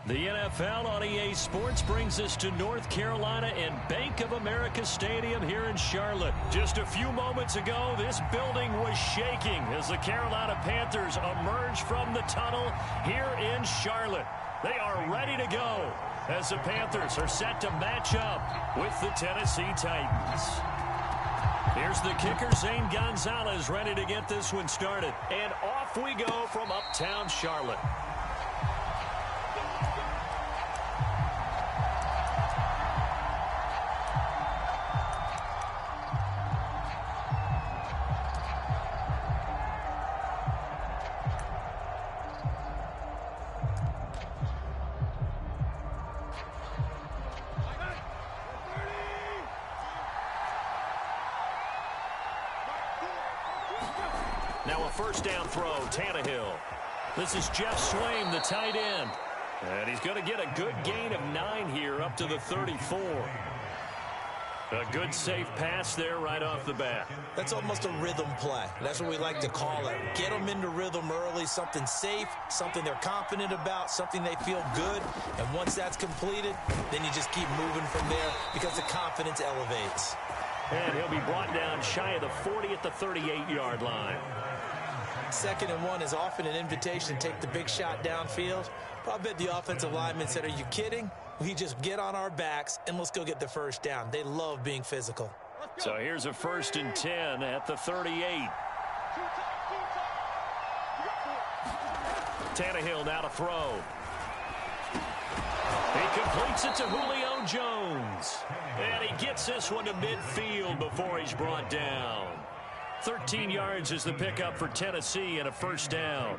The NFL on EA Sports brings us to North Carolina and Bank of America Stadium here in Charlotte. Just a few moments ago, this building was shaking as the Carolina Panthers emerge from the tunnel here in Charlotte. They are ready to go as the Panthers are set to match up with the Tennessee Titans. Here's the kicker, Zane Gonzalez, ready to get this one started. And off we go from uptown Charlotte. Now a first down throw, Tannehill. This is Jeff Swaim, the tight end. And he's going to get a good gain of 9 here up to the 34. A good safe pass there right off the bat. That's almost a rhythm play. That's what we like to call it. Get them into rhythm early, something safe, something they're confident about, something they feel good. And once that's completed, then you just keep moving from there because the confidence elevates. And he'll be brought down shy of the 40 at the 38-yard line. 2nd and 1 is often an invitation to take the big shot downfield. But I bet the offensive lineman said, are you kidding? We just get on our backs and let's go get the first down. They love being physical. So here's a 1st and 10 at the 38. Tannehill now to throw. He completes it to Julio Jones. And he gets this one to midfield before he's brought down. 13 yards is the pickup for Tennessee and a first down.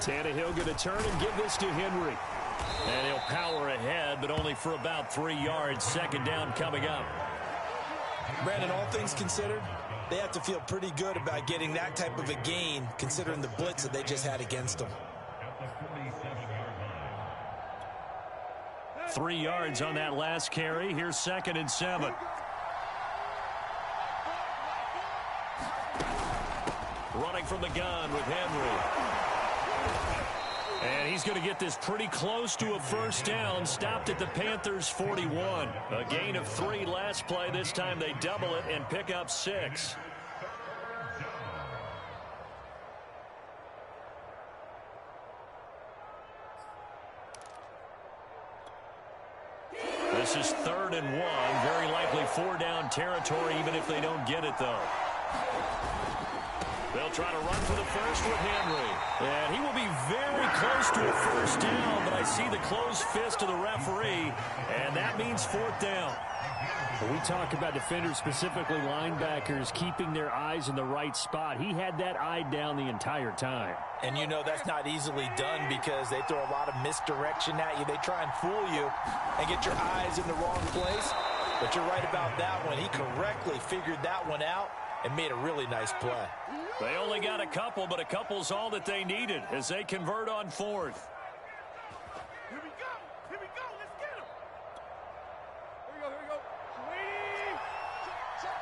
Tannehill going to turn and give this to Henry. And he'll power ahead, but only for about 3 yards. 2nd down coming up. Brandon, all things considered, they have to feel pretty good about getting that type of a gain, considering the blitz that they just had against them. 3 yards on that last carry. Here's 2nd and 7. Running from the gun with Henry. And he's going to get this pretty close to a first down. Stopped at the Panthers' 41. A gain of 3 last play. This time they double it and pick up 6. This is 3rd and 1. Very likely 4-down territory, even if they don't get it, though. They'll try to run for the first with Henry. And he will be very close to a first down, but I see the closed fist of the referee, and that means 4th down. We talk about defenders, specifically linebackers, keeping their eyes in the right spot. He had that eye down the entire time. And you know that's not easily done because they throw a lot of misdirection at you. They try and fool you and get your eyes in the wrong place. But you're right about that one. He correctly figured that one out and made a really nice play. They only got a couple, but a couple's all that they needed as they convert on 4th. Here we go. Here we go. Let's get him. Here we go. Here we go. Sweet. Check.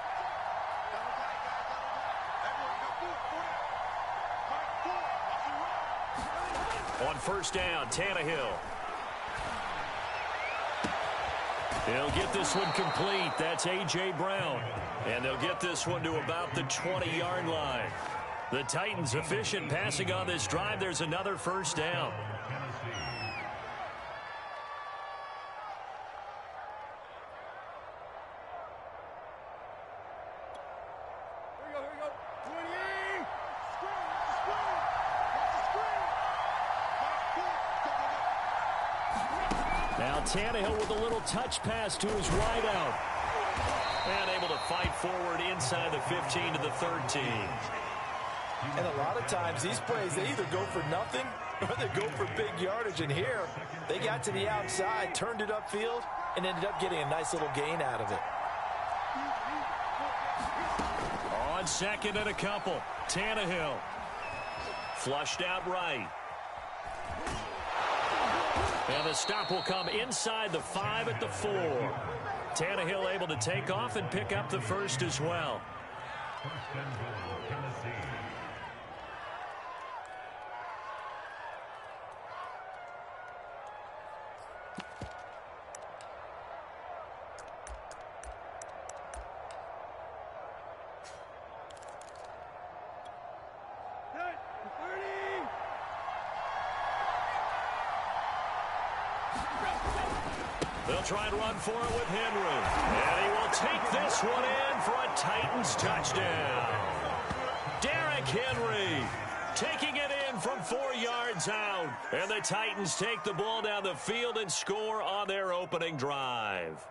On first down, Tannehill. They'll get this one complete. That's A.J. Brown. And they'll get this one to about the 20-yard line. The Titans efficient passing on this drive. There's another first down. Here we go. 28. Now Tannehill with a little touch pass to his wideout. And able to fight forward inside the 15 to the 13. And a lot of times these plays, they either go for nothing or they go for big yardage. And here, they got to the outside, turned it upfield, and ended up getting a nice little gain out of it. On 2nd and a couple, Tannehill. Flushed out right. And the stop will come inside the 5 at the 4. Tannehill able to take off and pick up the first as well. They'll try and run for it with Henry. And he will take this one in for a Titans touchdown. Derrick Henry taking it in from 4 yards out. And the Titans take the ball down the field and score on their opening drive.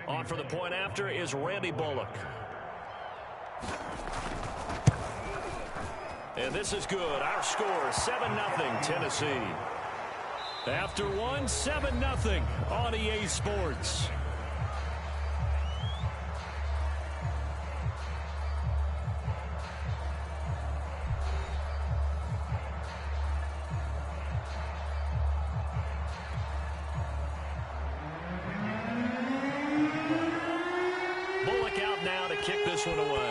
On for the point after is Randy Bullock. And this is good. Our score, 7-0 Tennessee. After one, 7-0 on EA Sports. Bullock out now to kick this one away.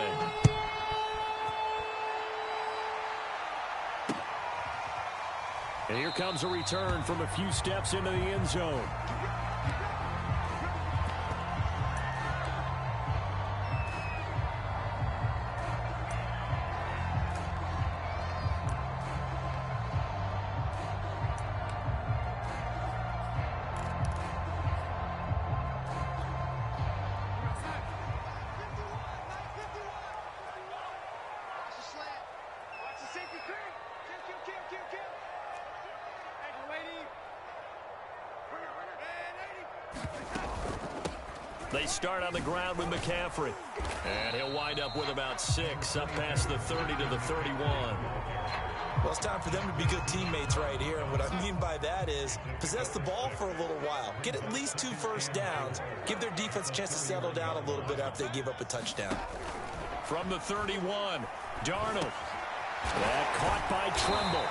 And here comes a return from a few steps into the end zone. They start on the ground with McCaffrey. And he'll wind up with about 6 up past the 30 to the 31. Well, it's time for them to be good teammates right here. And what I mean by that is possess the ball for a little while. Get at least 2 first downs. Give their defense a chance to settle down a little bit after they give up a touchdown. From the 31, Darnold. That caught by Trimble.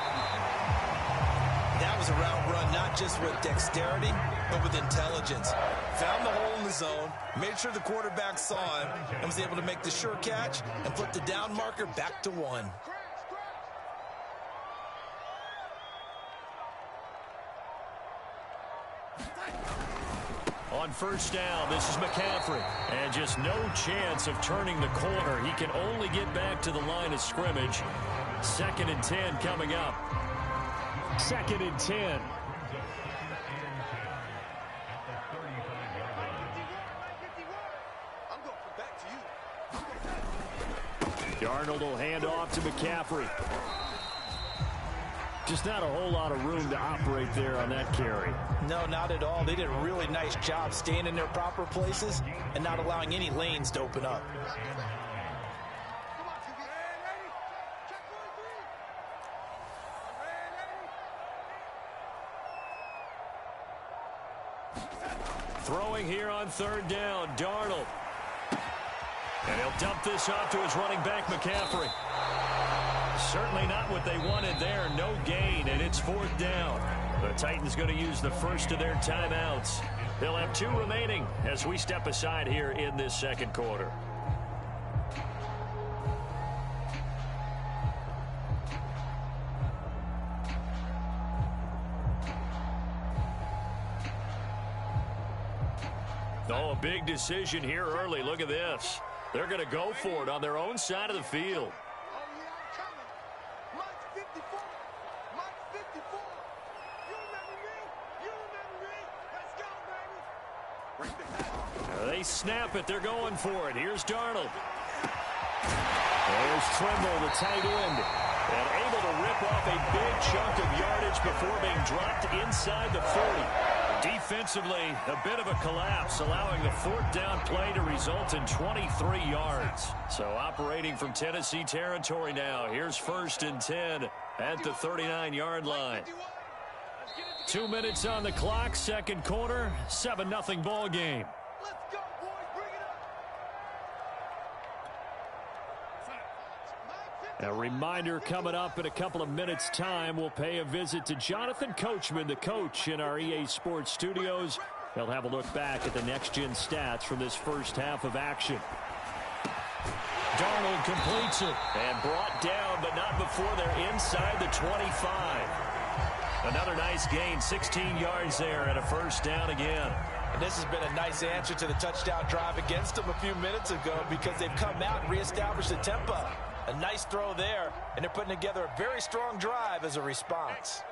That was a route run, not just with dexterity, but with intelligence. Found the hole in the zone, made sure the quarterback saw him, and was able to make the sure catch and flip the down marker back to 1. On first down, this is McCaffrey. And just no chance of turning the corner. He can only get back to the line of scrimmage. 2nd and 10 coming up. 2nd and 10. Darnold will hand off to McCaffrey. Just not a whole lot of room to operate there on that carry. No, not at all. They did a really nice job staying in their proper places and not allowing any lanes to open up. Throwing here on 3rd down, Darnold. And he'll dump this off to his running back, McCaffrey. Certainly not what they wanted there. No gain, and it's 4th down. The Titans going to use the first of their timeouts. They'll have 2 remaining as we step aside here in this 2nd quarter. Oh, a big decision here early. Look at this. They're going to go for it on their own side of the field. They snap it. They're going for it. Here's Darnold. There's Trimble, the tight end. And able to rip off a big chunk of yardage before being dropped inside the 40. Defensively, a bit of a collapse, allowing the 4th down play to result in 23 yards. So operating from Tennessee territory now. Here's 1st and 10 at the 39-yard line. 2 minutes on the clock, 2nd quarter, 7-0 ball game. A reminder coming up in a couple of minutes' time. We'll pay a visit to Jonathan Coachman, the coach in our EA Sports studios. They'll have a look back at the next-gen stats from this first half of action. Darnold completes it. And brought down, but not before they're inside the 25. Another nice gain, 16 yards there and a first down again. And this has been a nice answer to the touchdown drive against them a few minutes ago because they've come out and reestablished the tempo. A nice throw there, and they're putting together a very strong drive as a response.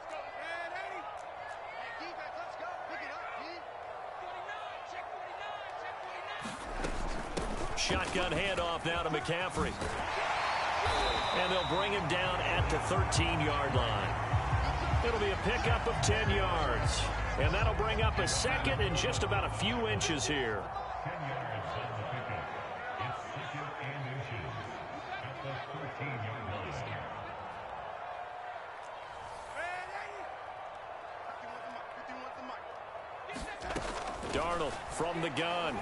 Shotgun handoff now to McCaffrey. And they'll bring him down at the 13-yard line. It'll be a pickup of 10 yards. And that'll bring up a second and just about a few inches here. 10 yards on the pickup. It's second and inches at the 13-yard line. Darnold from the gun.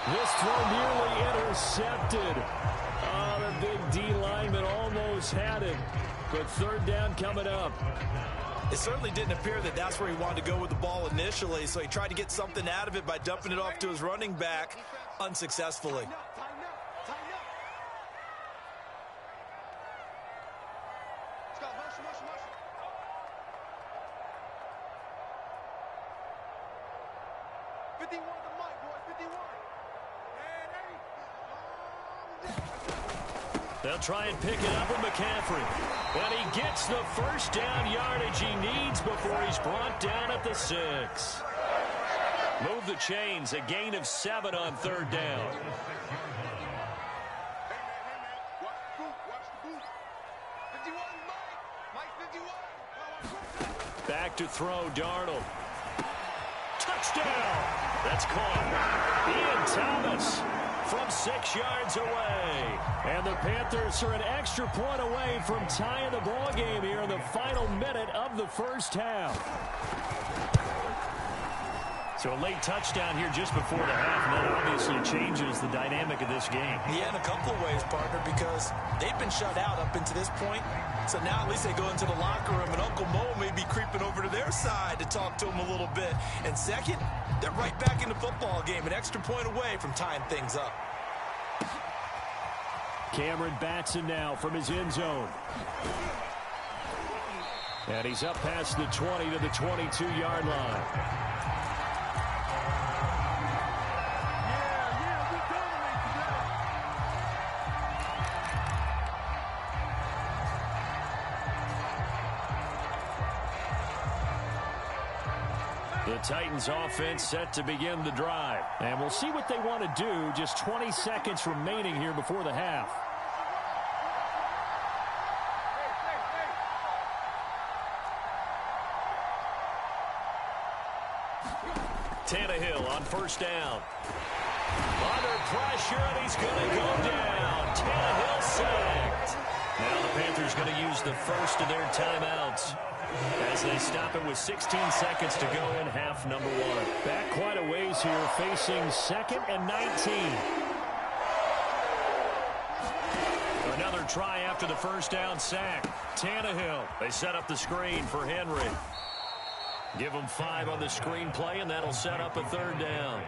This throw nearly intercepted. Oh, the big D lineman almost had it. But third down coming up. It certainly didn't appear that that's where he wanted to go with the ball initially, so he tried to get something out of it by dumping it off to his running back unsuccessfully. They'll try and pick it up with McCaffrey. And he gets the first down yardage he needs before he's brought down at the 6. Move the chains, a gain of 7 on third down. Back to throw, Darnold. Touchdown! That's caught. Ian Thomas from 6 yards away. And the Panthers are an extra point away from tying the ball game here in the final minute of the first half. So a late touchdown here just before the half, and that obviously changes the dynamic of this game. Yeah, in a couple of ways, partner, because they've been shut out up until this point. So now at least they go into the locker room, and Uncle Mo may be creeping over to their side to talk to him a little bit. And second, they're right back in the football game, an extra point away from tying things up. Cameron Batson now from his end zone. And he's up past the 20 to the 22-yard line. The Titans offense set to begin the drive. And we'll see what they want to do. Just 20 seconds remaining here before the half. Tannehill on first down. Under pressure, and he's going to go down. Tannehill sacked. Now the Panthers going to use the first of their timeouts as they stop it with 16 seconds to go in half number 1. Back quite a ways here, facing 2nd and 19. Another try after the first down sack. Tannehill. They set up the screen for Henry. Give them 5 on the screen play, and that'll set up a third down.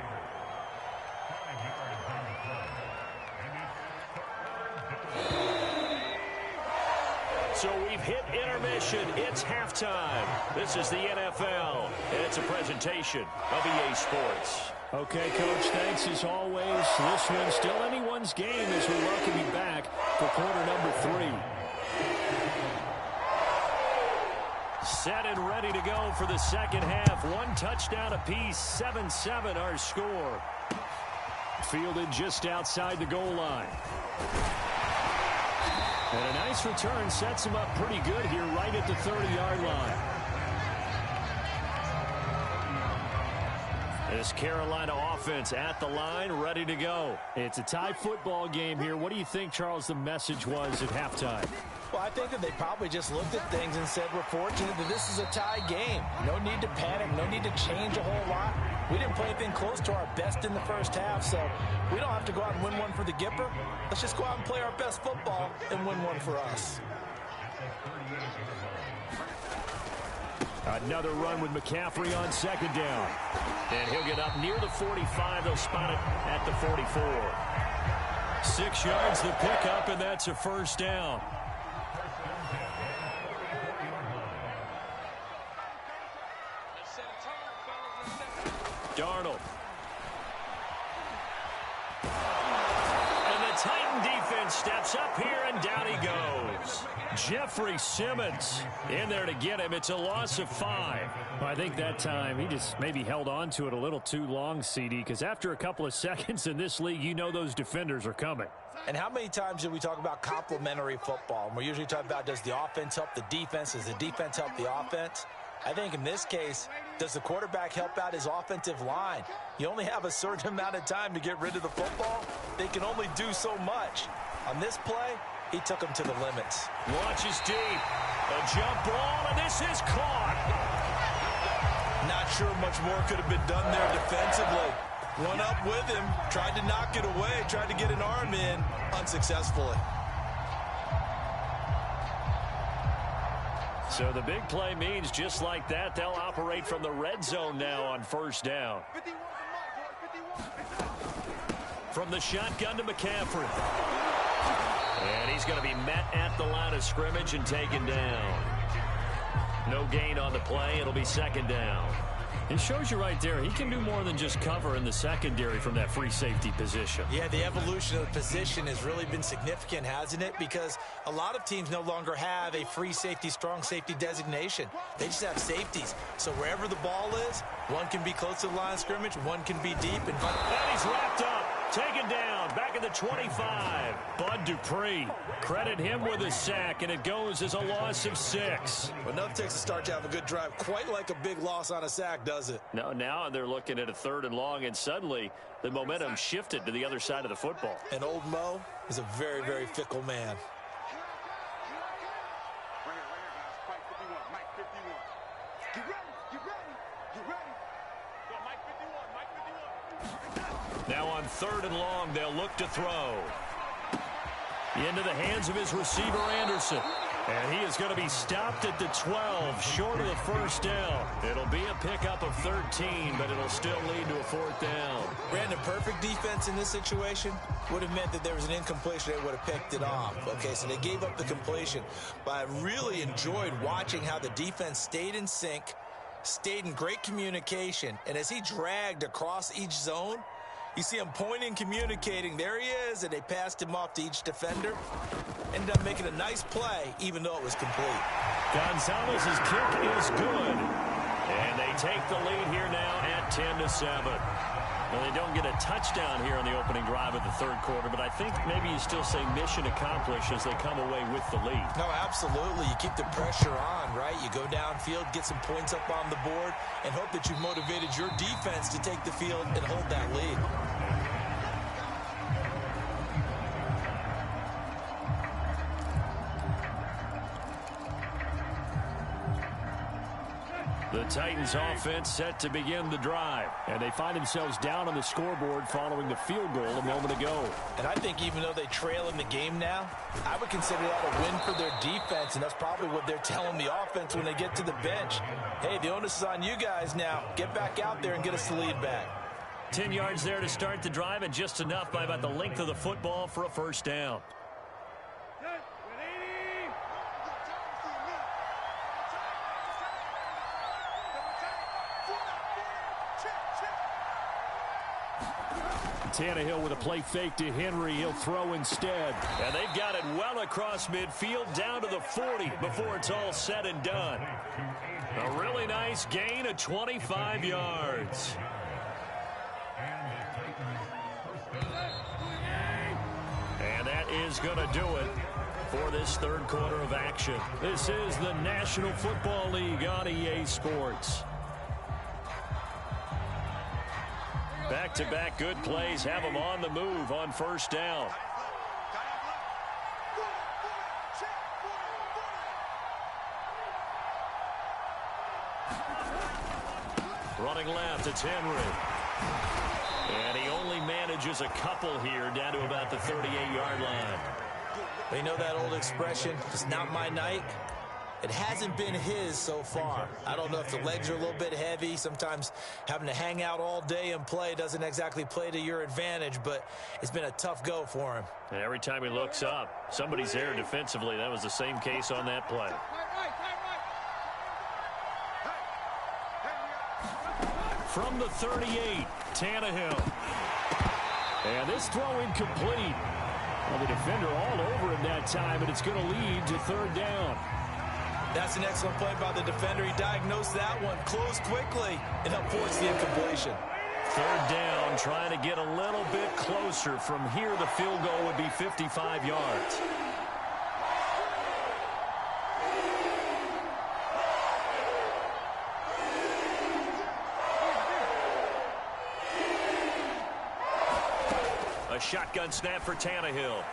So we've hit intermission. It's halftime. This is the NFL, and it's a presentation of EA Sports. Okay, Coach, thanks as always. This one's still anyone's game as we welcome you back for quarter number 3. Set and ready to go for the second half. 1 touchdown apiece, 7-7 our score. Fielded just outside the goal line. And a nice return sets him up pretty good here right at the 30-yard line. This Carolina offense at the line, ready to go. It's a tie football game here. What do you think, Charles, the message was at halftime? Well, I think that they probably just looked at things and said, we're fortunate that this is a tie game. No need to panic, no need to change a whole lot. We didn't play anything close to our best in the first half, so we don't have to go out and win one for the Gipper. Let's just go out and play our best football and win one for us. Another run with McCaffrey on second down. And he'll get up near the 45. They'll spot it at the 44. 6 yards the pickup, and that's a first down. Darnold. And the Titan defense steps up here, and down he goes. Jeffrey Simmons in there to get him. It's a loss of 5. Well, I think that time he just maybe held on to it a little too long, CD, because after a couple of seconds in this league, you know those defenders are coming. And how many times do we talk about complementary football? And we're usually talking about, does the offense help the defense? Does the defense help the offense? I think in this case, does the quarterback help out his offensive line? You only have a certain amount of time to get rid of the football. They can only do so much. On this play, he took them to the limits. Launches deep. A jump ball, and this is caught. Not sure much more could have been done there defensively. One up with him, tried to knock it away, tried to get an arm in, unsuccessfully. So the big play means just like that, they'll operate from the red zone now on first down. From the shotgun to McCaffrey. And he's going to be met at the line of scrimmage and taken down. No gain on the play. It'll be second down. It shows you right there, he can do more than just cover in the secondary from that free safety position. Yeah, the evolution of the position has really been significant, hasn't it? Because a lot of teams no longer have a free safety, strong safety designation. They just have safeties. So wherever the ball is, one can be close to the line of scrimmage, one can be deep. And he's wrapped up. Taken down, back at the 25. Bud Dupree, credit him with a sack, and it goes as a loss of 6. Well, enough takes a start to have a good drive. Quite like a big loss on a sack, does it? No, now they're looking at a 3rd and long, and suddenly the momentum shifted to the other side of the football. And old Mo is a very, very fickle man. Now on 3rd and long, they'll look to throw. Into the hands of his receiver, Anderson. And he is going to be stopped at the 12, short of the first down. It'll be a pickup of 13, but it'll still lead to a 4th down. Brandon, perfect defense in this situation would have meant that there was an incompletion. They would have picked it off. Okay, so they gave up the completion. But I really enjoyed watching how the defense stayed in sync, stayed in great communication. And as he dragged across each zone, you see him pointing, communicating. There he is, and they passed him off to each defender. Ended up making a nice play, even though it was complete. Gonzalez's kick is good. And they take the lead here now at 10-7. Well, they don't get a touchdown here on the opening drive of the 3rd quarter, but I think maybe you still say mission accomplished as they come away with the lead. No, absolutely. You keep the pressure on, right? You go downfield, get some points up on the board, and hope that you've motivated your defense to take the field and hold that lead. The Titans offense set to begin the drive. And they find themselves down on the scoreboard following the field goal a moment ago. And I think even though they trail in the game now, I would consider that a win for their defense, and that's probably what they're telling the offense when they get to the bench. Hey, the onus is on you guys now. Get back out there and get us the lead back. 10 yards there to start the drive, and just enough by about the length of the football for a first down. Tannehill with a play fake to Henry. He'll throw instead. And they've got it well across midfield down to the 40 before it's all said and done. A really nice gain of 25 yards. And that is going to do it for this 3rd quarter of action. This is the National Football League on EA Sports. Back-to-back good plays have them on the move on first down. Running left, it's Henry. And he only manages a couple here down to about the 38-yard line. They know that old expression, it's not my night. It hasn't been his so far. I don't know if the legs are a little bit heavy. Sometimes having to hang out all day and play doesn't exactly play to your advantage, but it's been a tough go for him. And every time he looks up, somebody's there defensively. That was the same case on that play. From the 38, Tannehill. And this throw incomplete. Well, the defender all over him that time, and it's going to lead to third down. That's an excellent play by the defender. He diagnosed that one, closed quickly, and helped force the incompletion. Third down, trying to get a little bit closer. From here, the field goal would be 55 yards. A shotgun snap for Tannehill.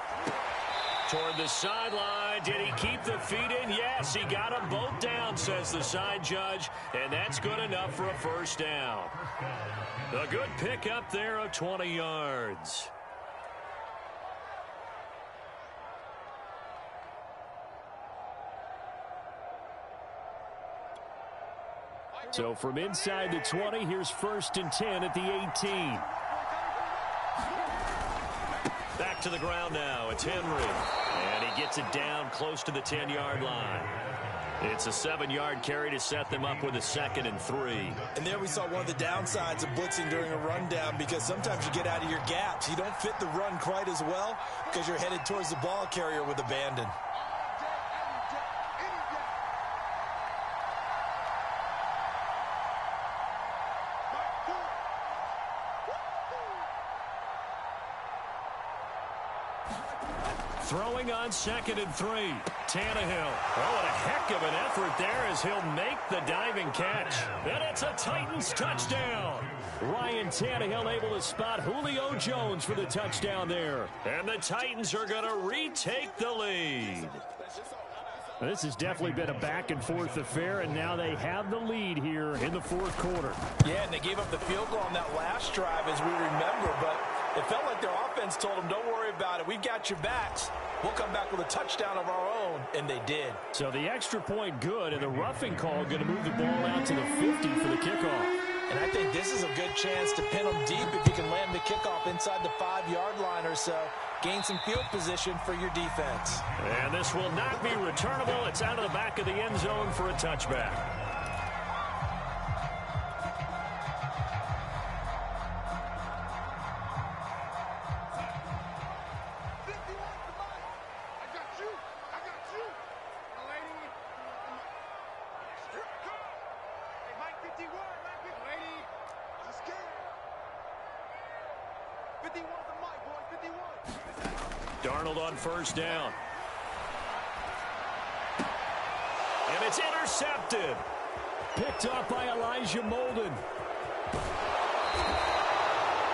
Toward the sideline. Did he keep the feet in? Yes, he got them both down, says the side judge. And that's good enough for a first down. A good pickup there of 20 yards. So from inside the 20, here's 1st and 10 at the 18. Back to the ground now. It's Henry. And he gets it down close to the 10-yard line. It's a 7-yard carry to set them up with a 2nd and 3. And there we saw one of the downsides of blitzing during a rundown, because sometimes you get out of your gaps. You don't fit the run quite as well because you're headed towards the ball carrier with abandon. Throwing on 2nd and 3. Tannehill. Oh, what a heck of an effort there as he'll make the diving catch. And it's a Titans touchdown. Ryan Tannehill able to spot Julio Jones for the touchdown there. And the Titans are going to retake the lead. This has definitely been a back-and-forth affair, and now they have the lead here in the 4th quarter. Yeah, and they gave up the field goal on that last drive, as we remember, but it felt like their offense told them, don't worry about it. We've got your backs. We'll come back with a touchdown of our own, and they did. So the extra point good, and the roughing call going to move the ball out to the 50 for the kickoff. And I think this is a good chance to pin them deep if you can land the kickoff inside the 5-yard line or so. Gain some field position for your defense. And this will not be returnable. It's out of the back of the end zone for a touchback. Darnold on 1st down. And it's intercepted. Picked up by Elijah Molden.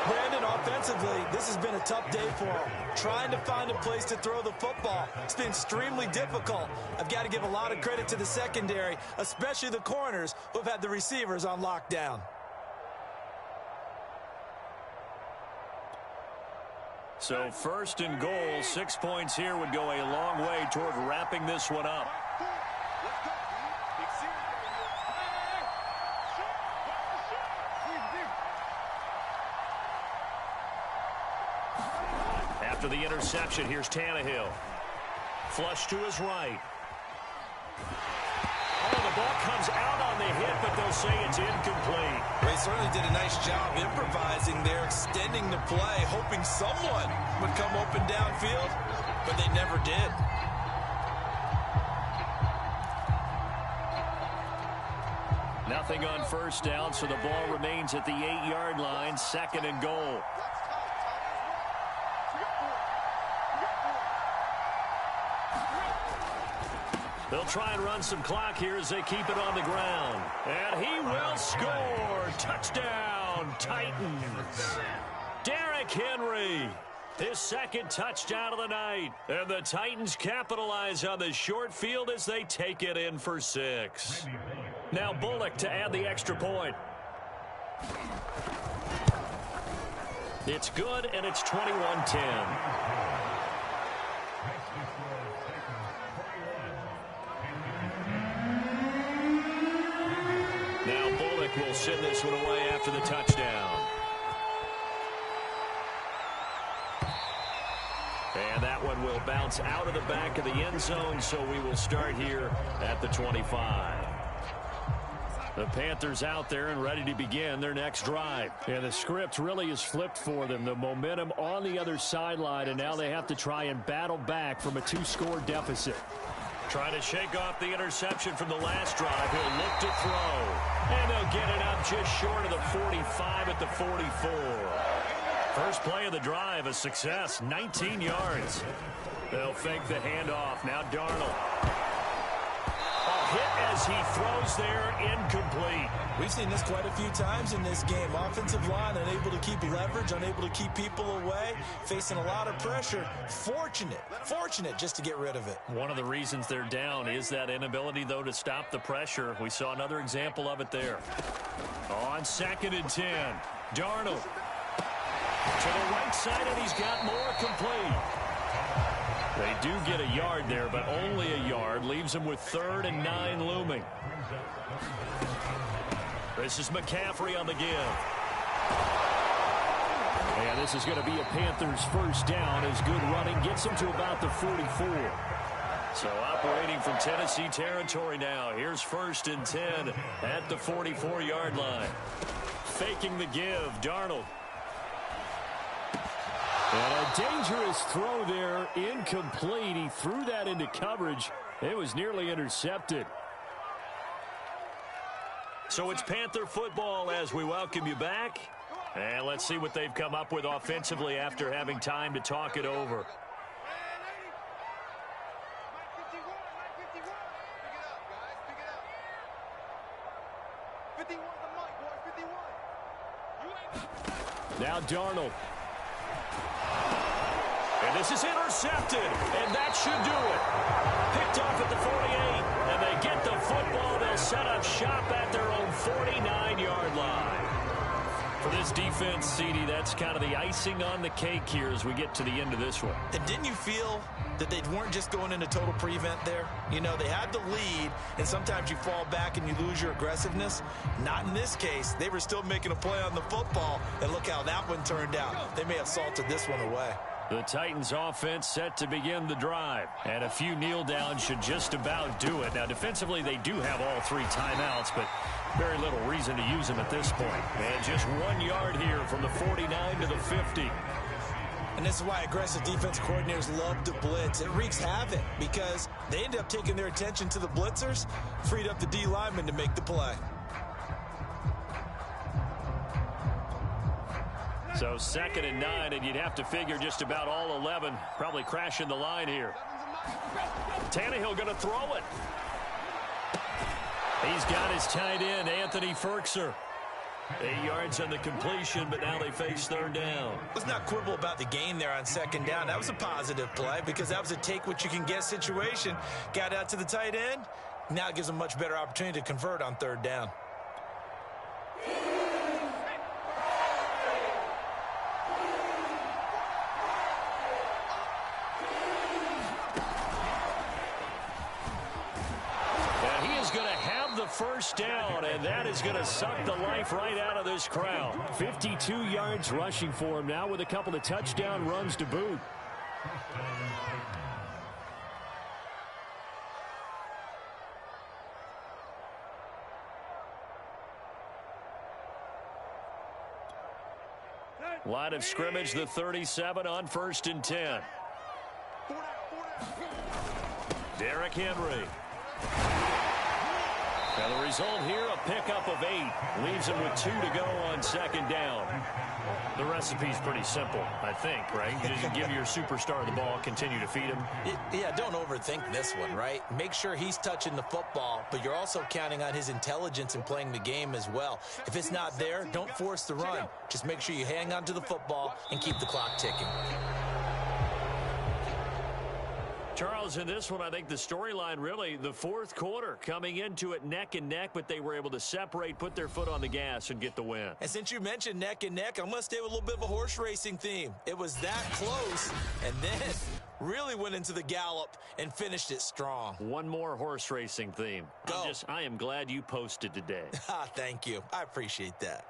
Brandon, offensively, this has been a tough day for him. Trying to find a place to throw the football. It's been extremely difficult. I've got to give a lot of credit to the secondary, especially the corners who have had the receivers on lockdown. So 1st and goal, 6 points here would go a long way toward wrapping this one up. After the interception, here's Tannehill. Flush to his right. Oh, the ball comes out on the hit, but they'll say it's incomplete. They certainly did a nice job improvising there, extending the play, hoping someone would come open downfield, but they never did. Nothing on 1st down, so the ball remains at the 8-yard line, 2nd and goal. They'll try and run some clock here as they keep it on the ground. And he will score. Touchdown, Titans. Derrick Henry, his 2nd touchdown of the night. And the Titans capitalize on the short field as they take it in for 6. Now Bullock to add the extra point. It's good, and it's 21-10. will send this one away after the touchdown. And that one will bounce out of the back of the end zone, so we will start here at the 25. The Panthers out there and ready to begin their next drive. And the script really is flipped for them. The momentum on the other sideline, and now they have to try and battle back from a 2-score deficit. Trying to shake off the interception from the last drive. He'll look to throw. And they'll get it up just short of the 45 at the 44. First play of the drive, a success, 19 yards. They'll fake the handoff. Now Darnold. A hit as he throws there, incomplete. We've seen this quite a few times in this game. Offensive line unable to keep leverage, unable to keep people away, facing a lot of pressure. Fortunate just to get rid of it. One of the reasons they're down is that inability, though, to stop the pressure. We saw another example of it there. On 2nd and 10, Darnold. To the right side, and he's got more complete. They do get a yard there, but only a yard. Leaves them with 3rd and 9 looming. This is McCaffrey on the give. And this is going to be a Panthers first down as good running gets them to about the 44. So operating from Tennessee territory now. Here's 1st and 10 at the 44-yard line. Faking the give, Darnold. And a dangerous throw there, incomplete. He threw that into coverage. It was nearly intercepted. So it's Panther football as we welcome you back. And let's see what they've come up with offensively after having time to talk it over. Now Darnold. And this is intercepted, and that should do it. Picked off at the 48, and they get the football. They'll set up shop at their own 49-yard line. For this defense, CD, that's kind of the icing on the cake here as we get to the end of this one. And didn't you feel that they weren't just going into total prevent there? You know, they had the lead, and sometimes you fall back and you lose your aggressiveness. Not in this case. They were still making a play on the football, and look how that one turned out. They may have salted this one away. The Titans offense set to begin the drive. And a few kneel downs should just about do it. Now, defensively, they do have all 3 timeouts, but very little reason to use them at this point. And just 1 yard here from the 49 to the 50. And this is why aggressive defense coordinators love to blitz. It wreaks havoc because they end up taking their attention to the blitzers, freed up the D lineman to make the play. So 2nd and 9, and you'd have to figure just about all 11 probably crashing the line here. Tannehill going to throw it. He's got his tight end, Anthony Ferkser. 8 yards on the completion, but now they face 3rd down. Let's not quibble about the gain there on 2nd down. That was a positive play because that was a take-what-you-can-get situation. Got out to the tight end. Now it gives them a much better opportunity to convert on 3rd down. First down, and that is going to suck the life right out of this crowd. 52 yards rushing for him now with a couple of touchdown runs to boot. Line of scrimmage, the 37 on 1st and 10. Derrick Henry. Now the result here, a pickup of 8. Leaves him with 2 to go on 2nd down. The recipe's pretty simple, I think, right? You just give your superstar the ball, continue to feed him. Yeah, don't overthink this one, right? Make sure he's touching the football, but you're also counting on his intelligence in playing the game as well. If it's not there, don't force the run. Just make sure you hang on to the football and keep the clock ticking. Charles, in this one, I think the storyline really, the 4th quarter, coming into it neck and neck, but they were able to separate, put their foot on the gas, and get the win. And since you mentioned neck and neck, I'm going to stay with a little bit of a horse racing theme. It was that close, and then really went into the gallop and finished it strong. One more horse racing theme. Go. I am glad you posted today. Thank you. I appreciate that.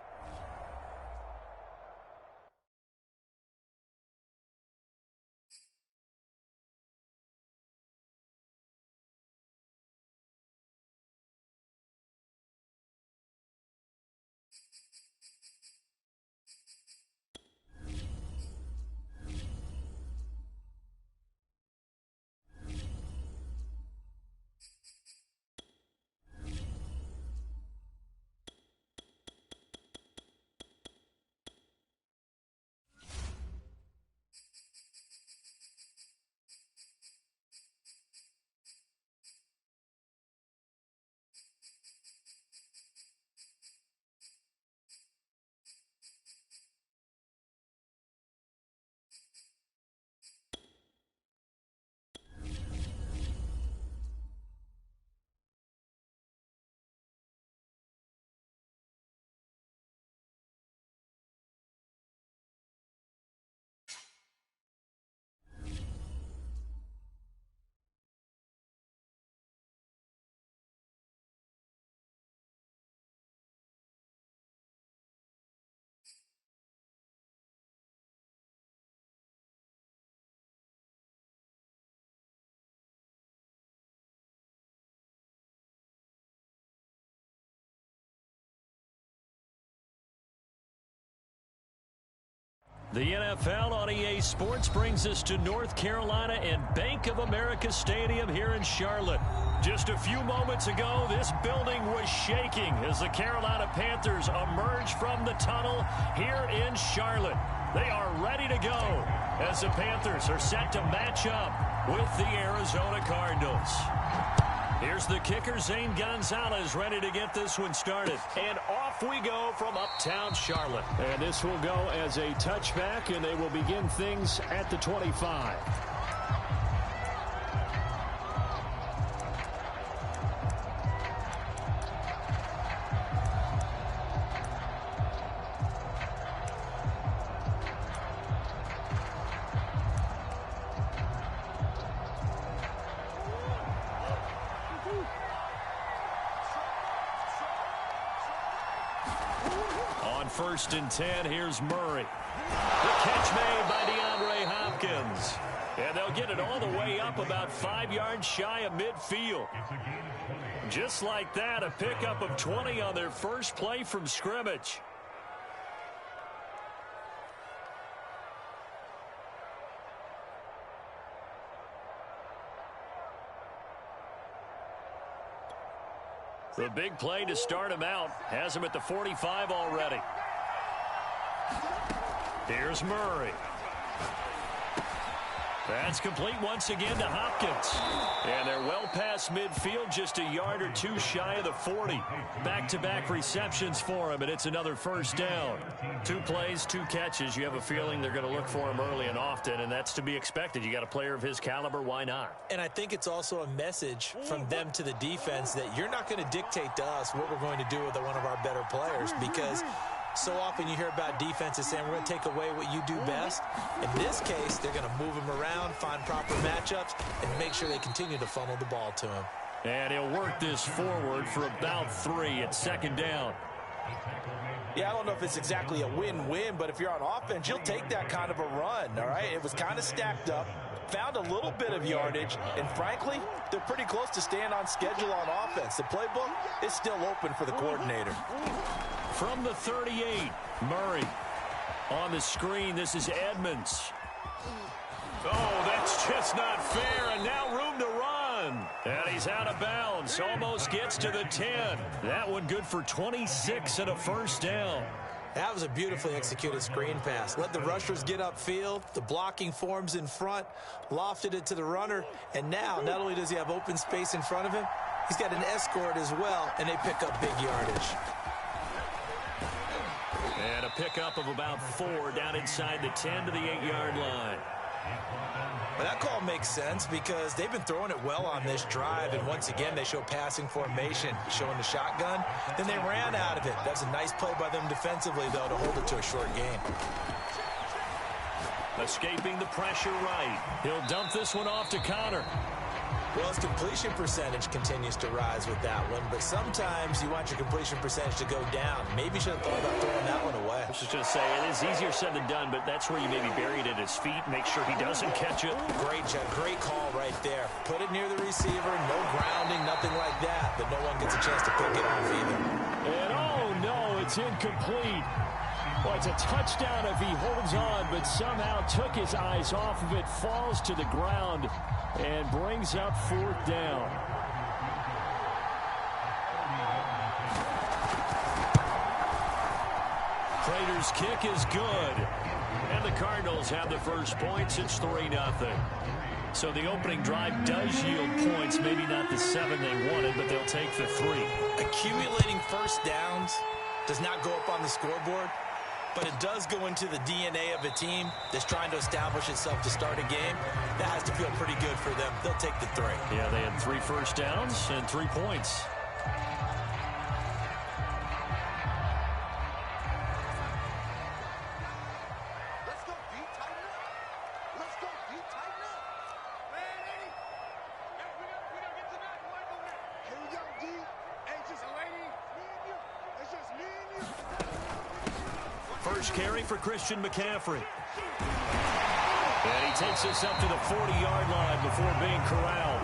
The NFL on EA Sports brings us to North Carolina and Bank of America Stadium here in Charlotte. Just a few moments ago, this building was shaking as the Carolina Panthers emerge from the tunnel here in Charlotte. They are ready to go as the Panthers are set to match up with the Arizona Cardinals. Here's the kicker, Zane Gonzalez, ready to get this one started. And off we go from uptown Charlotte. And this will go as a touchback, and they will begin things at the 25. First and 10, here's Murray. The catch made by DeAndre Hopkins. And they'll get it all the way up about 5 yards shy of midfield. Just like that, a pickup of 20 on their first play from scrimmage. The big play to start him out has him at the 45 already. Here's Murray. That's complete once again to Hopkins. And they're well past midfield, just a yard or two shy of the 40. Back-to-back receptions for him, and it's another first down. 2 plays, 2 catches. You have a feeling they're going to look for him early and often, and that's to be expected. You got a player of his caliber, why not? And I think it's also a message from them to the defense that you're not going to dictate to us what we're going to do with one of our better players, because so often you hear about defenses saying we're going to take away what you do best. In this case, they're going to move him around, find proper matchups, and make sure they continue to funnel the ball to him. And he'll work this forward for about 3 at second down. Yeah, I don't know if it's exactly a win-win, but if you're on offense, you'll take that kind of a run, all right? It was kind of stacked up, found a little bit of yardage, and frankly, they're pretty close to staying on schedule on offense. The playbook is still open for the coordinator. From the 38, Murray. On the screen, this is Edmonds. Oh, that's just not fair, and now room to run. And he's out of bounds, almost gets to the 10. That one good for 26 and a first down. That was a beautifully executed screen pass. Let the rushers get upfield. The blocking forms in front, lofted it to the runner, and now not only does he have open space in front of him, he's got an escort as well, and they pick up big yardage. And a pickup of about 4 down inside the 10 to the 8-yard line. Well, that call makes sense because they've been throwing it well on this drive, and once again they show passing formation, showing the shotgun. Then they ran out of it. That's a nice play by them defensively, though, to hold it to a short game. Escaping the pressure right. He'll dump this one off to Connor. Well, his completion percentage continues to rise with that one, but sometimes you want your completion percentage to go down. Maybe you should have thought about throwing that one away. I was just going to say, it is easier said than done, but that's where you maybe bury it at his feet. Make sure he doesn't catch it. Great call right there. Put it near the receiver, no grounding, nothing like that, but no one gets a chance to pick it off either. And oh no, it's incomplete. Well, it's a touchdown if he holds on, but somehow took his eyes off of it, falls to the ground, and brings up 4th down. Prater's kick is good. And the Cardinals have the first points. It's 3-0. So the opening drive does yield points. Maybe not the 7 they wanted, but they'll take the 3. Accumulating first downs does not go up on the scoreboard, but it does go into the DNA of a team that's trying to establish itself to start a game. That has to feel pretty good for them. They'll take the 3. Yeah, they had 3 first downs and 3 points. Let's go, D. Tighten up. Let's go, D. Tighten up. Man, Eddie. Hey, we gotta get to that mic over there. Here we go, D. Hey, just waiting. Me and you. It's just me and you. First carry for Christian McCaffrey. And he takes us up to the 40-yard line before being corralled.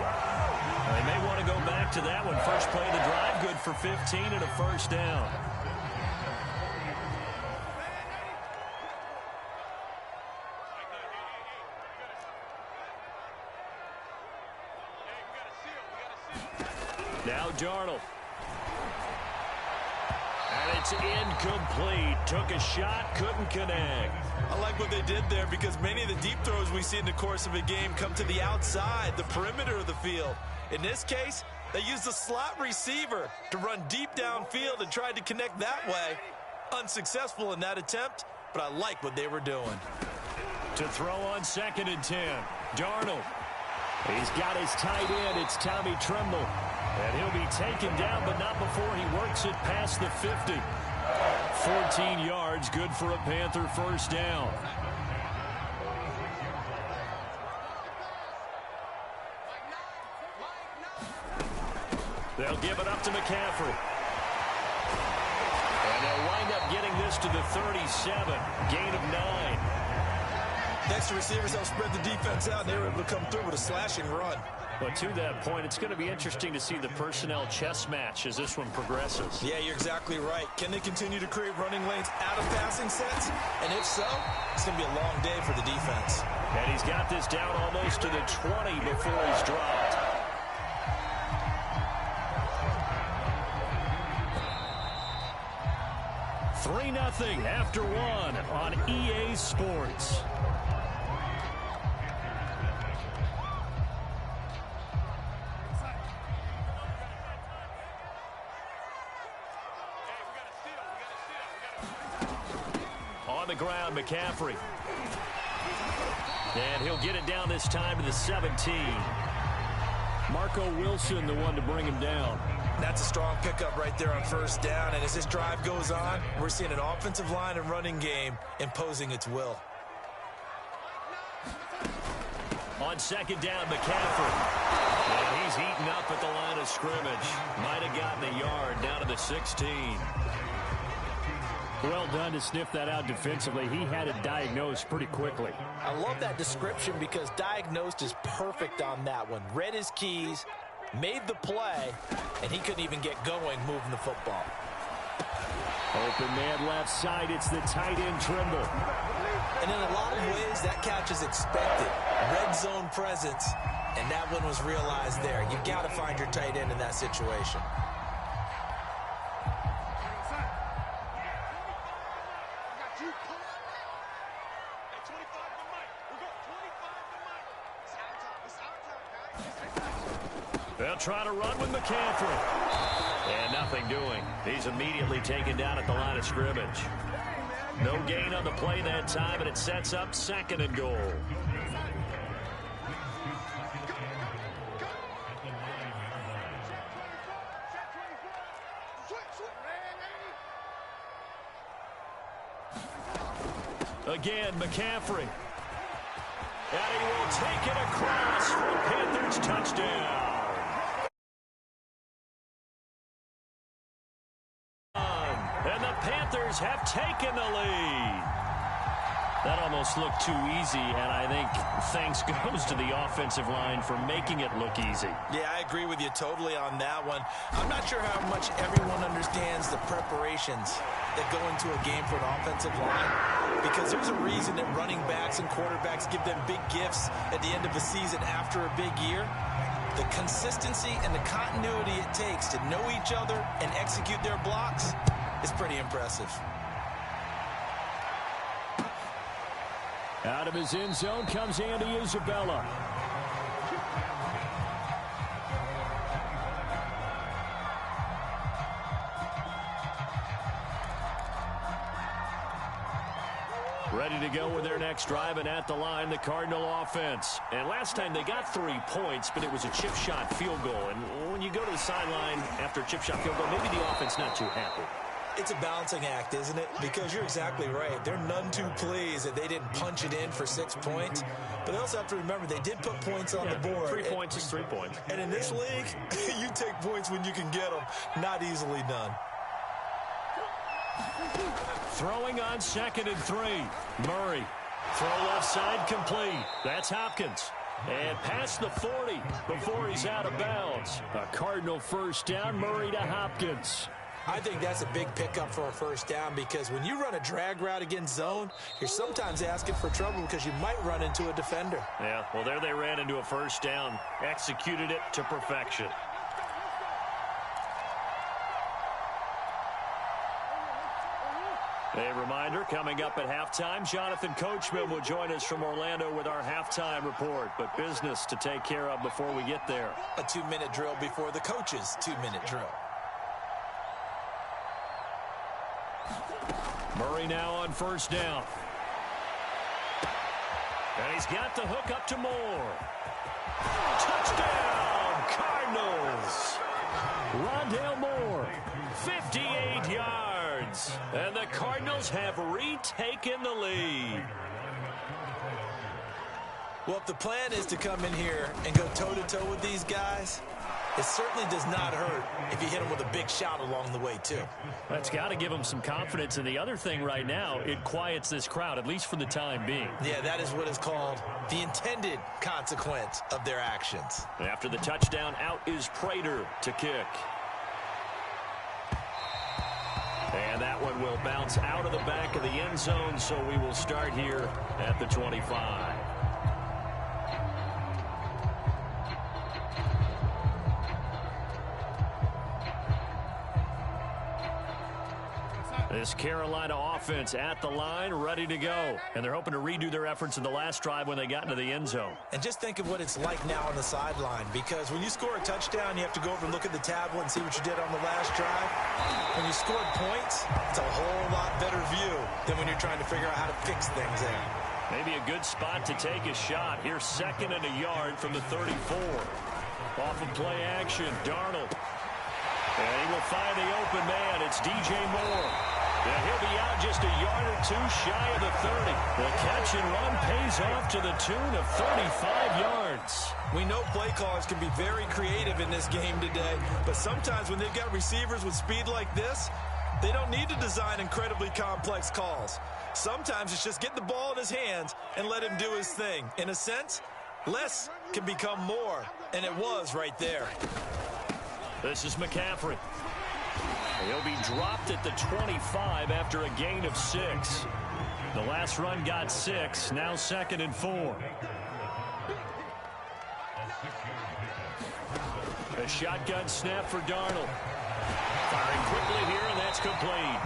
They may want to go back to that one. First play of the drive, good for 15 and a first down. Now Darnold. And it's incomplete. Took a shot, couldn't connect. I like what they did there because many of the deep throws we see in the course of a game come to the outside, the perimeter of the field. In this case, they used the slot receiver to run deep downfield and tried to connect that way. Unsuccessful in that attempt, but I like what they were doing. To throw on 2nd and 10. Darnold. He's got his tight end. It's Tommy Tremble. And he'll be taken down, but not before he works it past the 50. 14 yards, good for a Panther first down. They'll give it up to McCaffrey. And they'll wind up getting this to the 37. Gain of 9. Next to receivers, they'll spread the defense out, and they were able to come through with a slashing run. But to that point, it's going to be interesting to see the personnel chess match as this one progresses. Yeah, you're exactly right. Can they continue to create running lanes out of passing sets? And if so, it's going to be a long day for the defense. And he's got this down almost to the 20 before he's dropped. $3-0 after 1 on EA Sports. On the ground, McCaffrey. And he'll get it down this time to the 17. Marco Wilson, the one to bring him down. That's a strong pickup right there on first down. And as this drive goes on, we're seeing an offensive line and running game imposing its will. On 2nd down, McCaffrey. And he's eaten up at the line of scrimmage. Might have gotten a yard down to the 16. Well done to sniff that out defensively. He had it diagnosed pretty quickly. I love that description because diagnosed is perfect on that one. Read his keys, made the play, and he couldn't even get going moving the football. Open man left side. It's the tight end Trimble. And in a lot of ways, that catch is expected. Red zone presence, and that one was realized there. You've got to find your tight end in that situation. They'll try to run with McCaffrey. And nothing doing. He's immediately taken down at the line of scrimmage. No gain on the play that time, and it sets up 2nd and goal. Again, McCaffrey. And he will take it across for a Panthers touchdown. And the Panthers have taken the lead. That almost looked too easy, and I think thanks goes to the offensive line for making it look easy. Yeah, I agree with you totally on that one. I'm not sure how much everyone understands the preparations that go into a game for an offensive line, because there's a reason that running backs and quarterbacks give them big gifts at the end of the season after a big year. The consistency and the continuity it takes to know each other and execute their blocks is pretty impressive. Out of his end zone comes Andy Isabella. Ready to go with their next drive, and at the line, the Cardinal offense. And last time they got 3 points, but it was a chip shot field goal. And when you go to the sideline after a chip shot field goal, maybe the offense not too happy. It's a balancing act, isn't it? Because you're exactly right. They're none too pleased that they didn't punch it in for 6 points. But they also have to remember they did put points on the board. 3 points is 3 points. And in this league, you take points when you can get them. Not easily done. Throwing on 2nd and 3. Murray. Throw left side complete. That's Hopkins. And past the 40 before he's out of bounds. A Cardinal first down. Murray to Hopkins. I think that's a big pickup for a first down, because when you run a drag route against zone, you're sometimes asking for trouble because you might run into a defender. Yeah, well, there they ran into a first down. Executed it to perfection. A reminder, coming up at halftime, Jonathan Coachman will join us from Orlando with our halftime report. But business to take care of before we get there. A 2-minute drill before the coach's 2-minute drill. Murray now on first down. And he's got the hook up to Moore. Touchdown, Cardinals. Rondale Moore, 58 yards. And the Cardinals have retaken the lead. Well, if the plan is to come in here and go toe-to-toe with these guys, it certainly does not hurt if you hit them with a big shot along the way, too. That's got to give them some confidence. And the other thing right now, it quiets this crowd, at least for the time being. Yeah, that is what is called the intended consequence of their actions. After the touchdown, out is Prater to kick. And that one will bounce out of the back of the end zone, so we will start here at the 25. This Carolina offense at the line, ready to go. And they're hoping to redo their efforts in the last drive when they got into the end zone. And just think of what it's like now on the sideline, because when you score a touchdown, you have to go over and look at the tablet and see what you did on the last drive. When you scored points, it's a whole lot better view than when you're trying to figure out how to fix things there. Maybe a good spot to take a shot. Here's 2nd and a yard from the 34. Off of play action, Darnold. And he will find the open man. It's DJ Moore. Yeah, he'll be out just a yard or 2 shy of the 30. The catch and run pays off to the tune of 35 yards. We know play callers can be very creative in this game today, but sometimes when they've got receivers with speed like this, they don't need to design incredibly complex calls. Sometimes it's just get the ball in his hands and let him do his thing. In a sense, less can become more, and it was right there. This is McCaffrey. He'll be dropped at the 25 after a gain of 6. The last run got 6. Now 2nd and 4. A shotgun snap for Darnold. Firing quickly here, and that's complete.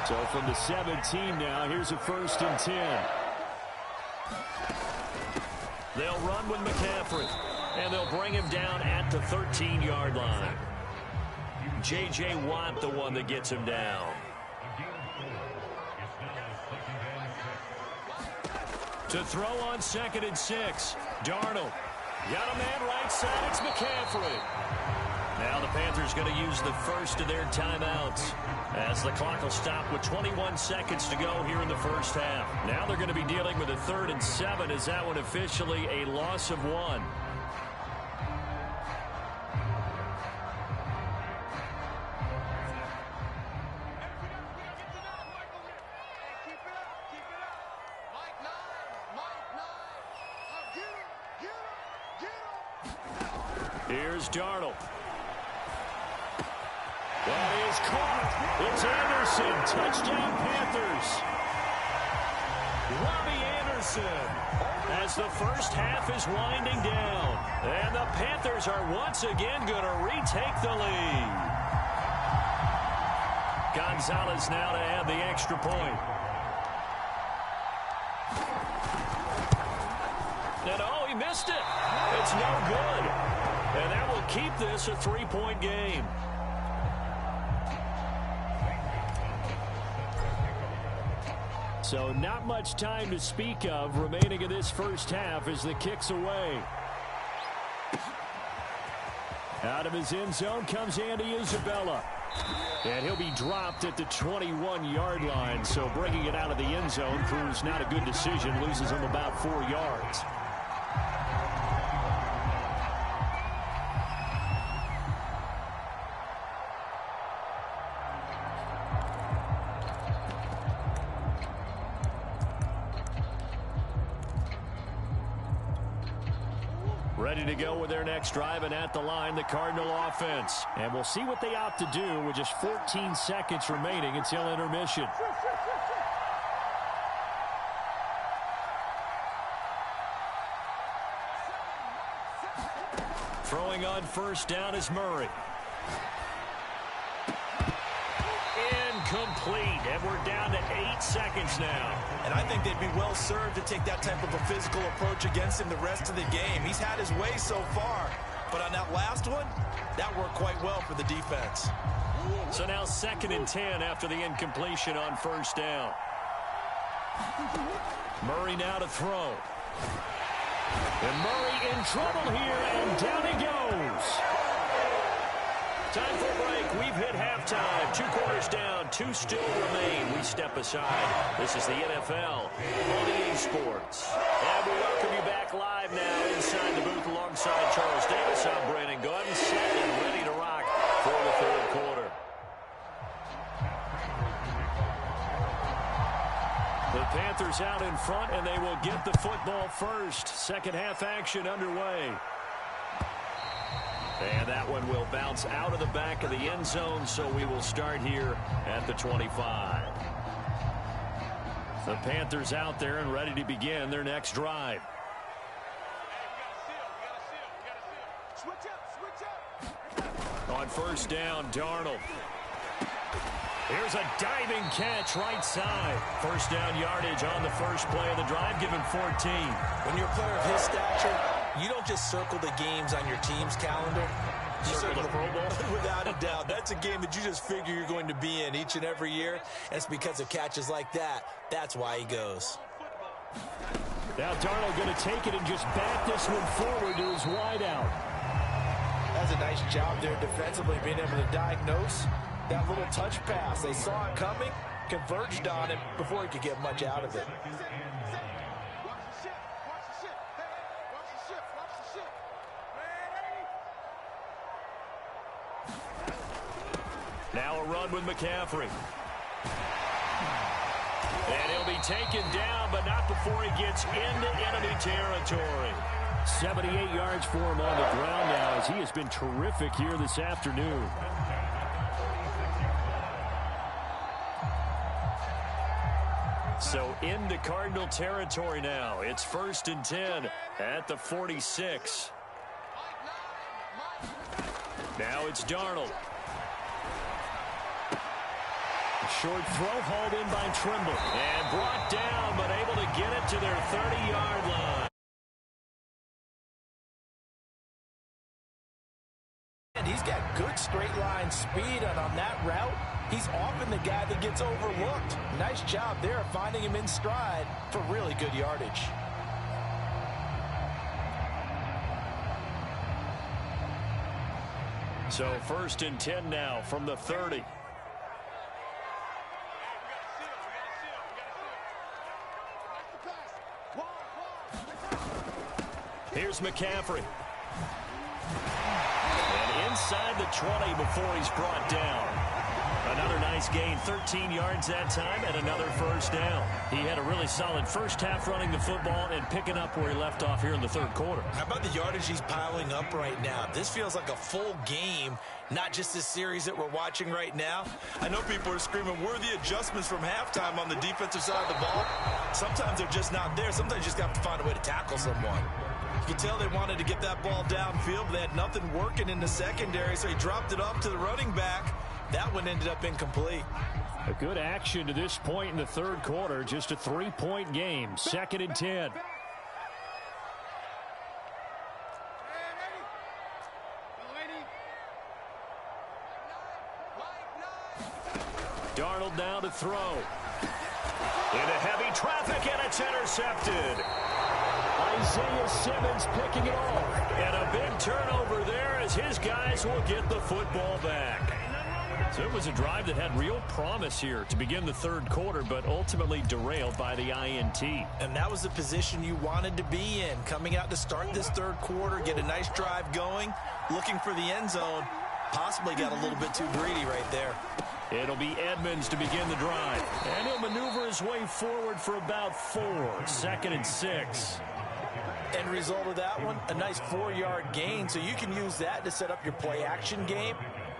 So from the 17 now, here's a 1st and 10. They'll run with McCaffrey, and they'll bring him down at the 13-yard line. J.J. Watt, the one that gets him down. To throw on 2nd and 6. Darnold. Got a man right side. It's McCaffrey. Now the Panthers going to use the first of their timeouts as the clock will stop with 21 seconds to go here in the first half. Now they're going to be dealing with a 3rd and 7 as that one officially a loss of 1. Here's Darnold. That is caught. It's Anderson. Touchdown, Panthers. Robbie Anderson as the first half is winding down. And the Panthers are once again going to retake the lead. Gonzalez now to add the extra point. And oh, he missed it. It's no good. And that will keep this a 3-point game. So not much time to speak of remaining in this first half as the kick's away. Out of his end zone comes Andy Isabella. And he'll be dropped at the 21-yard line. So bringing it out of the end zone proves not a good decision. Loses him about 4 yards. Ready to go with their next drive, and at the line, the Cardinal offense. And we'll see what they opt to do with just 14 seconds remaining until intermission. Throwing on first down is Murray. Incomplete, and we're down to 8 seconds now. And I think they'd be well served to take that type of a physical approach against him the rest of the game. He's had his way so far, but on that last one, that worked quite well for the defense. So now 2nd and 10 after the incompletion on first down. Murray now to throw. And Murray in trouble here, and down he goes. Time for a break. We've hit halftime. 2 quarters down, 2 still remain. We step aside. This is the NFL on EA Sports. And we welcome you back live now inside the booth alongside Charles Davis. I'm Brandon Gordon, set and ready to rock for the 3rd quarter. The Panthers out in front, and they will get the football first. Second half action underway. And that one will bounce out of the back of the end zone, so we will start here at the 25. The Panthers out there and ready to begin their next drive. On first down, Darnold. Here's a diving catch right side. First down yardage on the first play of the drive, given 14. When you're a player of his stature, you don't just circle the games on your team's calendar. You circle the Pro Bowl. Without a doubt. That's a game that you just figure you're going to be in each and every year. And it's because of catches like that. That's why he goes. Now Darnold going to take it and just back this one forward to his wideout. That's a nice job there defensively, being able to diagnose that little touch pass. They saw it coming, converged on him before he could get much out of it. Now a run with McCaffrey. And he'll be taken down, but not before he gets into enemy territory. 78 yards for him on the ground now, as he has been terrific here this afternoon. So into Cardinal territory now. It's 1st and 10 at the 46. Now it's Darnold. Short throw hauled in by Trimble. And brought down, but able to get it to their 30-yard line. And he's got good straight line speed, and on that route, he's often the guy that gets overlooked. Nice job there finding him in stride for really good yardage. So 1st and 10 now from the 30. Here's McCaffrey. And inside the 20 before he's brought down. Another nice gain, 13 yards that time, and another first down. He had a really solid first half running the football and picking up where he left off here in the 3rd quarter. How about the yardage he's piling up right now? This feels like a full game, not just this series that we're watching right now. I know people are screaming, where are the adjustments from halftime on the defensive side of the ball? Sometimes they're just not there. Sometimes you just have to find a way to tackle someone. You can tell they wanted to get that ball downfield, but they had nothing working in the secondary, so he dropped it off to the running back. That one ended up incomplete. A good action to this point in the 3rd quarter. Just a 3-point game. 2nd and 10. Darnold now to throw. Into heavy traffic, and it's intercepted. Isaiah Simmons picking it off. And a big turnover there as his guys will get the football back. So it was a drive that had real promise here to begin the 3rd quarter, but ultimately derailed by the INT. And that was the position you wanted to be in, coming out to start this 3rd quarter, get a nice drive going, looking for the end zone. Possibly got a little bit too greedy right there. It'll be Edmonds to begin the drive. And he'll maneuver his way forward for about 4. 2nd and 6. End result of that one, a nice 4-yard gain, so you can use that to set up your play-action game,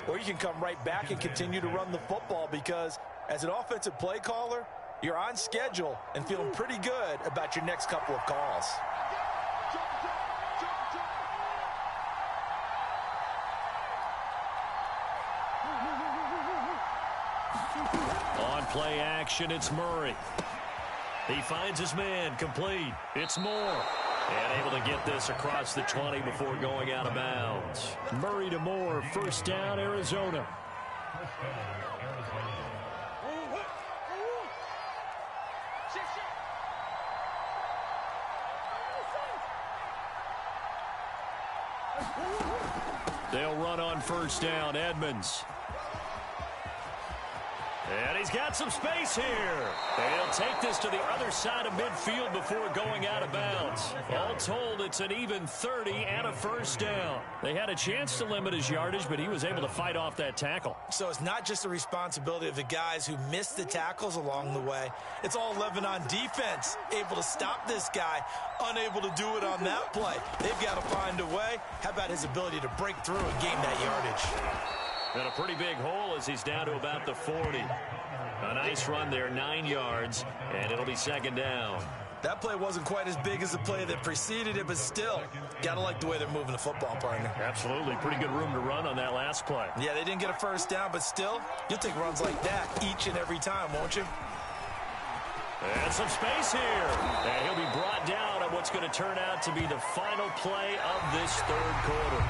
or you can come right back and continue to run the football because as an offensive play caller, you're on schedule and feeling pretty good about your next couple of calls. On play action, it's Murray. He finds his man, complete. It's Moore. And able to get this across the 20 before going out of bounds. Murray to Moore, 1st down, Arizona. They'll run on 1st down, Edmonds. And he's got some space here. And he'll take this to the other side of midfield before going out of bounds. All told, it's an even 30 and a 1st down. They had a chance to limit his yardage, but he was able to fight off that tackle. So it's not just the responsibility of the guys who missed the tackles along the way. It's all 11 on defense, able to stop this guy, unable to do it on that play. They've got to find a way. How about his ability to break through and gain that yardage? And a pretty big hole as he's down to about the 40. A nice run there, 9 yards, and it'll be 2nd down. That play wasn't quite as big as the play that preceded it, but still, gotta like the way they're moving the football, partner. Absolutely. Pretty good room to run on that last play. Yeah, they didn't get a 1st down, but still, you'll take runs like that each and every time, won't you? And some space here. And he'll be brought down on what's going to turn out to be the final play of this 3rd quarter.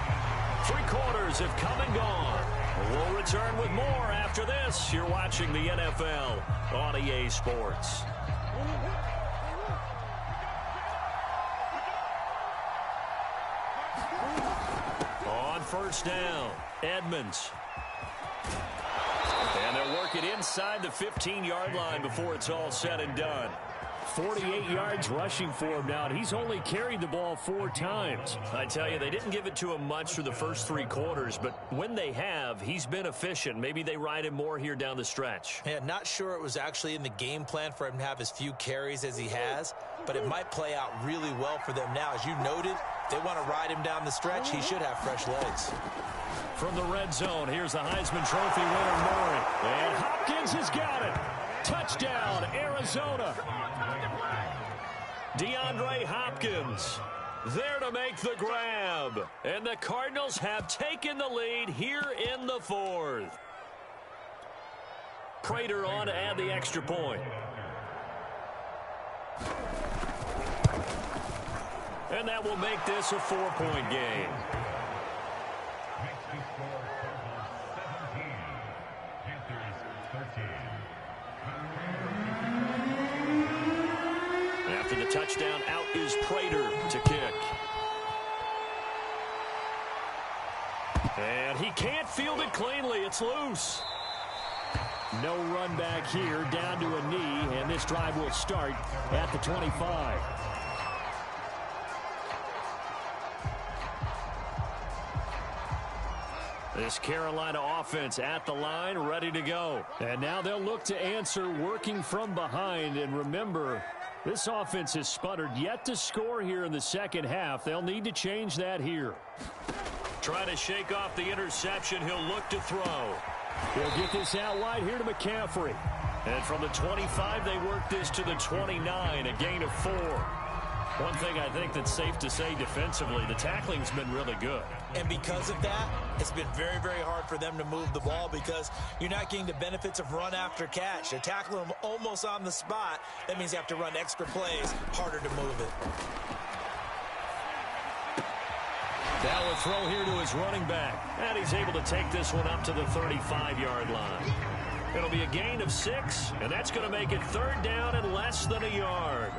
3 quarters have come and gone. We'll return with more after this. You're watching the NFL on EA Sports. On 1st down, Edmonds. And they'll work it inside the 15-yard line before it's all said and done. 48 yards rushing for him now, and he's only carried the ball 4 times. I tell you, they didn't give it to him much through the first 3 quarters, but when they have, he's been efficient. Maybe they ride him more here down the stretch. Yeah, not sure it was actually in the game plan for him to have as few carries as he has, but it might play out really well for them now. As you noted, they want to ride him down the stretch. He should have fresh legs. From the red zone, here's the Heisman Trophy winner, Murray. And Hopkins has got it. Touchdown, Arizona. DeAndre Hopkins there to make the grab. And the Cardinals have taken the lead here in the 4th. Prater on to add the extra point. And that will make this a 4-point game. After the touchdown, out is Prater to kick. And he can't field it cleanly. It's loose. No run back here, down to a knee, and this drive will start at the 25. This Carolina offense at the line, ready to go. And now they'll look to answer working from behind. And remember, this offense has sputtered yet to score here in the second half. They'll need to change that here. Trying to shake off the interception. He'll look to throw. He'll get this out wide here to McCaffrey. And from the 25, they work this to the 29, a gain of 4. One thing I think that's safe to say defensively, the tackling's been really good. And because of that, it's been very, very hard for them to move the ball because you're not getting the benefits of run after catch. They're tackling them almost on the spot. That means you have to run extra plays, harder to move it. Now a throw here to his running back. And he's able to take this one up to the 35-yard line. It'll be a gain of 6, and that's going to make it 3rd down and less than a yard.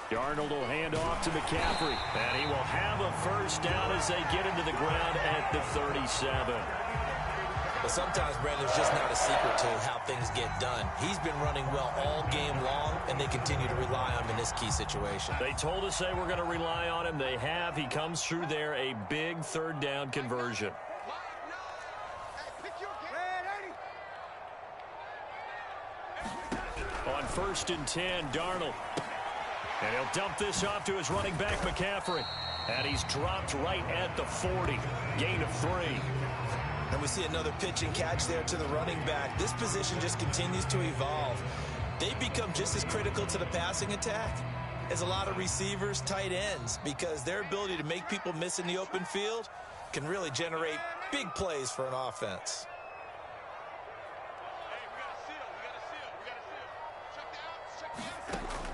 Darnold will hand off to McCaffrey. And he will have a 1st down as they get into the ground at the 37. But sometimes, Brandon, there's just not a secret to how things get done. He's been running well all game long, and they continue to rely on him in this key situation. They told us they were going to rely on him. They have. He comes through there, a big 3rd down conversion. On 1st and 10, Darnold. And he'll dump this off to his running back, McCaffrey. And he's dropped right at the 40. Gain of 3. And we see another pitch and catch there to the running back. This position just continues to evolve. They become just as critical to the passing attack as a lot of receivers, tight ends, because their ability to make people miss in the open field can really generate big plays for an offense.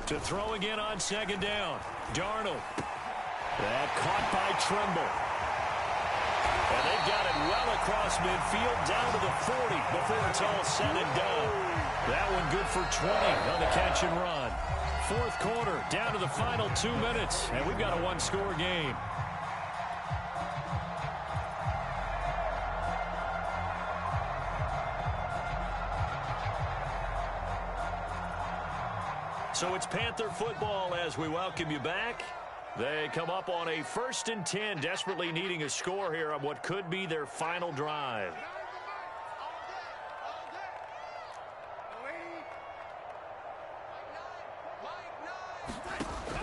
To throw again on 2nd down. Darnold. That caught by Trimble. And they've got it well across midfield down to the 40 before it's all said and done. That one good for 20 on the catch and run. 4th quarter, down to the final 2 minutes, and we've got a 1-score game. So it's Panther football as we welcome you back. They come up on a 1st and 10, desperately needing a score here on what could be their final drive.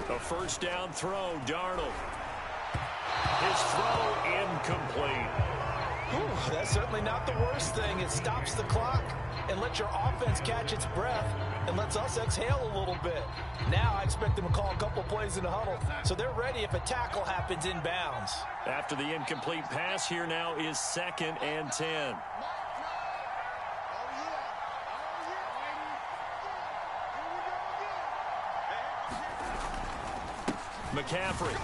A 1st down throw, Darnold. His throw incomplete. Ooh, that's certainly not the worst thing. It stops the clock and lets your offense catch its breath and lets us exhale a little bit. Now I expect them to call a couple plays in the huddle, so they're ready if a tackle happens inbounds. After the incomplete pass, here now is 2nd and 10. McCaffrey.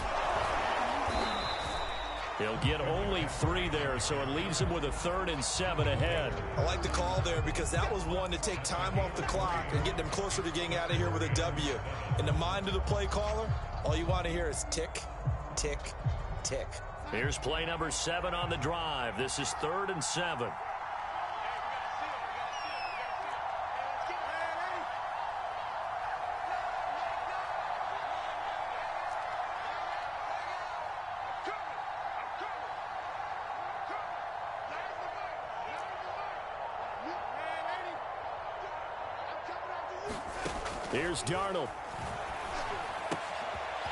He'll get only 3 there, so it leaves him with a 3rd and 7 ahead. I like the call there because that was one to take time off the clock and get them closer to getting out of here with a W. In the mind of the play caller, all you want to hear is tick, tick, tick. Here's play number 7 on the drive. This is 3rd and 7. Here's Darnold.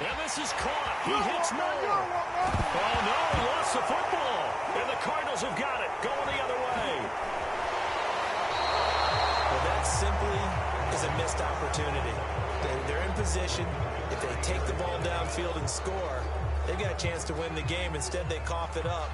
And this is caught. He hits Moore. Oh, no, he lost the football. And the Cardinals have got it, going the other way. Well, that simply is a missed opportunity. They're in position. If they take the ball downfield and score, they've got a chance to win the game. Instead, they cough it up.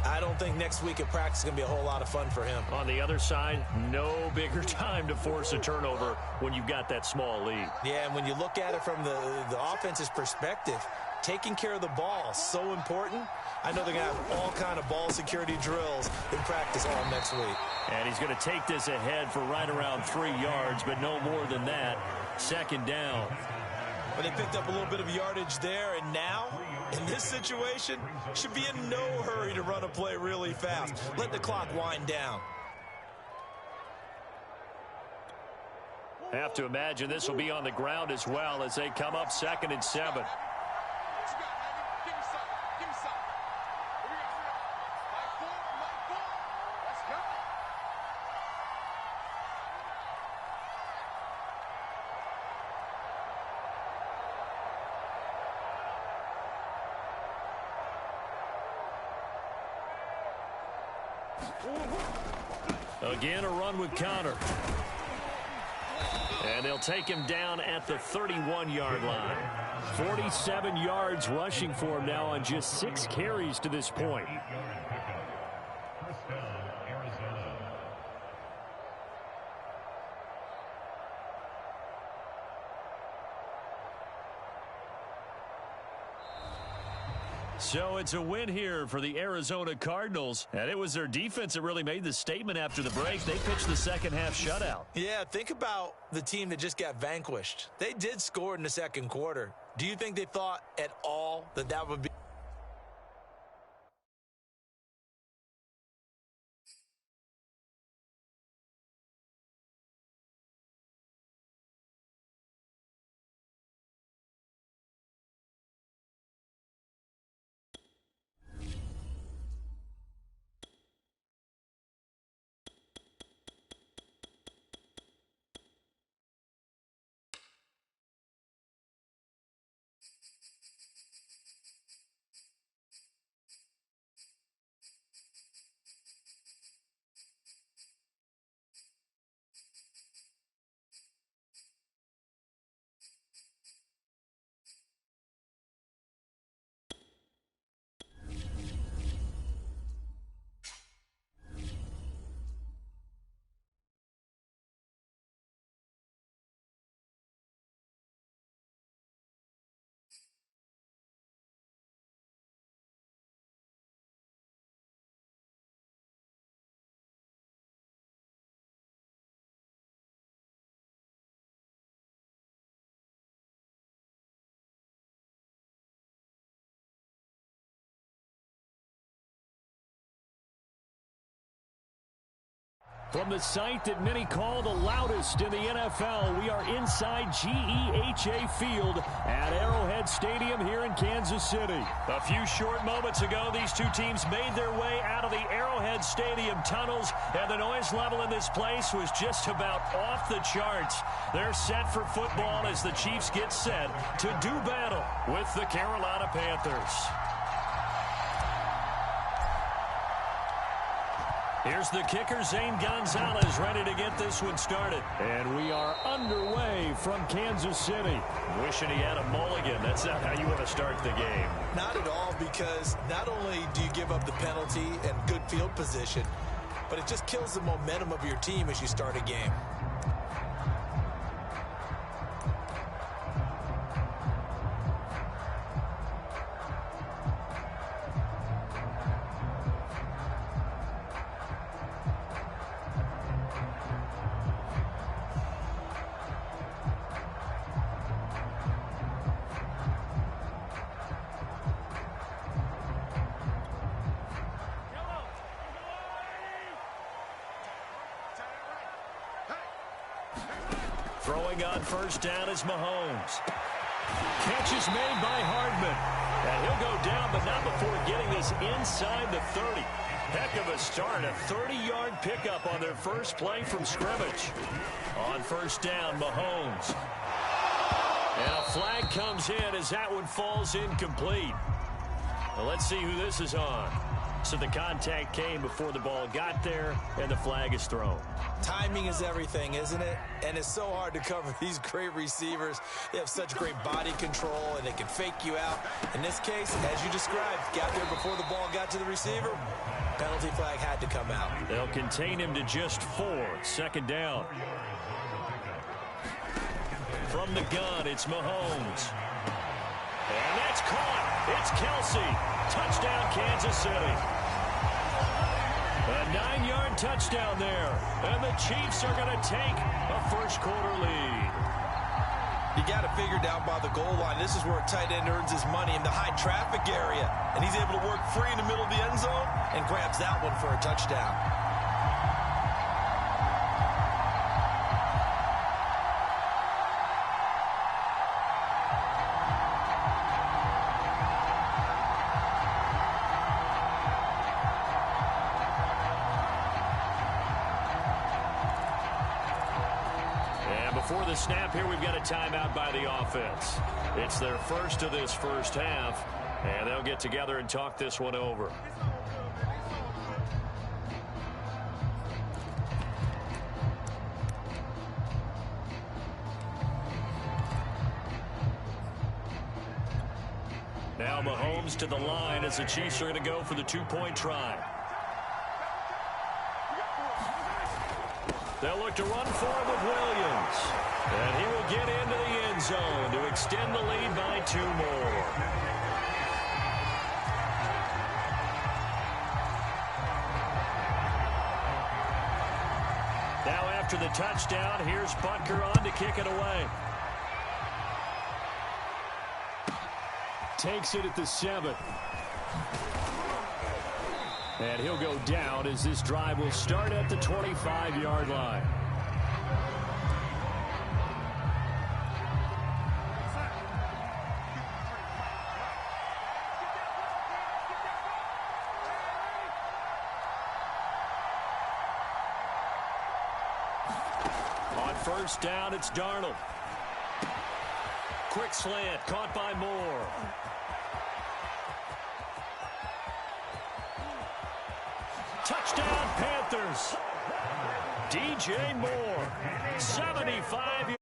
I don't think next week at practice is going to be a whole lot of fun for him. On the other side, no bigger time to force a turnover when you've got that small lead. Yeah, and when you look at it from the offense's perspective, taking care of the ball is so important. I know they're going to have all kind of ball security drills in practice all next week. And he's going to take this ahead for right around 3 yards, but no more than that. Second down. But they picked up a little bit of yardage there, and now, in this situation, should be in no hurry to run a play really fast. Let the clock wind down. Have to imagine this will be on the ground as well as they come up 2nd and 7. Again, a run with counter. And they'll take him down at the 31-yard line. 47 yards rushing for him now on just 6 carries to this point. First down, Arizona. So it's a win here for the Arizona Cardinals, and it was their defense that really made the statement after the break. They pitched the second half shutout. Yeah, think about the team that just got vanquished. They did score in the second quarter. Do you think they thought at all that that would be? From the site that many call the loudest in the NFL, we are inside GEHA Field at Arrowhead Stadium here in Kansas City. A few short moments ago, these two teams made their way out of the Arrowhead Stadium tunnels, and the noise level in this place was just about off the charts. They're set for football as the Chiefs get set to do battle with the Carolina Panthers. Here's the kicker, Zane Gonzalez, ready to get this one started. And we are underway from Kansas City. Wishing he had a mulligan. That's not how you want to start the game. Not at all, because not only do you give up the penalty and good field position, but it just kills the momentum of your team as you start a game. Throwing on first down is Mahomes. Catch is made by Hardman. And he'll go down, but not before getting this inside the 30. Heck of a start. A 30-yard pickup on their first play from scrimmage. On first down, Mahomes. And a flag comes in as that one falls incomplete. Well, let's see who this is on. So the contact came before the ball got there, and the flag is thrown. Timing is everything, isn't it? And it's so hard to cover these great receivers. They have such great body control, and they can fake you out. In this case, as you described, got there before the ball got to the receiver. Penalty flag had to come out. They'll contain him to just 4. Second down. From the gun, it's Mahomes. And that's caught. It's Kelsey. Touchdown, Kansas City. A 9-yard touchdown there. And the Chiefs are going to take a first-quarter lead. You got to figure down by the goal line. This is where a tight end earns his money in the high traffic area. And he's able to work free in the middle of the end zone and grabs that one for a touchdown. Before the snap here, we've got a timeout by the offense. It's their first of this first half, and they'll get together and talk this one over. Now Mahomes to the line as the Chiefs are going to go for the 2-point try. They'll look to run for it with Williams. And he will get into the end zone to extend the lead by 2 more. Now after the touchdown, here's Butker on to kick it away. Takes it at the 7. And he'll go down as this drive will start at the 25-yard line. On first down, it's Darnold. Quick slant, caught by Moore. Touchdown, Panthers. DJ Moore, 75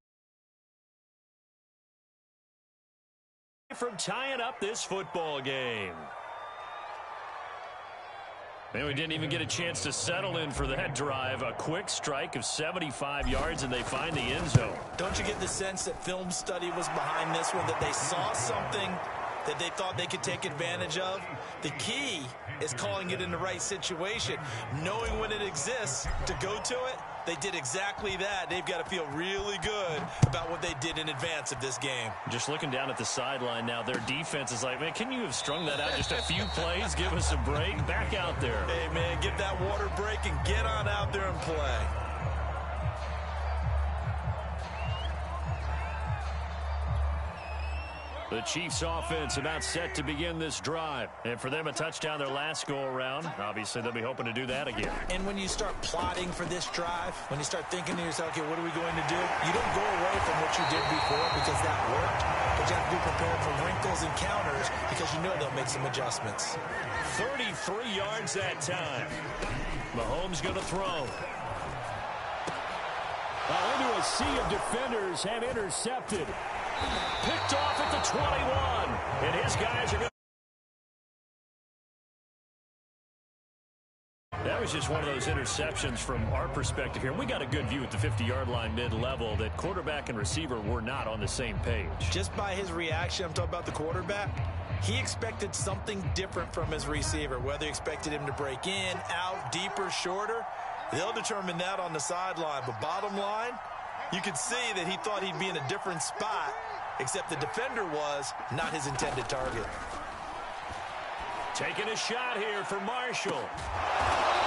from tying up this football game. Man, we didn't even get a chance to settle in for that drive. A quick strike of 75 yards, and they find the end zone. Don't you get the sense that film study was behind this one, that they saw something that they thought they could take advantage of? The key is calling it in the right situation, knowing when it exists to go to it. They did exactly that. They've got to feel really good about what they did in advance of this game. Just looking down at the sideline now, their defense is like, man, can you have strung that out just a few plays? Give us a break. Back out there. Hey, man, give that water break and get on out there and play. The Chiefs offense about set to begin this drive. And for them, a touchdown their last go-around. Obviously, they'll be hoping to do that again. And when you start plotting for this drive, when you start thinking to yourself, okay, what are we going to do? You don't go away from what you did before because that worked. But you have to be prepared for wrinkles and counters because you know they'll make some adjustments. 33 yards that time. Mahomes going to throw. Into a sea of defenders and intercepted. Picked off at the 21. And his guys are going to... That was just one of those interceptions from our perspective here. We got a good view at the 50-yard line mid-level that quarterback and receiver were not on the same page. Just by his reaction, I'm talking about the quarterback, he expected something different from his receiver, whether he expected him to break in, out, deeper, shorter. They'll determine that on the sideline. But bottom line, you could see that he thought he'd be in a different spot, except the defender was not his intended target. Taking a shot here for Marshall.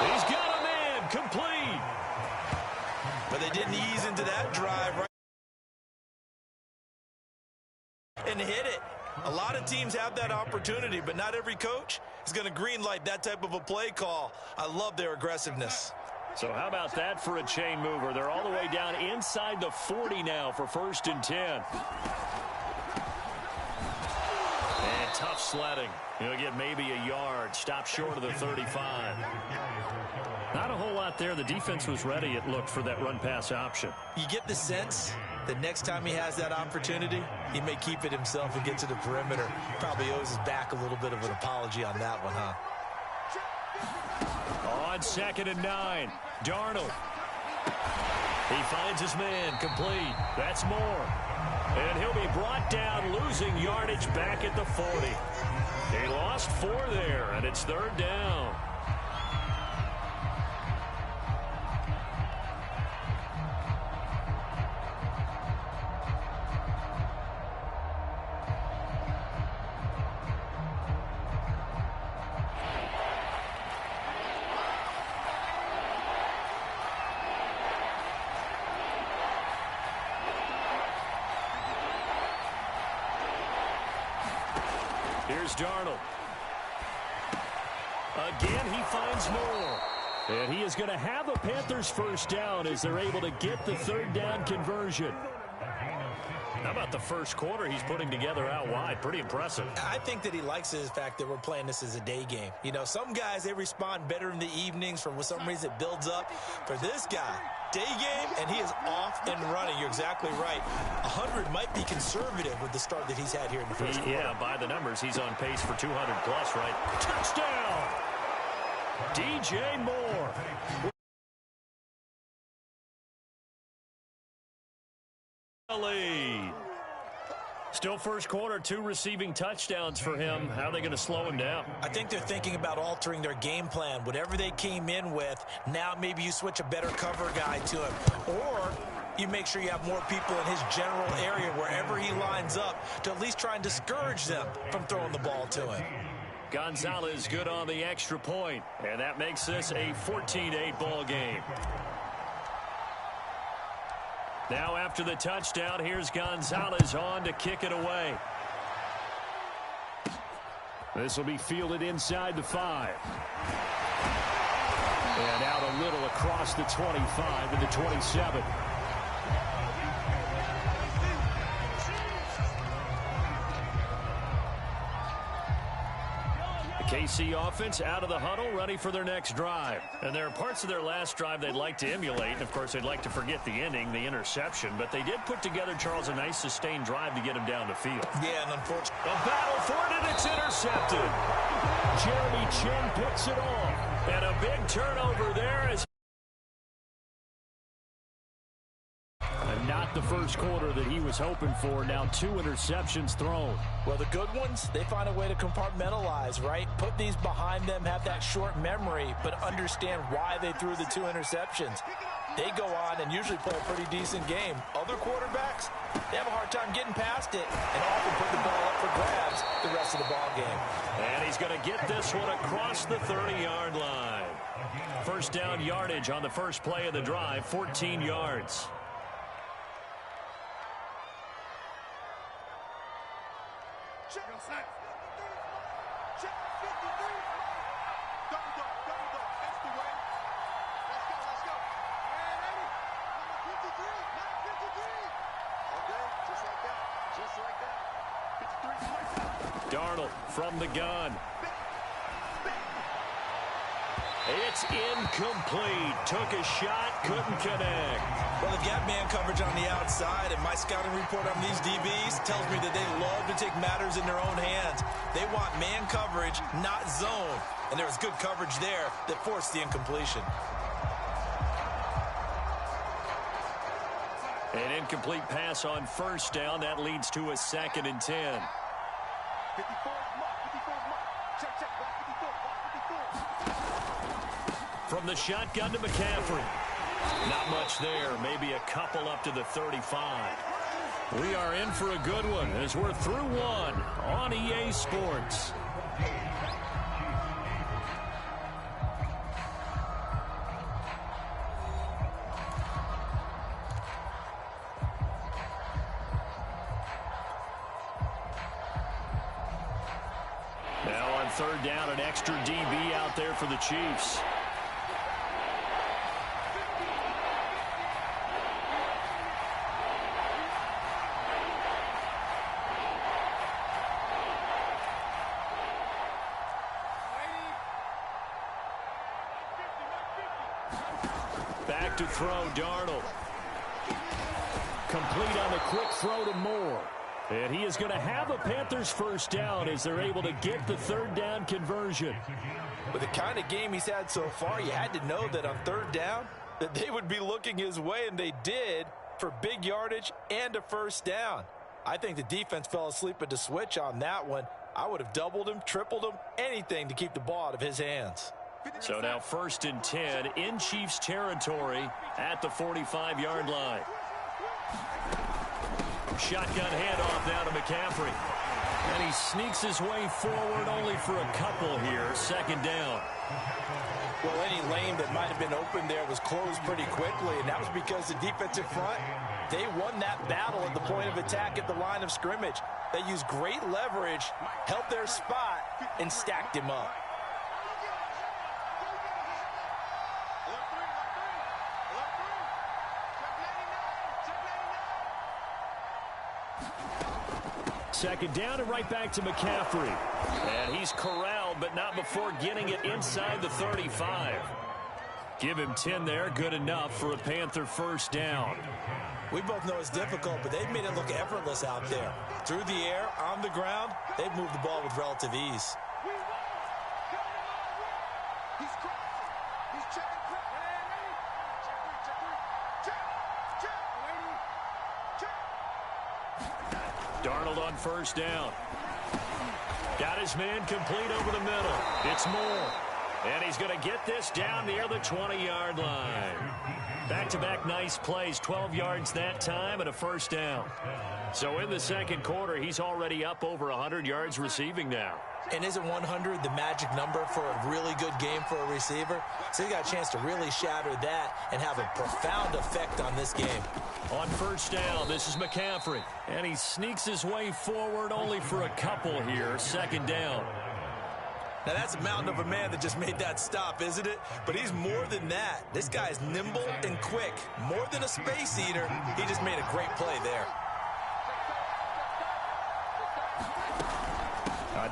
He's got a man, complete. But they didn't ease into that drive right and hit it. A lot of teams have that opportunity, but not every coach is going to greenlight that type of a play call. I love their aggressiveness. So how about that for a chain mover? They're all the way down inside the 40 now for 1st and 10. And tough sledding. He'll get maybe a yard. Stop short of the 35. Not a whole lot there. The defense was ready, it looked, for that run-pass option. You get the sense that next time he has that opportunity, he may keep it himself and get to the perimeter. Probably owes his back a little bit of an apology on that one, huh? On 2nd and 9, Darnold. He finds his man, complete. That's Moore. And he'll be brought down, losing yardage back at the 40. He lost 4 there, and it's 3rd down. Here's Darnold. Again, he finds Moore. And he is going to have a Panthers first down as they're able to get the 3rd down conversion. How about the first quarter he's putting together out wide? Pretty impressive. I think that he likes the fact that we're playing this as a day game. You know, some guys, they respond better in the evenings. For some reason, it builds up. For this guy, day game, and he is off and running. You're exactly right. 100 might be conservative with the start that he's had here in the first quarter. Yeah, by the numbers, he's on pace for 200-plus, right? Touchdown! DJ Moore. Lead. Still first quarter, 2 receiving touchdowns for him. How are they going to slow him down? I think they're thinking about altering their game plan. Whatever they came in with, now maybe you switch a better cover guy to him. Or you make sure you have more people in his general area wherever he lines up to at least try and discourage them from throwing the ball to him. Gonzalez good on the extra point, and that makes this a 14-8 ball game. Now after the touchdown, here's Gonzalez on to kick it away. This will be fielded inside the 5. And out a little across the 25 to the 27. KC offense out of the huddle, ready for their next drive. And there are parts of their last drive they'd like to emulate. And, of course, they'd like to forget the ending, the interception. But they did put together, Charles, a nice sustained drive to get him down the field. Yeah, and unfortunately, a battle for it, and it's intercepted. Jeremy Chin picks it off. And a big turnover there as not the first quarter that he was hoping for. Now 2 interceptions thrown. Well, the good ones, they find a way to compartmentalize, right? Put these behind them, have that short memory, but understand why they threw the 2 interceptions. They go on and usually play a pretty decent game. Other quarterbacks, they have a hard time getting past it and often put the ball up for grabs the rest of the ball game. And he's going to get this one across the 30-yard line. First down yardage on the first play of the drive, 14 yards. Darnold from the gun. It's incomplete. Took a shot, couldn't connect. Well, they've got man coverage on the outside, and my scouting report on these DBs tells me that they love to take matters in their own hands. They want man coverage, not zone. And there was good coverage there that forced the incompletion. An incomplete pass on first down. That leads to a 2nd and 10. From the shotgun to McCaffrey. Not much there. Maybe a couple up to the 35. We are in for a good one as we're through one on EA Sports. Now on 3rd down, an extra DB out there for the Chiefs. back to throw, Darnold. Complete on the quick throw to Moore. And he is going to have a Panthers first down as they're able to get the third down conversion. With the kind of game he's had so far, you had to know that on third down that they would be looking his way, and they did, for big yardage and a first down. I think the defense fell asleep at the switch on that one. I would have doubled him, tripled him, anything to keep the ball out of his hands. So now 1st and 10 in Chiefs territory at the 45-yard line. Shotgun handoff now to McCaffrey. And he sneaks his way forward only for a couple here. 2nd down. Well, any lane that might have been open there was closed pretty quickly, and that was because the defensive front, they won that battle at the point of attack at the line of scrimmage. They used great leverage, held their spot, and stacked him up. Second down and right back to McCaffrey. And he's corralled, but not before getting it inside the 35. Give him 10 there, good enough for a Panther first down. We both know it's difficult, but they've made it look effortless out there. Through the air, on the ground, they've moved the ball with relative ease. Darnold on first down. Got his man complete over the middle. It's Moore. And he's going to get this down near the 20-yard line. Back-to-back nice plays, 12 yards that time and a first down. So in the second quarter, he's already up over 100 yards receiving now. And isn't 100 the magic number for a really good game for a receiver? So he got a chance to really shatter that and have a profound effect on this game. On first down, this is McCaffrey. And he sneaks his way forward only for a couple here. 2nd down. Now, that's a mountain of a man that just made that stop, isn't it? But he's more than that. This guy is nimble and quick. More than a space eater, he just made a great play there.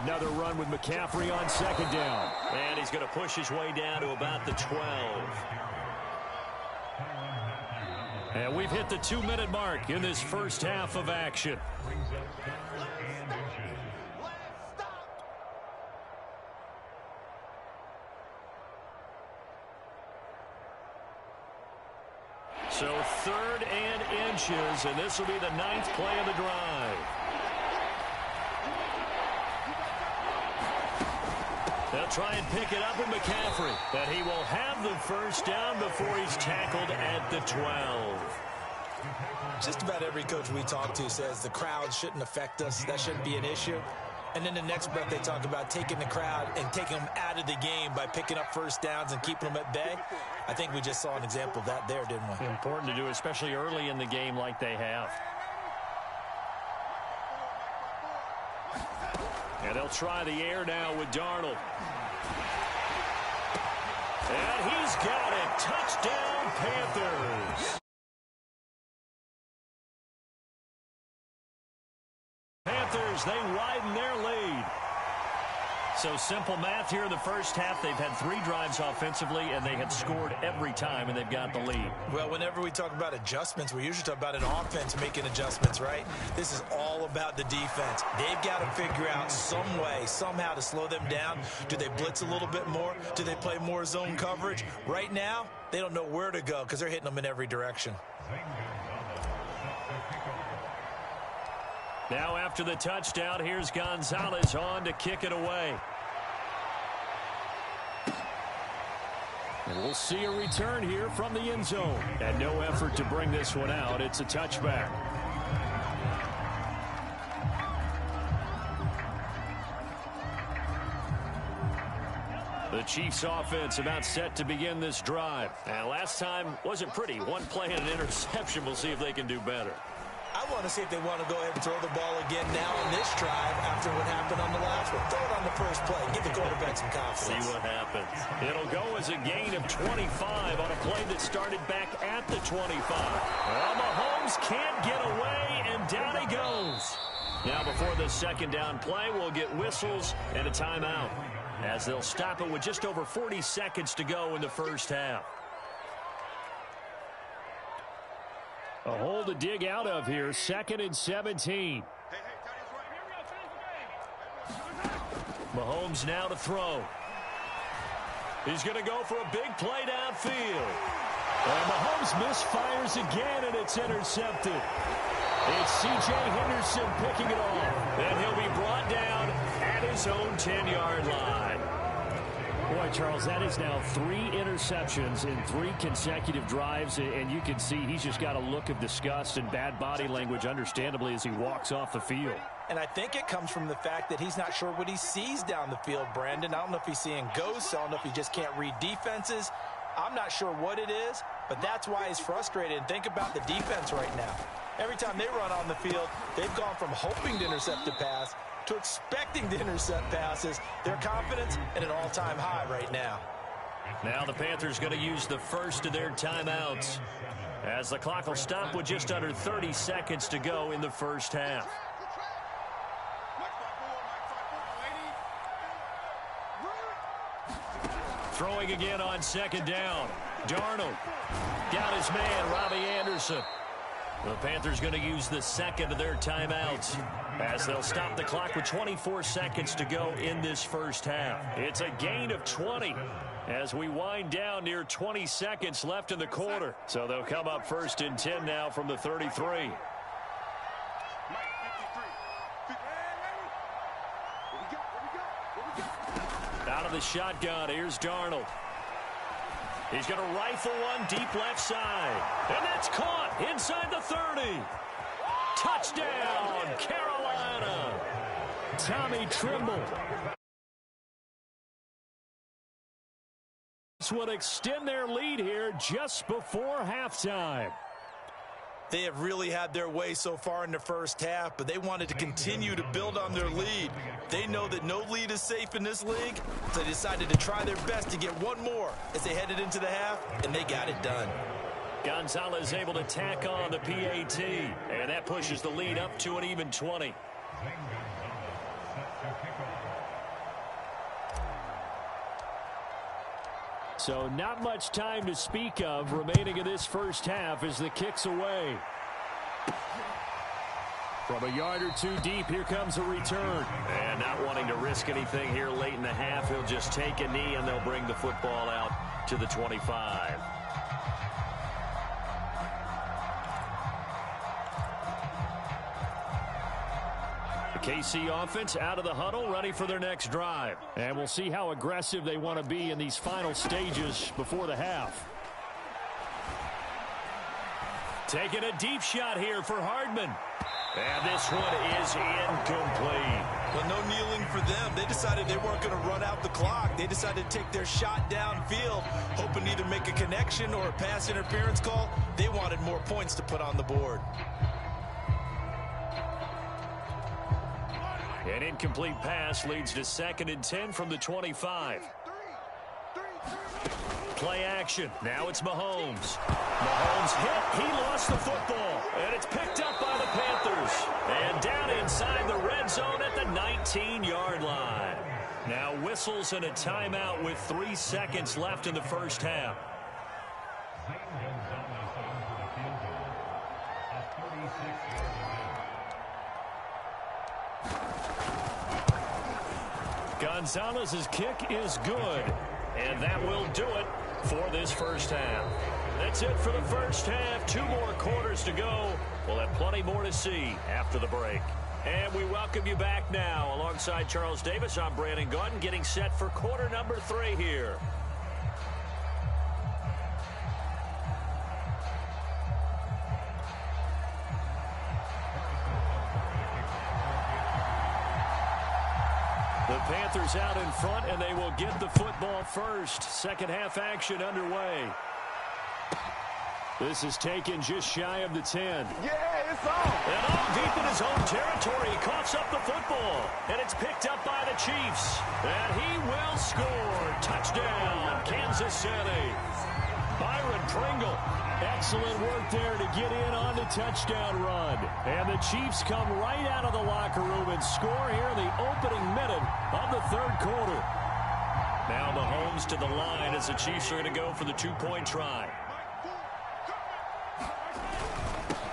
Another run with McCaffrey on 2nd down. And he's going to push his way down to about the 12. And we've hit the 2-minute mark in this first half of action. So 3rd and inches, and this will be the 9th play of the drive. They'll try and pick it up with McCaffrey, but he will have the first down before he's tackled at the 12. Just about every coach we talk to says the crowd shouldn't affect us. That shouldn't be an issue. And then the next breath they talk about taking the crowd and taking them out of the game by picking up first downs and keeping them at bay. I think we just saw an example of that there, didn't we? Important to do, especially early in the game like they have. And they'll try the air now with Darnold. And he's got it. Touchdown, Panthers. Panthers, they widen their lead. So simple math here in the first half. They've had 3 drives offensively, and they have scored every time, and they've got the lead. Well, whenever we talk about adjustments, we usually talk about an offense making adjustments, right? This is all about the defense. They've got to figure out some way, somehow to slow them down. Do they blitz a little bit more? Do they play more zone coverage? Right now, they don't know where to go because they're hitting them in every direction. Now after the touchdown, here's Gonzalez on to kick it away. And we'll see a return here from the end zone. And no effort to bring this one out. It's a touchback. The Chiefs offense about set to begin this drive. And last time wasn't pretty. One play and an interception. We'll see if they can do better. I want to see if they want to go ahead and throw the ball again now on this drive after what happened on the last one. Throw it on the first play. Give the quarterback some confidence. See what happens. It'll go as a gain of 25 on a play that started back at the 25. Well, Mahomes can't get away, and down he goes. Now before the second down play, we'll get whistles and a timeout, as they'll stop it with just over 40 seconds to go in the first half. A hole to dig out of here. 2nd and 17. Mahomes now to throw. He's going to go for a big play downfield. And Mahomes misfires again, and it's intercepted. It's C.J. Henderson picking it off. And he'll be brought down at his own 10-yard line. Boy, Charles, that is now 3 interceptions in 3 consecutive drives, and you can see he's just got a look of disgust and bad body language, understandably, as he walks off the field. And I think it comes from the fact that he's not sure what he sees down the field, Brandon. I don't know if he's seeing ghosts. I don't know if he just can't read defenses. I'm not sure what it is, but that's why he's frustrated. And think about the defense right now. Every time they run on the field, they've gone from hoping to intercept a pass to expecting to intercept passes. Their confidence at an all-time high right now. Now the Panthers going to use the first of their timeouts, as the clock will stop with just under 30 seconds to go in the first half. Throwing again on 2nd down. Darnold. Got his man, Robbie Anderson. The Panthers going to use the 2nd of their timeouts, as they'll stop the clock with 24 seconds to go in this first half. It's a gain of 20 as we wind down near 20 seconds left in the quarter. So they'll come up 1st and 10 now from the 33. Out of the shotgun, here's Darnold. He's going to rifle one deep left side. And that's caught inside the 30. Touchdown, Carolina. Tommy Trimble. This would extend their lead here just before halftime. They have really had their way so far in the first half, but they wanted to continue to build on their lead. They know that no lead is safe in this league, so they decided to try their best to get one more as they headed into the half, and they got it done. Gonzalez able to tack on the PAT, and that pushes the lead up to an even 20. So not much time to speak of remaining in this first half as the kick's away. From a yard or 2 deep, here comes a return. And not wanting to risk anything here late in the half, he'll just take a knee and they'll bring the football out to the 25. KC offense out of the huddle, ready for their next drive. And we'll see how aggressive they want to be in these final stages before the half. Taking a deep shot here for Hardman. And this one is incomplete. Well, no kneeling for them. They decided they weren't going to run out the clock. They decided to take their shot downfield, hoping to either make a connection or a pass interference call. They wanted more points to put on the board. An incomplete pass leads to 2nd and 10 from the 25. Play action. Now it's Mahomes. Mahomes hit. He lost the football. And it's picked up by the Panthers. And down inside the red zone at the 19-yard line. Now whistles and a timeout with 3 seconds left in the first half. Gonzalez's kick is good, and that will do it for this first half. That's it for the first half. 2 more quarters to go. We'll have plenty more to see after the break. And we welcome you back now. Alongside Charles Davis, I'm Brandon Gaudin, getting set for quarter number 3 here. The Panthers out in front, and they will get the football first. Second half action underway. This is taken just shy of the 10. Yeah, it's on. And all deep in his own territory, he coughs up the football. And it's picked up by the Chiefs. And he will score. Touchdown, Kansas City. Byron Pringle. Excellent work there to get in on the touchdown run. And the Chiefs come right out of the locker room and score here in the opening minute of the third quarter. Now Mahomes to the line as the Chiefs are going to go for the 2-point try.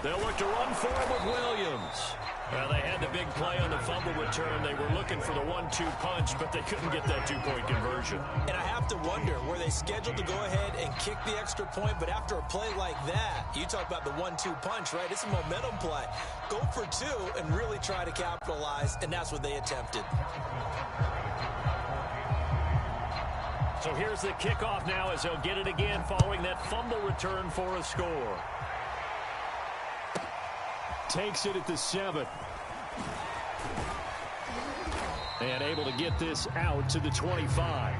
They'll look to run for it with Williams. Well, they had the big play on the fumble return. They were looking for the 1-2 punch, but they couldn't get that two-point conversion. And I have to wonder, were they scheduled to go ahead and kick the extra point? But after a play like that, you talk about the 1-2 punch, right? It's a momentum play. Go for two and really try to capitalize, and that's what they attempted. So here's the kickoff now as they'll get it again following that fumble return for a score. Takes it at the 7. And able to get this out to the 25.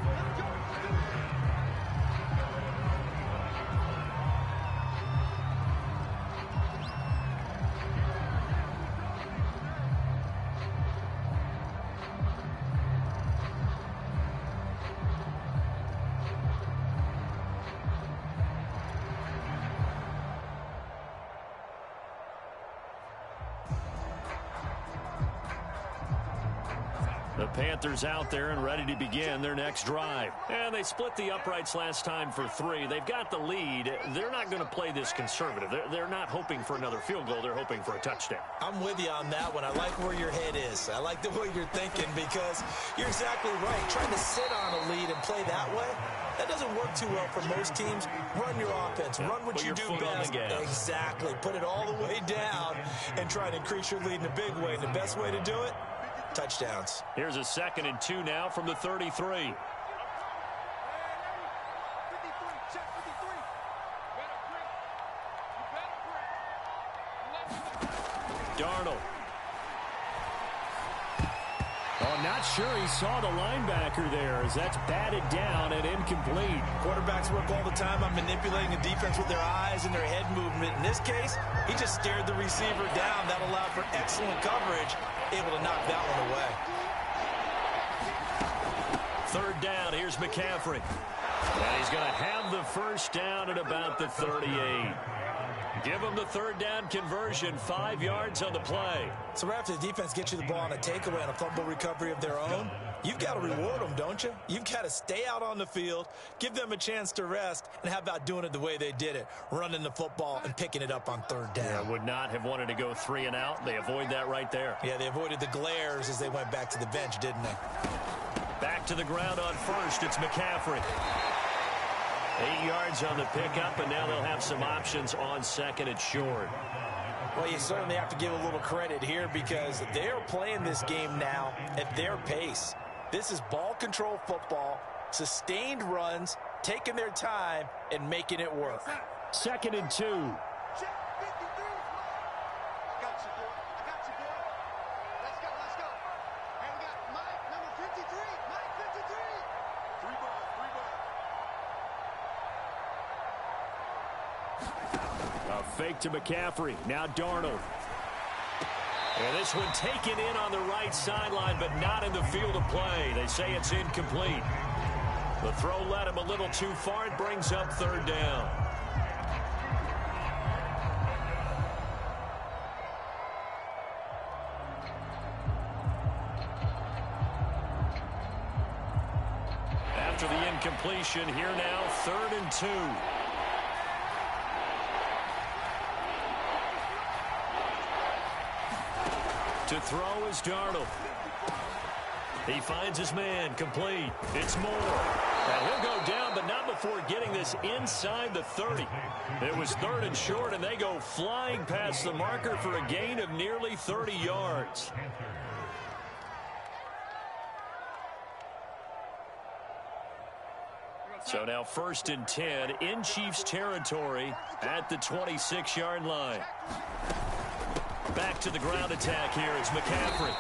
The Panthers out there and ready to begin their next drive. And they split the uprights last time for 3. They've got the lead. They're not going to play this conservative. They're not hoping for another field goal. They're hoping for a touchdown. I'm with you on that one. I like where your head is. I like the way you're thinking because you're exactly right. Trying to sit on a lead and play that way, that doesn't work too well for most teams. Run your offense. Run what you do best. Exactly. Put it all the way down and try to increase your lead in a big way. And the best way to do it, touchdowns. Here's a 2nd and 2 now from the 33. Darnold. Oh, not sure he saw the linebacker there as that's batted down and incomplete. Quarterbacks work all the time on manipulating a defense with their eyes and their head movement. In this case, he just stared the receiver down. That allowed for excellent coverage, able to knock that one away. 3rd down, here's McCaffrey. And he's going to have the first down at about the 38. Give them the 3rd down conversion, 5 yards on the play. So right after the defense gets you the ball on a takeaway and a fumble recovery of their own, you've got to reward them, don't you? You've got to stay out on the field, give them a chance to rest, and how about doing it the way they did it, running the football and picking it up on 3rd down. Yeah, would not have wanted to go 3 and out. They avoid that right there. Yeah, they avoided the glares as they went back to the bench, didn't they? Back to the ground on 1st. It's McCaffrey. 8 yards on the pickup, and now they'll have some options on 2nd and short. Well, you certainly have to give a little credit here because they're playing this game now at their pace. This is ball control football, sustained runs, taking their time, and making it work. 2nd and 2. A fake to McCaffrey. Now Darnold. And this one taken in on the right sideline, but not in the field of play. They say it's incomplete. The throw led him a little too far. It brings up 3rd down. After the incompletion, here now, 3rd and 2. To throw is Darnold. He finds his man, complete. It's Moore. And he'll go down, but not before getting this inside the 30. It was 3rd and short, and they go flying past the marker for a gain of nearly 30 yards. So now 1st and 10 in Chiefs territory at the 26-yard line. Back to the ground attack here. It's McCaffrey.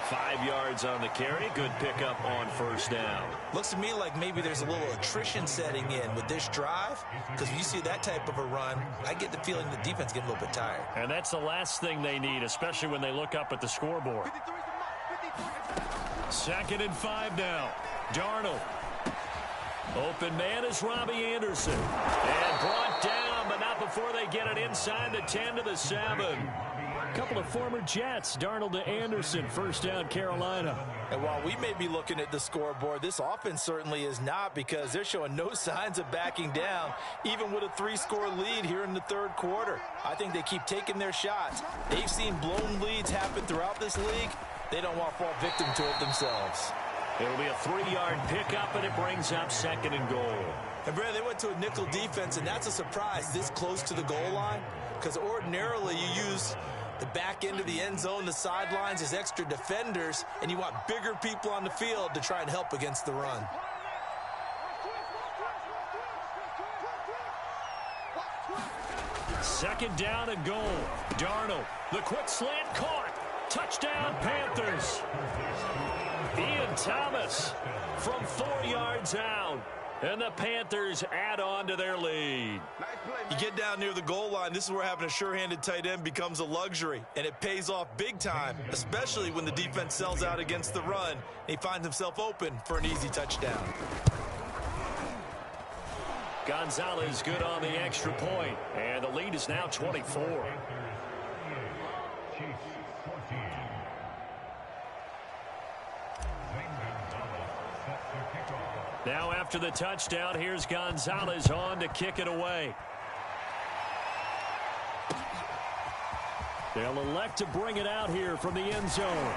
5 yards on the carry. Good pickup on 1st down. Looks to me like maybe there's a little attrition setting in with this drive, because when you see that type of a run, I get the feeling the defense getting a little bit tired. And that's the last thing they need, especially when they look up at the scoreboard. 2nd and 5 now. Darnold. Open man is Robbie Anderson. And brought down, but not before they get it inside the 10 to the 7. Couple of former Jets, Darnold to Anderson, first down Carolina. And while we may be looking at the scoreboard, this offense certainly is not, because they're showing no signs of backing down, even with a 3-score lead here in the third quarter. I think they keep taking their shots. They've seen blown leads happen throughout this league. They don't want to fall victim to it themselves. It'll be a 3-yard pickup, and it brings up 2nd and goal. And Brad, they went to a nickel defense, and that's a surprise this close to the goal line, because ordinarily you use the back end of the end zone, the sidelines as extra defenders, and you want bigger people on the field to try and help against the run. Second down and goal. Darnold, the quick slant caught. Touchdown, Panthers. Ian Thomas from 4 yards out. And the Panthers add on to their lead. You get down near the goal line, this is where having a sure-handed tight end becomes a luxury, and it pays off big time, especially when the defense sells out against the run, and he finds himself open for an easy touchdown. Gonzalez good on the extra point, and the lead is now 24. Now after the touchdown, here's Gonzalez on to kick it away. They'll elect to bring it out here from the end zone.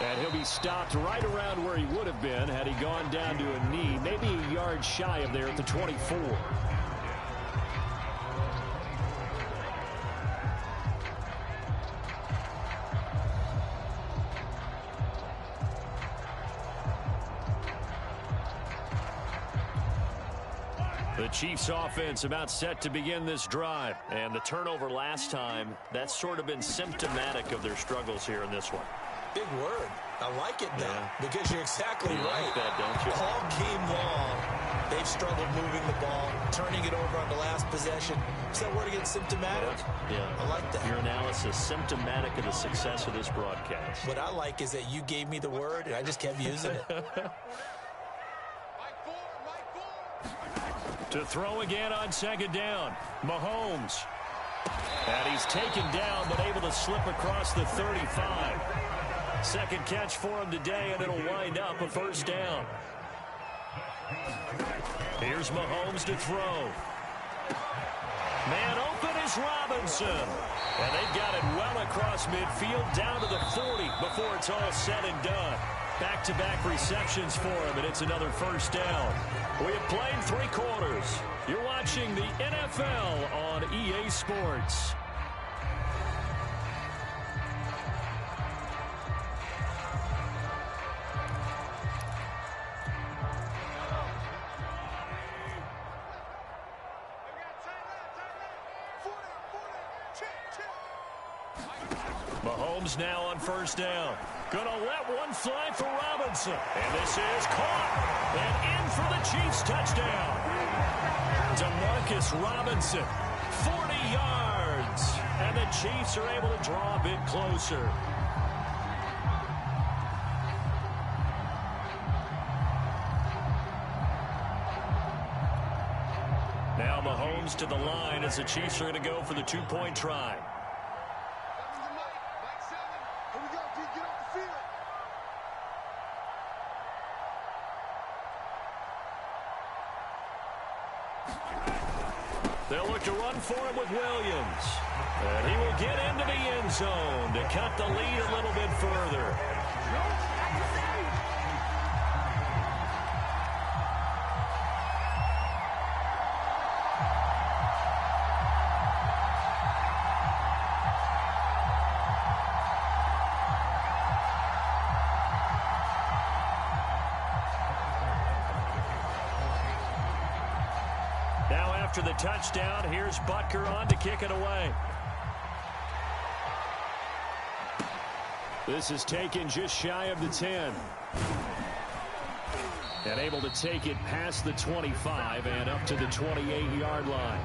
And he'll be stopped right around where he would have been had he gone down to a knee, maybe a yard shy of there at the 24. The Chiefs offense about set to begin this drive. And the turnover last time, that's sort of been symptomatic of their struggles here in this one. Big word. I like it, though, because you're exactly You right. like that, don't you? All game long, they've struggled moving the ball, turning it over on the last possession. Is that word again, symptomatic? Yeah. I like that. Your analysis, symptomatic of the success of this broadcast. What I like is that you gave me the word, and I just kept using it. To throw again on second down, Mahomes. And he's taken down, but able to slip across the 35. Second catch for him today, and it'll wind up a first down. Here's Mahomes to throw. Man open is Robinson. And they've got it well across midfield, down to the 40 before it's all said and done. Back-to-back receptions for him, and it's another first down. We have played 3 quarters. You're watching the NFL on EA Sports. Mahomes now on first down. Gonna let one fly for Robinson. And this is caught. And in for the Chiefs touchdown. DeMarcus Robinson, 40 yards. And the Chiefs are able to draw a bit closer. Now Mahomes to the line as the Chiefs are going to go for the 2-point try. They'll look to run for him with Williams. And he will get into the end zone to cut the lead a little bit further. After the touchdown, here's Butker on to kick it away. This is taken just shy of the 10. And able to take it past the 25 and up to the 28-yard line.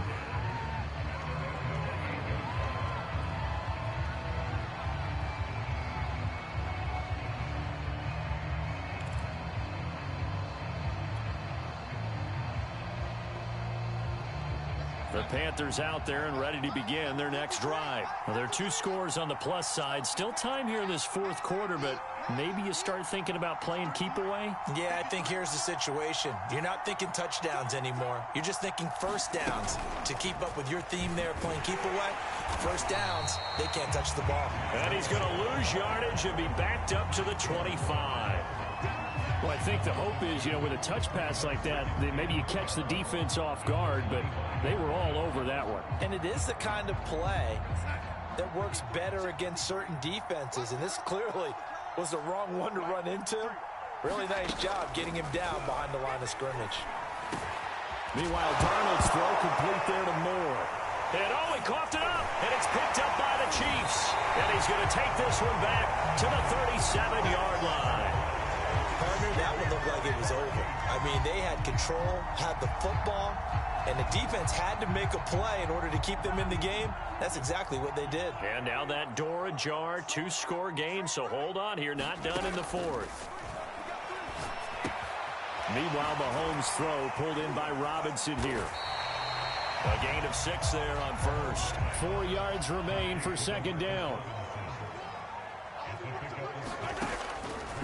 The Panthers out there and ready to begin their next drive. Well, there are 2 scores on the plus side. Still time here in this fourth quarter, but maybe you start thinking about playing keep away? Yeah, I think here's the situation. You're not thinking touchdowns anymore. You're just thinking first downs. To keep up with your theme there, playing keep away, first downs, they can't touch the ball. And he's going to lose yardage and be backed up to the 25. Well, I think the hope is, with a touch pass like that, maybe you catch the defense off guard, but they were all over that one. And it is the kind of play that works better against certain defenses, and this clearly was the wrong one to run into. Really nice job getting him down behind the line of scrimmage. Meanwhile, Darnold's throw complete there to Moore. And he coughed it up, and it's picked up by the Chiefs. And he's going to take this one back to the 37-yard line. Partner, that one looked like it was over. I mean, they had control, had the football, and the defense had to make a play in order to keep them in the game. That's exactly what they did. And now that door ajar, 2-score game, so hold on here, not done in the fourth. Meanwhile, Mahomes' throw pulled in by Robinson here. A gain of 6 there on first. 4 yards remain for second down.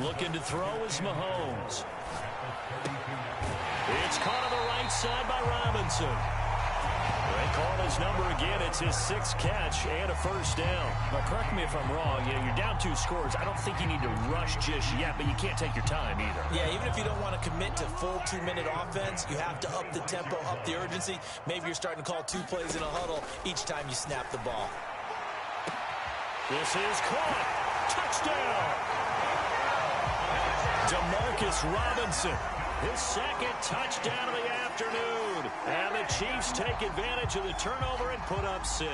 Looking to throw is Mahomes. It's caught on the right side by Robinson. They call his number again. It's his 6th catch and a first down. Now, correct me if I'm wrong. You're down 2 scores. I don't think you need to rush just yet, but you can't take your time either. Yeah, even if you don't want to commit to full 2-minute offense, you have to up the tempo, up the urgency. Maybe you're starting to call 2 plays in a huddle each time you snap the ball. This is caught. Touchdown. Demarcus Robinson, his 2nd touchdown of the afternoon. And the Chiefs take advantage of the turnover and put up 6.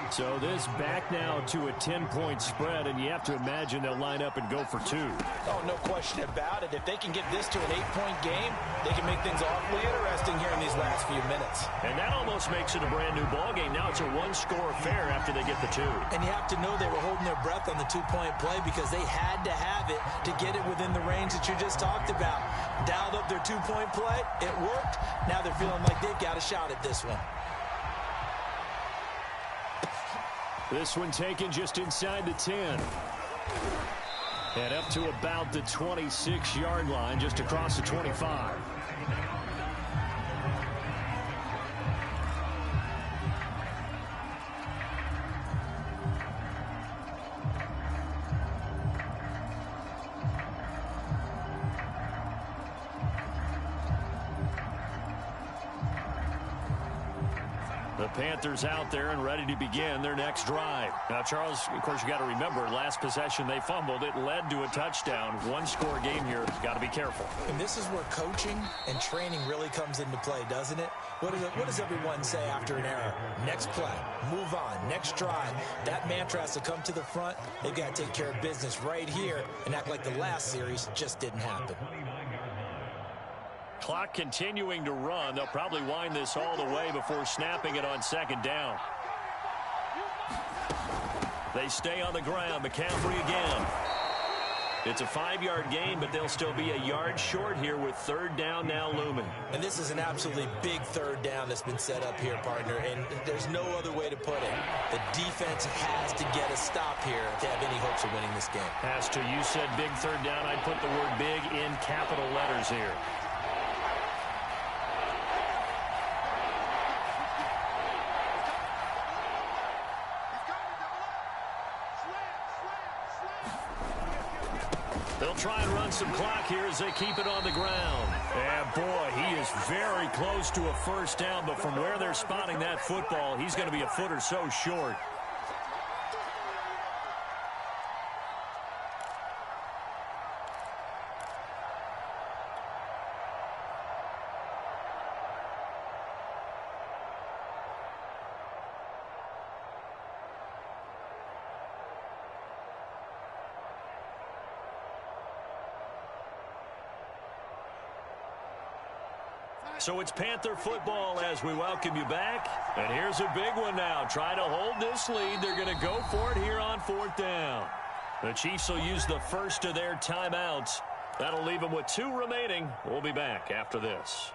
So this back now to a 10-point spread, and you have to imagine they'll line up and go for 2. Oh, no question about it. If they can get this to an 8-point game, they can make things awfully interesting here in these last few minutes. And that almost makes it a brand-new ball game. Now it's a 1-score affair after they get the 2. And you have to know they were holding their breath on the 2-point play because they had to have it to get it within the range that you just talked about. Dialed up their 2-point play. It worked. Now they're feeling like they've got a shot at this one. This one taken just inside the 10. And up to about the 26-yard line, just across the 25. The Panthers out there and ready to begin their next drive. Now, Charles, of course, you got to remember, last possession they fumbled. It led to a touchdown. 1-score game here. Got to be careful. And this is where coaching and training really comes into play, doesn't it? What does everyone say after an error? Next play, move on, next drive. That mantra has to come to the front. They've got to take care of business right here and act like the last series just didn't happen. Clock continuing to run. They'll probably wind this all the way before snapping it on 2nd down. They stay on the ground. McCaffrey again. It's a 5-yard gain, but they'll still be a yard short here with 3rd down now looming. And this is an absolutely big 3rd down that's been set up here, partner, and there's no other way to put it. The defense has to get a stop here to have any hopes of winning this game. Has to. You said big 3rd down. I'd put the word big in capital letters here. They'll try and run some clock here as they keep it on the ground. And, boy, he is very close to a first down, but from where they're spotting that football, he's going to be a foot or so short. So it's Panther football as we welcome you back. And here's a big one now. Try to hold this lead. They're going to go for it here on 4th down. The Chiefs will use the first of their timeouts. That'll leave them with 2 remaining. We'll be back after this.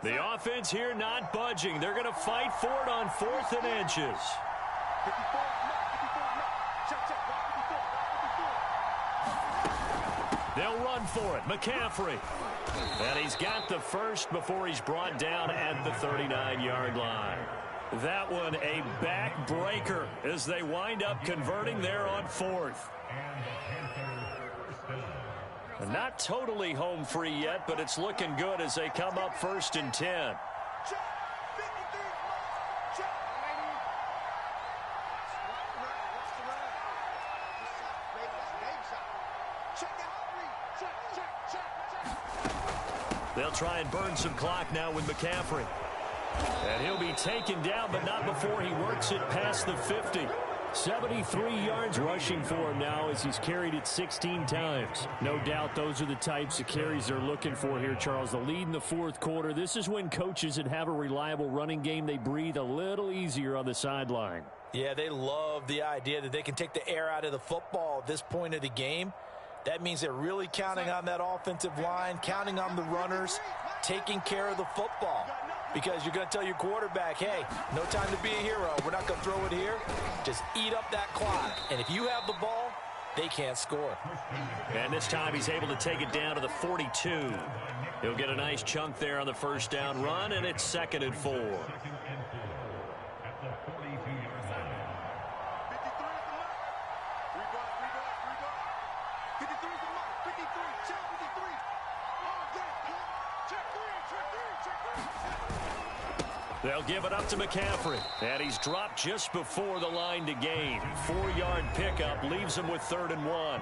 The offense here not budging. They're going to fight for it on 4th and inches. They'll run for it. McCaffrey. And he's got the first before he's brought down at the 39-yard line. That one a backbreaker as they wind up converting there on 4th. Not totally home free yet, but it's looking good as they come up 1st and 10. They'll try and burn some clock now with McCaffrey. And he'll be taken down, but not before he works it past the 50. 73 yards rushing for him now as he's carried it 16 times. No doubt those are the types of carries they're looking for here, Charles. The lead in the 4th quarter. This is when coaches that have a reliable running game, they breathe a little easier on the sideline. Yeah, they love the idea that they can take the air out of the football at this point of the game. That means they're really counting on that offensive line, counting on the runners, taking care of the football. Because you're going to tell your quarterback, hey, no time to be a hero. We're not going to throw it here. Just eat up that clock. And if you have the ball, they can't score. And this time he's able to take it down to the 42. He'll get a nice chunk there on the 1st down run, and it's 2nd and 4. They'll give it up to McCaffrey. And he's dropped just before the line to gain. 4-yard pickup leaves him with 3rd and 1.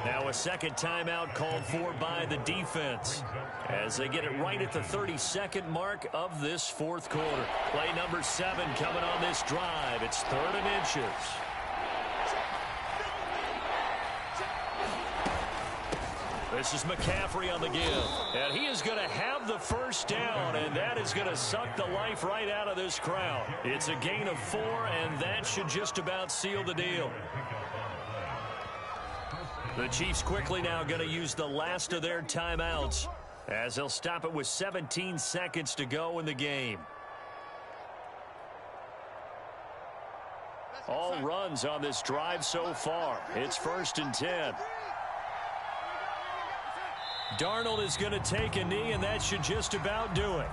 Now a second timeout called for by the defense as they get it right at the 32nd mark of this 4th quarter. Play number 7 coming on this drive. It's 3rd and inches. This is McCaffrey on the give. And he is going to have the 1st down, and that is going to suck the life right out of this crowd. It's a gain of 4, and that should just about seal the deal. The Chiefs quickly now going to use the last of their timeouts as they'll stop it with 17 seconds to go in the game. All runs on this drive so far. It's 1st and 10. Darnold is going to take a knee, and that should just about do it.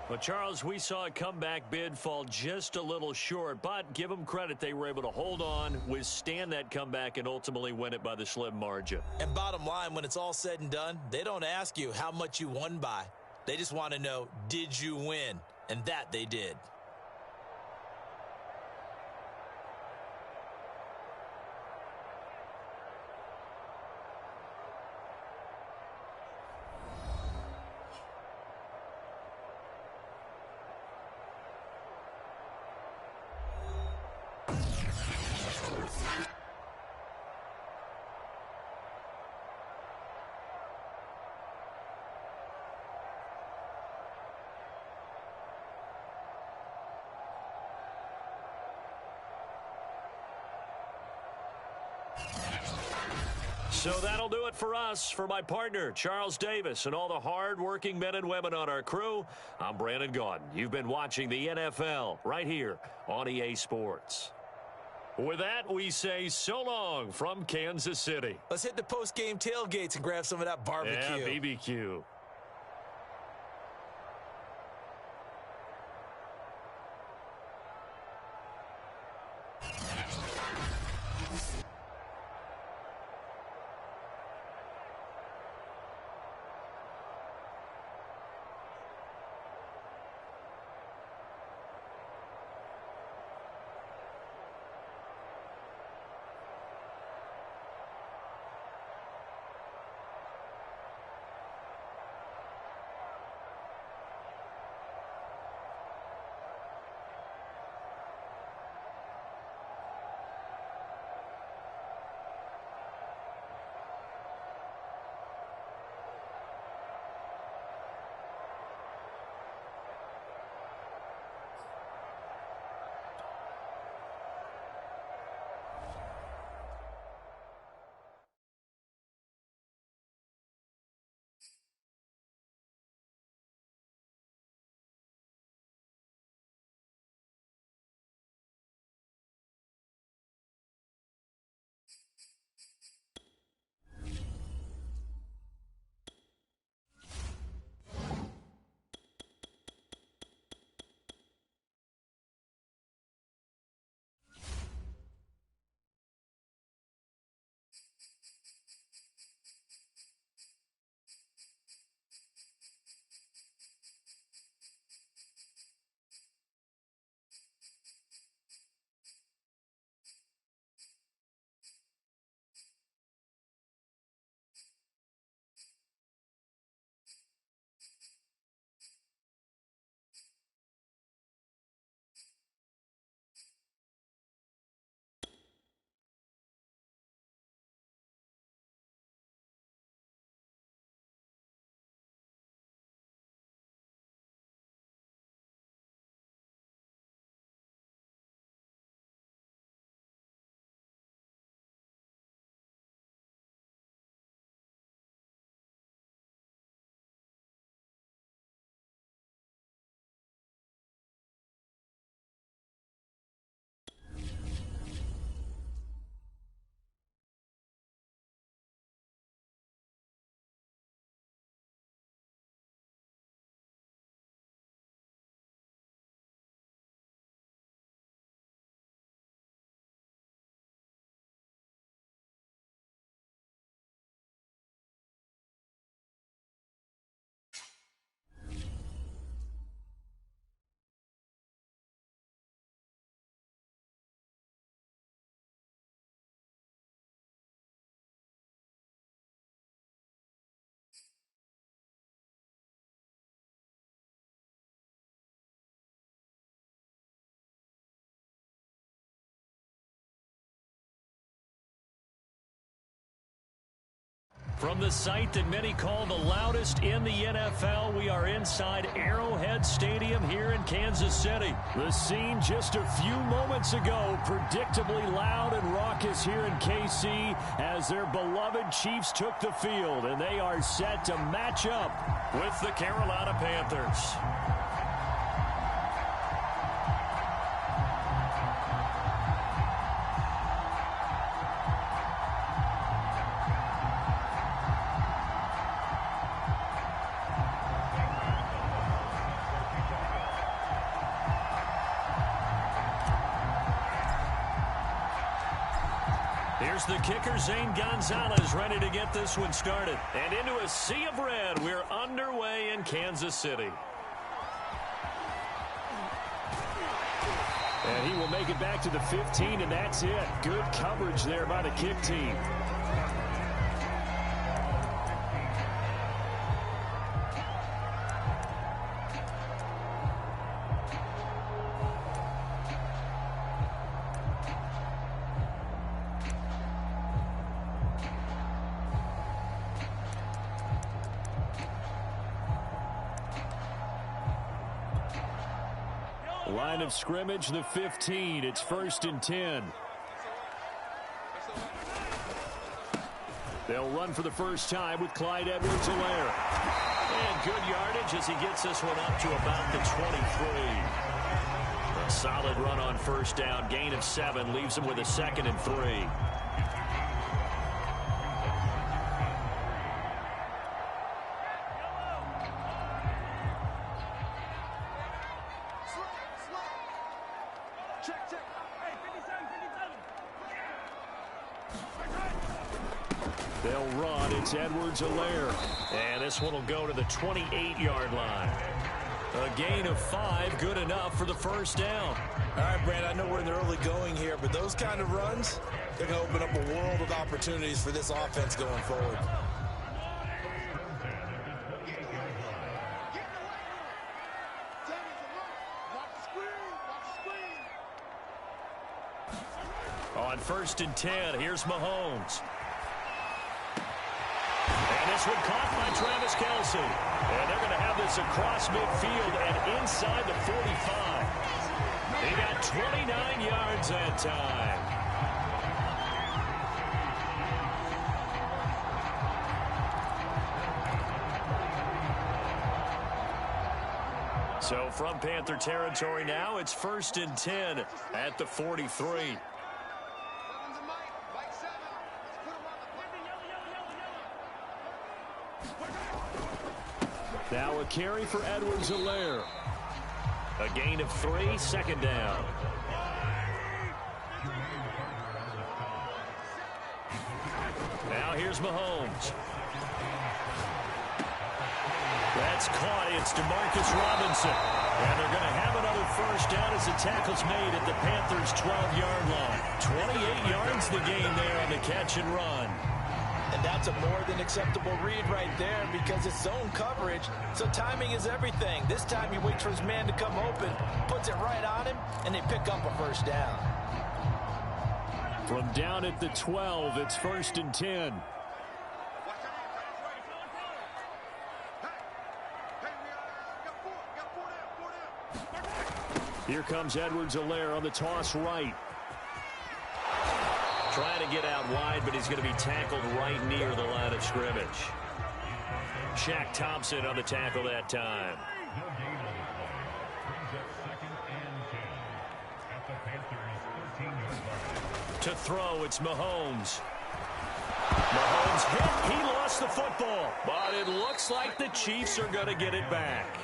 Well, Charles, we saw a comeback bid fall just a little short, but give them credit. They were able to hold on, withstand that comeback, and ultimately win it by the slim margin. And bottom line, when it's all said and done, they don't ask you how much you won by. They just want to know, did you win? And that they did. So that'll do it for us. For my partner, Charles Davis, and all the hard-working men and women on our crew, I'm Brandon Gaudin. You've been watching the NFL right here on EA Sports. With that, we say so long from Kansas City. Let's hit the post-game tailgates and grab some of that barbecue. Yeah, BBQ. From the site that many call the loudest in the NFL, we are inside Arrowhead Stadium here in Kansas City. The scene just a few moments ago, predictably loud and raucous here in KC as their beloved Chiefs took the field, and they are set to match up with the Carolina Panthers. Here's the kicker, Zane Gonzalez, ready to get this one started. And into a sea of red, we're underway in Kansas City. And he will make it back to the 15, and that's it. Good coverage there by the kick team. Line of scrimmage, the 15. It's 1st and 10. They'll run for the first time with Clyde Edwards-Helaire. And good yardage as he gets this one up to about the 23. A solid run on first down. Gain of 7 leaves him with a 2nd and 3. They'll run. It's Edwards-Helaire. And this one will go to the 28-yard line. A gain of 5, good enough for the first down. All right, Brand, I know we're in the early going here, but those kind of runs, they're going to open up a world of opportunities for this offense going forward. On 1st and 10, here's Mahomes. And this one caught by Travis Kelce. And they're going to have this across midfield and inside the 45. He got 29 yards that time. So from Panther territory now, it's 1st and 10 at the 43. Now a carry for Edwards-Helaire. A gain of 3, 2nd down. Now here's Mahomes. That's caught. It's DeMarcus Robinson. And they're going to have another first down as the tackle's made at the Panthers' 12-yard line. 28 yards the gain there on the catch and run. And that's a more than acceptable read right there because it's zone coverage, so timing is everything. This time he waits for his man to come open, puts it right on him, and they pick up a first down. From down at the 12, it's 1st and 10. Here comes Edwards-Helaire on the toss right. Trying to get out wide, but he's going to be tackled right near the line of scrimmage. Shaq Thompson on the tackle that time. To throw, it's Mahomes. Mahomes hit. He lost the football, but it looks like the Chiefs are going to get it back.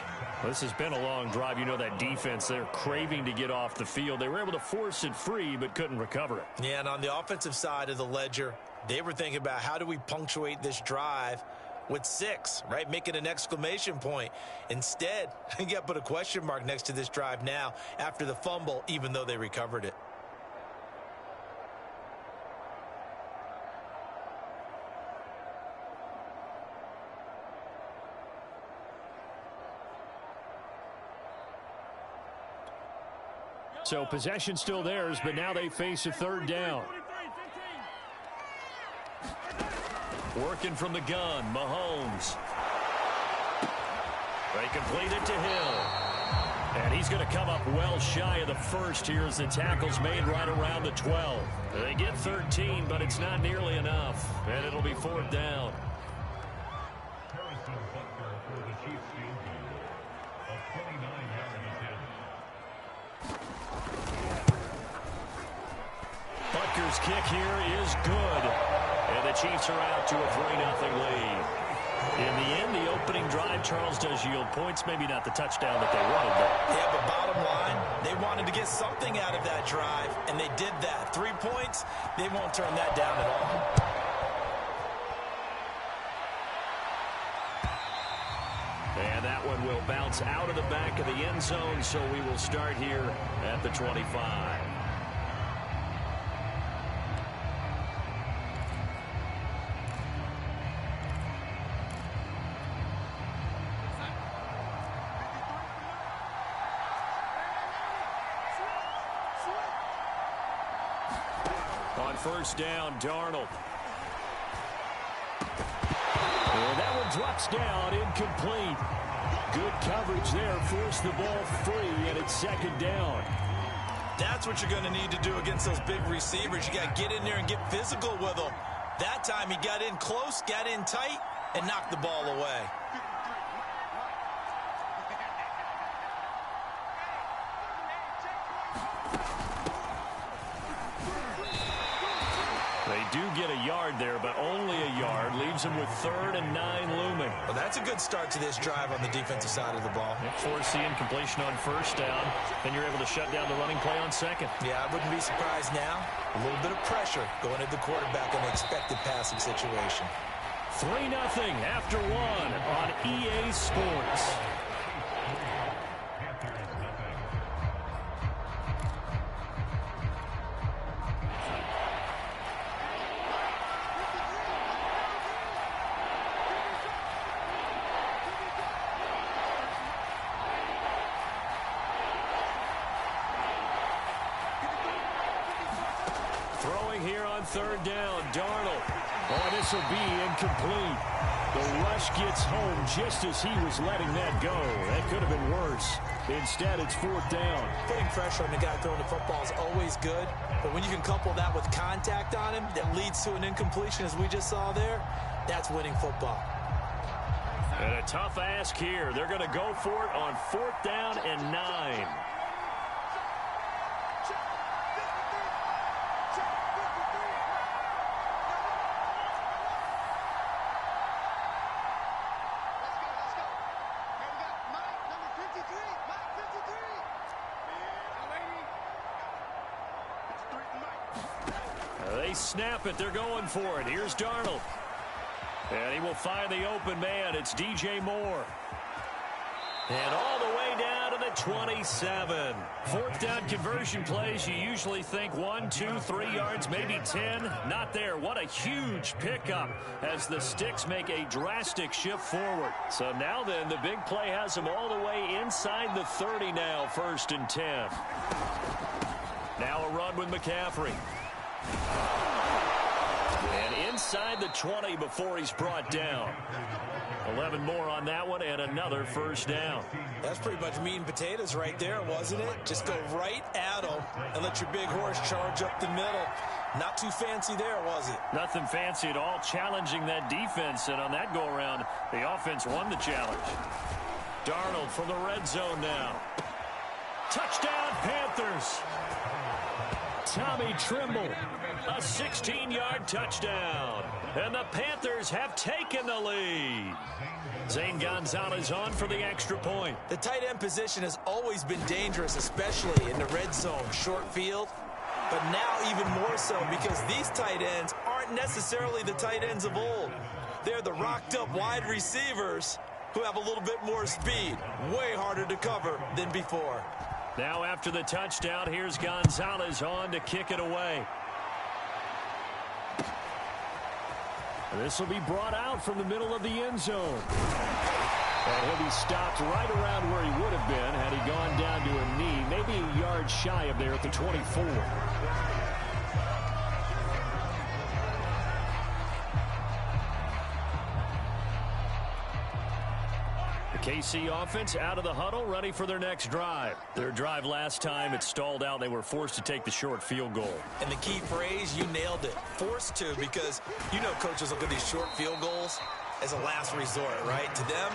This has been a long drive. You know that defense, they're craving to get off the field. They were able to force it free, but couldn't recover it. Yeah, and on the offensive side of the ledger, they were thinking about how do we punctuate this drive with 6, right? Make it an exclamation point. Instead, you got to put a question mark next to this drive now after the fumble, even though they recovered it. So possession still theirs, but now they face a 3rd down. Working from the gun, Mahomes. They complete it to Hill. And he's going to come up well shy of the first here as the tackle's made right around the 12. They get 13, but it's not nearly enough. And it'll be 4th down. Butker's kick here is good. And the Chiefs are out to a 3-0 lead. In the end, the opening drive, Charles, does yield points. Maybe not the touchdown that they wanted. Yeah, but bottom line, they wanted to get something out of that drive, and they did that. 3 points, they won't turn that down at all. And that one will bounce out of the back of the end zone, so we will start here at the 25. On first down, Darnold. And that one drops down, incomplete. Good coverage there, forced the ball free, and it's 2nd down. That's what you're going to need to do against those big receivers. You got to get in there and get physical with them. That time he got in close, got in tight, and knocked the ball away. They do get a yard there, but only a yard. Leaves them with 3rd and 9 looming. Well, that's a good start to this drive on the defensive side of the ball. Force the incompletion on first down. Then you're able to shut down the running play on 2nd. Yeah, I wouldn't be surprised now. A little bit of pressure going at the quarterback in an expected passing situation. 3-0 after 1 on EA Sports. Throwing here on 3rd down, Darnold. Oh, this will be incomplete. The rush gets home just as he was letting that go. That could have been worse. Instead, it's 4th down. Putting pressure on the guy throwing the football is always good, but when you can couple that with contact on him that leads to an incompletion, as we just saw there, that's winning football. And a tough ask here. They're going to go for it on 4th down and 9. They snap it. They're going for it. Here's Darnold. And he will find the open man. It's DJ Moore. And all the way down to the 27. 4th down conversion plays. You usually think 1, 2, 3 yards, maybe 10. Not there. What a huge pickup as the Sticks make a drastic shift forward. So now then, the big play has them all the way inside the 30 now, 1st and 10. Now a run with McCaffrey. And inside the 20 before he's brought down. 11 more on that one and another 1st down. That's pretty much meat and potatoes right there, wasn't it? Just go right at them and let your big horse charge up the middle. Not too fancy there, was it? Nothing fancy at all, challenging that defense. And on that go-around, the offense won the challenge. Darnold from the red zone now. Touchdown, Panthers. Tommy Trimble, a 16-yard touchdown. And the Panthers have taken the lead. Zane Gonzalez on for the extra point. The tight end position has always been dangerous, especially in the red zone, short field. But now even more so because these tight ends aren't necessarily the tight ends of old. They're the rocked-up wide receivers who have a little bit more speed. Way harder to cover than before. Now after the touchdown, here's Gonzalez on to kick it away. This will be brought out from the middle of the end zone. And he'll be stopped right around where he would have been had he gone down to a knee, maybe a yard shy of there at the 24. KC offense out of the huddle, ready for their next drive. Their drive last time, it stalled out. They were forced to take the short field goal. And the key phrase, you nailed it. Forced to, because you know coaches look at these short field goals as a last resort, right? To them,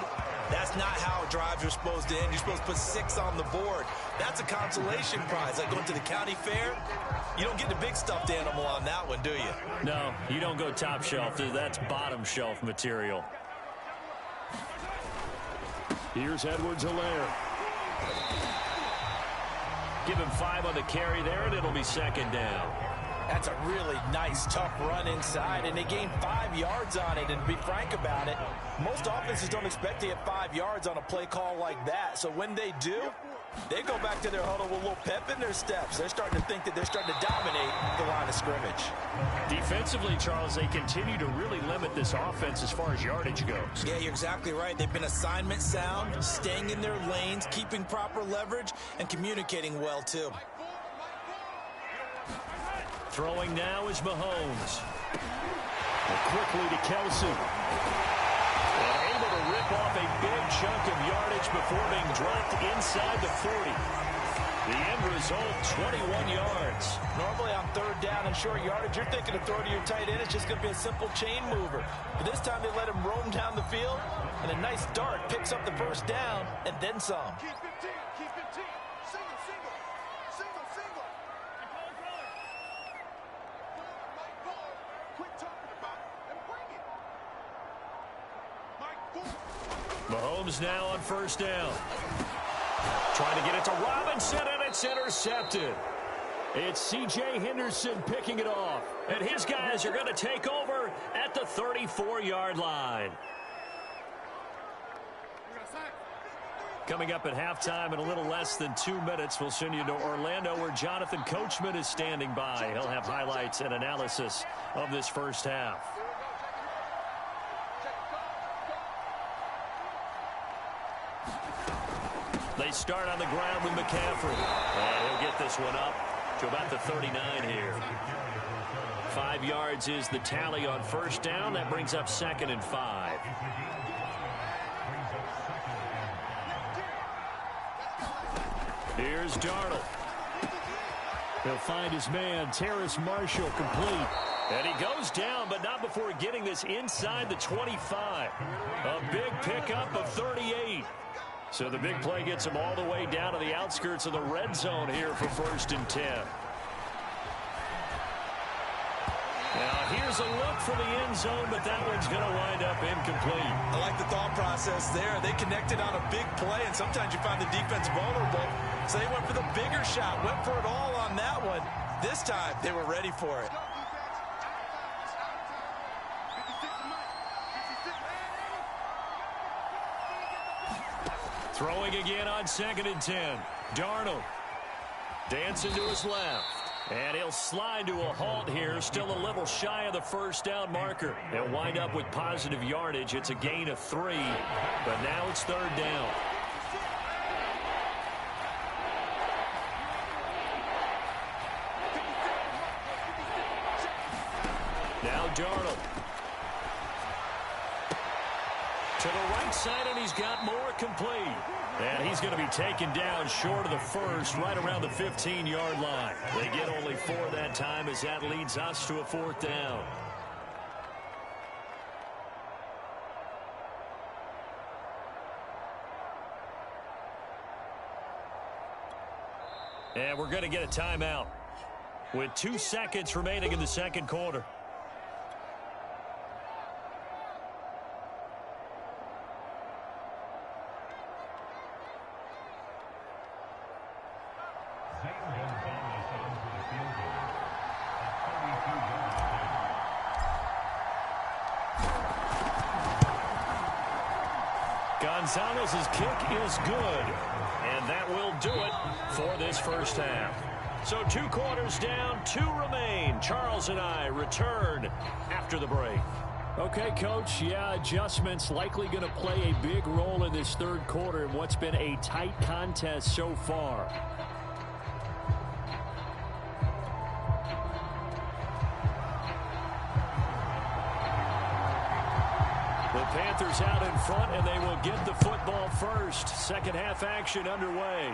that's not how drives are supposed to end. You're supposed to put 6 on the board. That's a consolation prize. Like going to the county fair, you don't get the big stuffed animal on that one, do you? No, you don't go top shelf. That's bottom shelf material. Here's Edwards-Helaire. Give him 5 on the carry there, and it'll be second down. That's a really nice, tough run inside, and they gained 5 yards on it. And to be frank about it, most offenses don't expect to get 5 yards on a play call like that. So when they do, they go back to their huddle with a little pep in their steps. They're starting to think that they're starting to dominate the line of scrimmage. Defensively, Charles, they continue to really limit this offense as far as yardage goes. Yeah, you're exactly right. They've been assignment sound, staying in their lanes, keeping proper leverage, and communicating well, too. Throwing now is Mahomes. And quickly to Kelsey. And able to rip off a big chunk of yardage before being dropped inside the 40. The end result, 21 yards. Normally on third down and short yardage, you're thinking of throwing to your tight end. It's just going to be a simple chain mover. But this time they let him roam down the field, and a nice dart picks up the first down and then some. Keep 15, keep 15. Single, single, single, single. Mike Ford, quit talking about it and bring it. Mike Ford. Mahomes now on first down. Trying to get it to Robinson, and it's intercepted. It's C.J. Henderson picking it off. And his guys are going to take over at the 34-yard line. Coming up at halftime in a little less than 2 minutes, we'll send you to Orlando where Jonathan Coachman is standing by. He'll have highlights and analysis of this first half. They start on the ground with McCaffrey. And he'll get this one up to about the 39 here. 5 yards is the tally on first down. That brings up 2nd and 5. Here's Darnold. He'll find his man, Terrace Marshall, complete. And he goes down, but not before getting this inside the 25. A big pickup of 38. So the big play gets him all the way down to the outskirts of the red zone here for 1st and 10. Now here's a look for the end zone, but that one's going to wind up incomplete. I like the thought process there. They connected on a big play, and sometimes you find the defense vulnerable. So they went for the bigger shot, went for it all on that one. This time, they were ready for it. Throwing again on 2nd and 10. Darnold dancing to his left. And he'll slide to a halt here. Still a little shy of the first down marker. They'll wind up with positive yardage. It's a gain of 3. But now it's 3rd down. Now Darnold. To the right side, and he's got more complete. And he's going to be taken down short of the first, right around the 15-yard line. They get only 4 that time as that leads us to a 4th down. And we're going to get a timeout with 2 seconds remaining in the second quarter. Gonzalez's kick is good, and that will do it for this first half. So 2 quarters down, 2 remain. Charles and I return after the break. Okay, Coach, yeah, adjustments likely going to play a big role in this 3rd quarter in what's been a tight contest so far. The Panthers Panthers out in front, and they will get the football first. Second half action underway.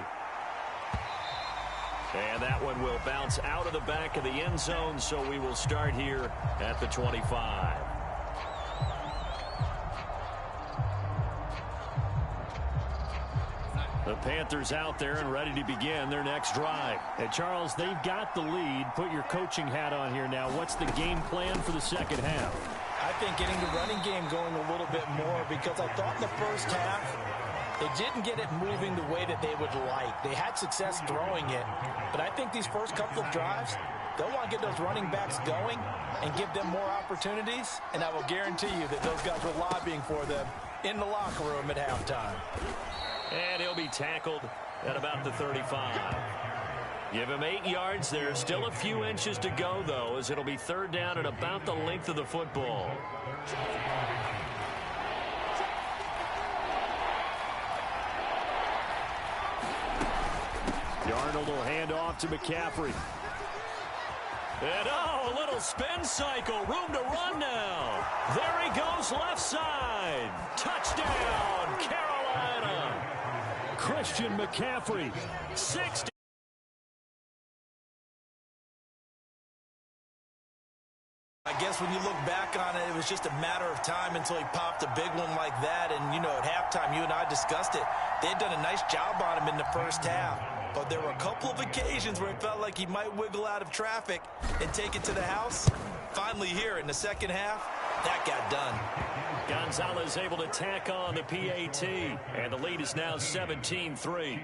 And that one will bounce out of the back of the end zone, so we will start here at the 25. The Panthers out there and ready to begin their next drive. And Charles, they've got the lead. Put your coaching hat on here now. What's the game plan for the second half? I think getting the running game going a little bit more, because I thought in the first half they didn't get it moving the way that they would like. They had success throwing it, but I think these first couple of drives, they'll want to get those running backs going and give them more opportunities, and I will guarantee you that those guys were lobbying for them in the locker room at halftime. And he'll be tackled at about the 35. Give him 8 yards. There's still a few inches to go, though, as it'll be third down at about the length of the football. Darnold will hand off to McCaffrey. And, a little spin cycle. Room to run now. There he goes, left side. Touchdown, Carolina. Christian McCaffrey, 60. I guess when you look back on it, it was just a matter of time until he popped a big one like that. And, you know, at halftime, you and I discussed it. They had done a nice job on him in the first half. But there were a couple of occasions where it felt like he might wiggle out of traffic and take it to the house. Finally here in the second half, that got done. Gonzalez able to tack on the PAT. And the lead is now 17-3.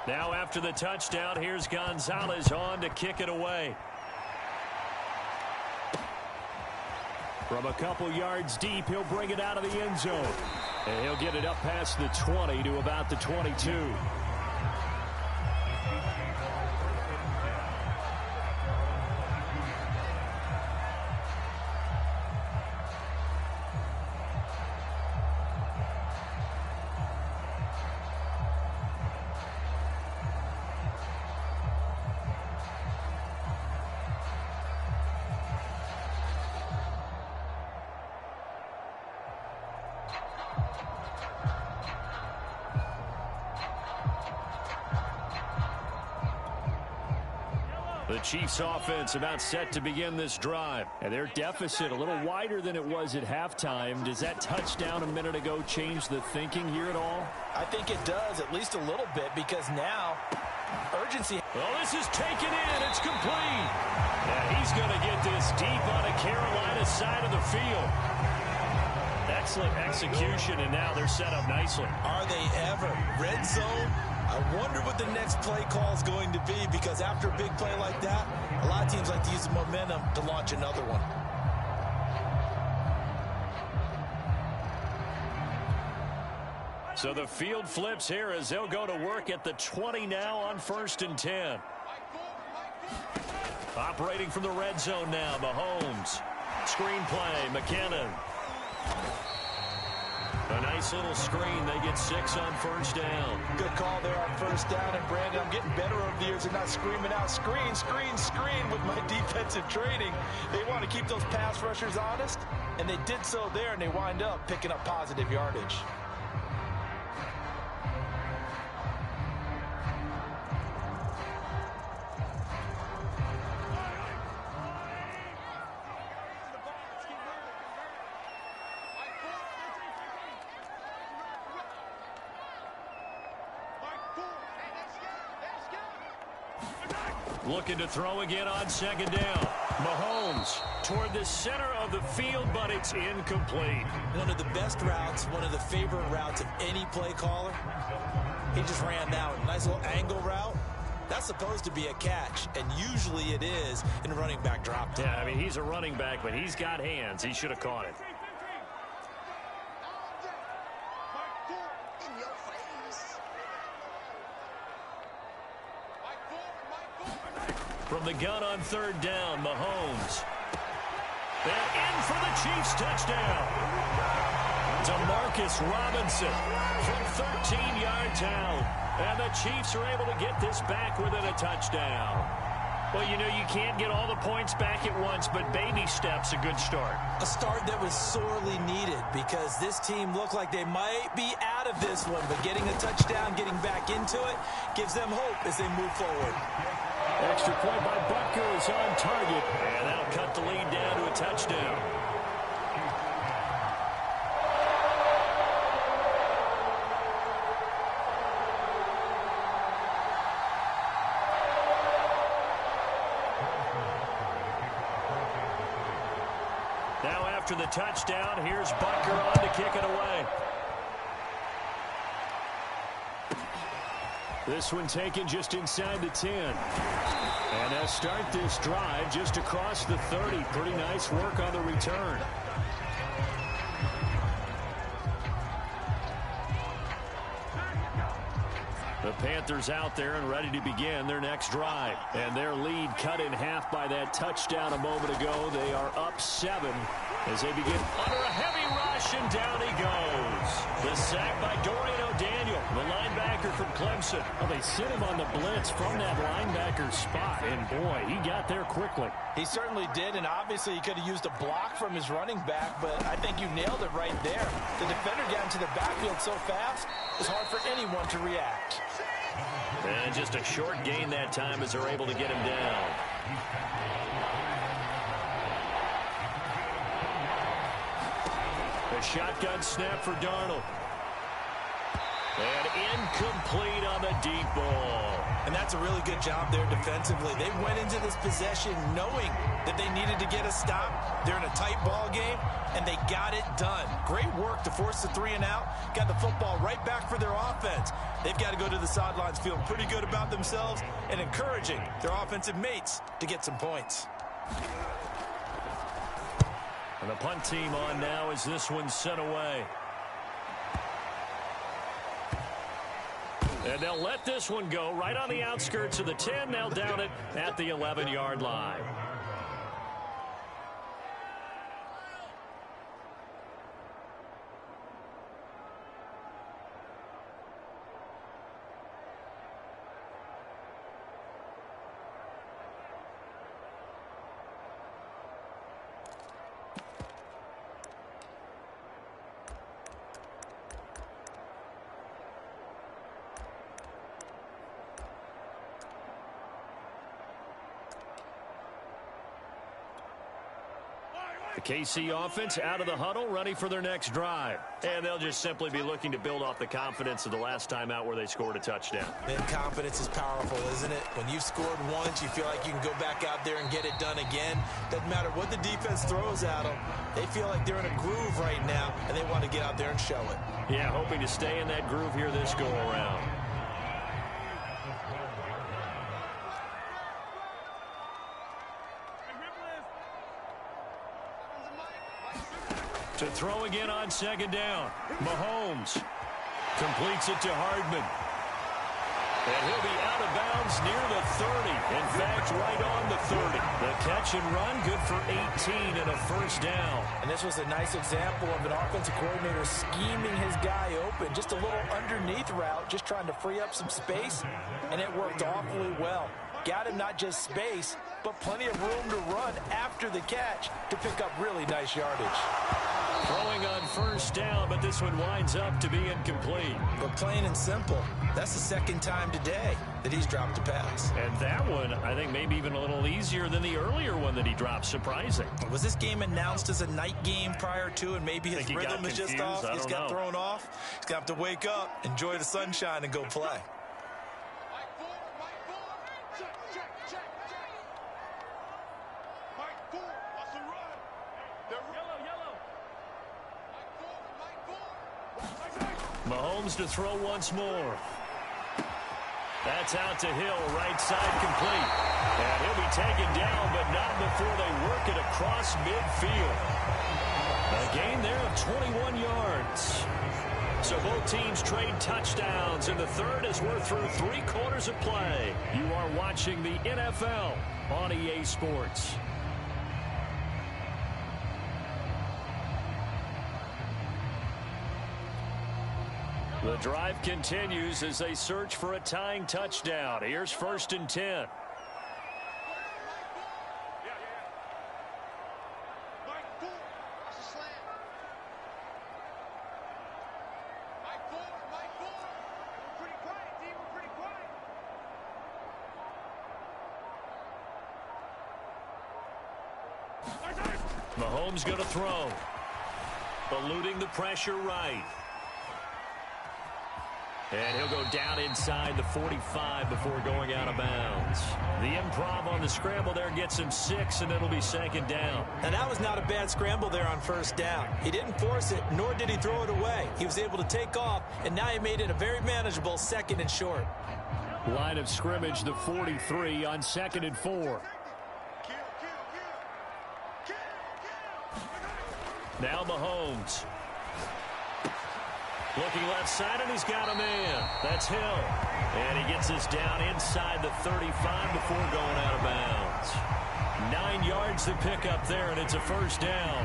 Now after the touchdown, here's Gonzalez on to kick it away. From a couple yards deep, he'll bring it out of the end zone. And he'll get it up past the 20 to about the 22. The Chiefs offense about set to begin this drive. And their deficit a little wider than it was at halftime. Does that touchdown a minute ago change the thinking here at all? I think it does, at least a little bit, because now urgency. Well, this is taken in. It's complete. And he's going to get this deep on the Carolina side of the field. Excellent execution, and now they're set up nicely. Are they ever? Red zone? I wonder what the next play call is going to be, because after a big play like that, a lot of teams like to use the momentum to launch another one. So the field flips here as they'll go to work at the 20 now on 1st and 10. Operating from the red zone now, Mahomes. Screen play, McKinnon. A nice little screen. They get 6 on 1st down. Good call there on 1st down. And, Brandon, I'm getting better over the years and not screaming out screen, screen, screen with my defensive training. They want to keep those pass rushers honest, and they did so there, and they wind up picking up positive yardage. Looking to throw again on 2nd down. Mahomes toward the center of the field, but it's incomplete. One of the best routes, one of the favorite routes of any play caller. He just ran that one. Nice little angle route. That's supposed to be a catch, and usually it is in a running back drop. Yeah, I mean, he's a running back, but he's got hands. He should have caught it. From the gun on 3rd down, Mahomes. And in for the Chiefs touchdown. DeMarcus Robinson from 13 yards out. And the Chiefs are able to get this back within a touchdown. Well, you know, you can't get all the points back at once, but baby steps a good start. A start that was sorely needed because this team looked like they might be out of this one, but getting a touchdown, getting back into it, gives them hope as they move forward. Extra point by Butker is on target. And that'll cut the lead down to a touchdown. Now after the touchdown, here's Butker on to kick it away. This one taken just inside the 10. And they'll start this drive just across the 30. Pretty nice work on the return. The Panthers out there and ready to begin their next drive. And their lead cut in half by that touchdown a moment ago. They are up 7 as they begin under a heavy rush, and down he goes. The sack by Dorian O'Daniel, the linebacker from Clemson. Well, they sit him on the blitz from that linebacker spot, and boy, he got there quickly. He certainly did, and obviously he could have used a block from his running back, but I think you nailed it right there. The defender got into the backfield so fast, it's hard for anyone to react. And just a short gain that time as they're able to get him down. A shotgun snap for Darnold. And incomplete on the deep ball. And that's a really good job there defensively. They went into this possession knowing that they needed to get a stop. They're in a tight ball game, and they got it done. Great work to force the 3 and out. Got the football right back for their offense. They've got to go to the sidelines feeling pretty good about themselves and encouraging their offensive mates to get some points. And the punt team on now as this one's sent away. And they'll let this one go right on the outskirts of the 10. They'll down it at the 11-yard line. The KC offense out of the huddle, ready for their next drive. And they'll just simply be looking to build off the confidence of the last time out where they scored a touchdown. And confidence is powerful, isn't it? When you've scored once, you feel like you can go back out there and get it done again. Doesn't matter what the defense throws at them. They feel like they're in a groove right now, and they want to get out there and show it. Yeah, hoping to stay in that groove here this go-around. To throw again on second down. Mahomes completes it to Hardman. And he'll be out of bounds near the 30. In fact, right on the 30. The catch and run, good for 18 and a first down. And this was a nice example of an offensive coordinator scheming his guy open. Just a little underneath route, just trying to free up some space, and it worked awfully well. Got him not just space, but plenty of room to run after the catch to pick up really nice yardage. Throwing on first down, but this one winds up to be incomplete. But plain and simple, that's the second time today that he's dropped a pass. And that one, I think, maybe even a little easier than the earlier one that he dropped. Surprising. Was this game announced as a night game prior to, and maybe his rhythm is just off? He's got thrown off. He's going to have to wake up, enjoy the sunshine, and go play. Mahomes to throw once more. That's out to Hill, right side complete. And he'll be taken down, but not before they work it across midfield. A gain there of 21 yards. So both teams trade touchdowns in the third as we're through 3 quarters of play. You are watching the NFL on EA Sports. The drive continues as they search for a tying touchdown. Here's 1st and 10. Mahomes going to throw. Eluding the pressure right. And he'll go down inside the 45 before going out of bounds. The improv on the scramble there gets him 6, and it'll be second down. And that was not a bad scramble there on first down. He didn't force it, nor did he throw it away. He was able to take off, and now he made it a very manageable 2nd and short. Line of scrimmage, the 43 on 2nd and 4. Now Mahomes. Looking left side, and he's got a man. That's Hill. And he gets this down inside the 35 before going out of bounds. 9 yards to pick up there, and it's a first down.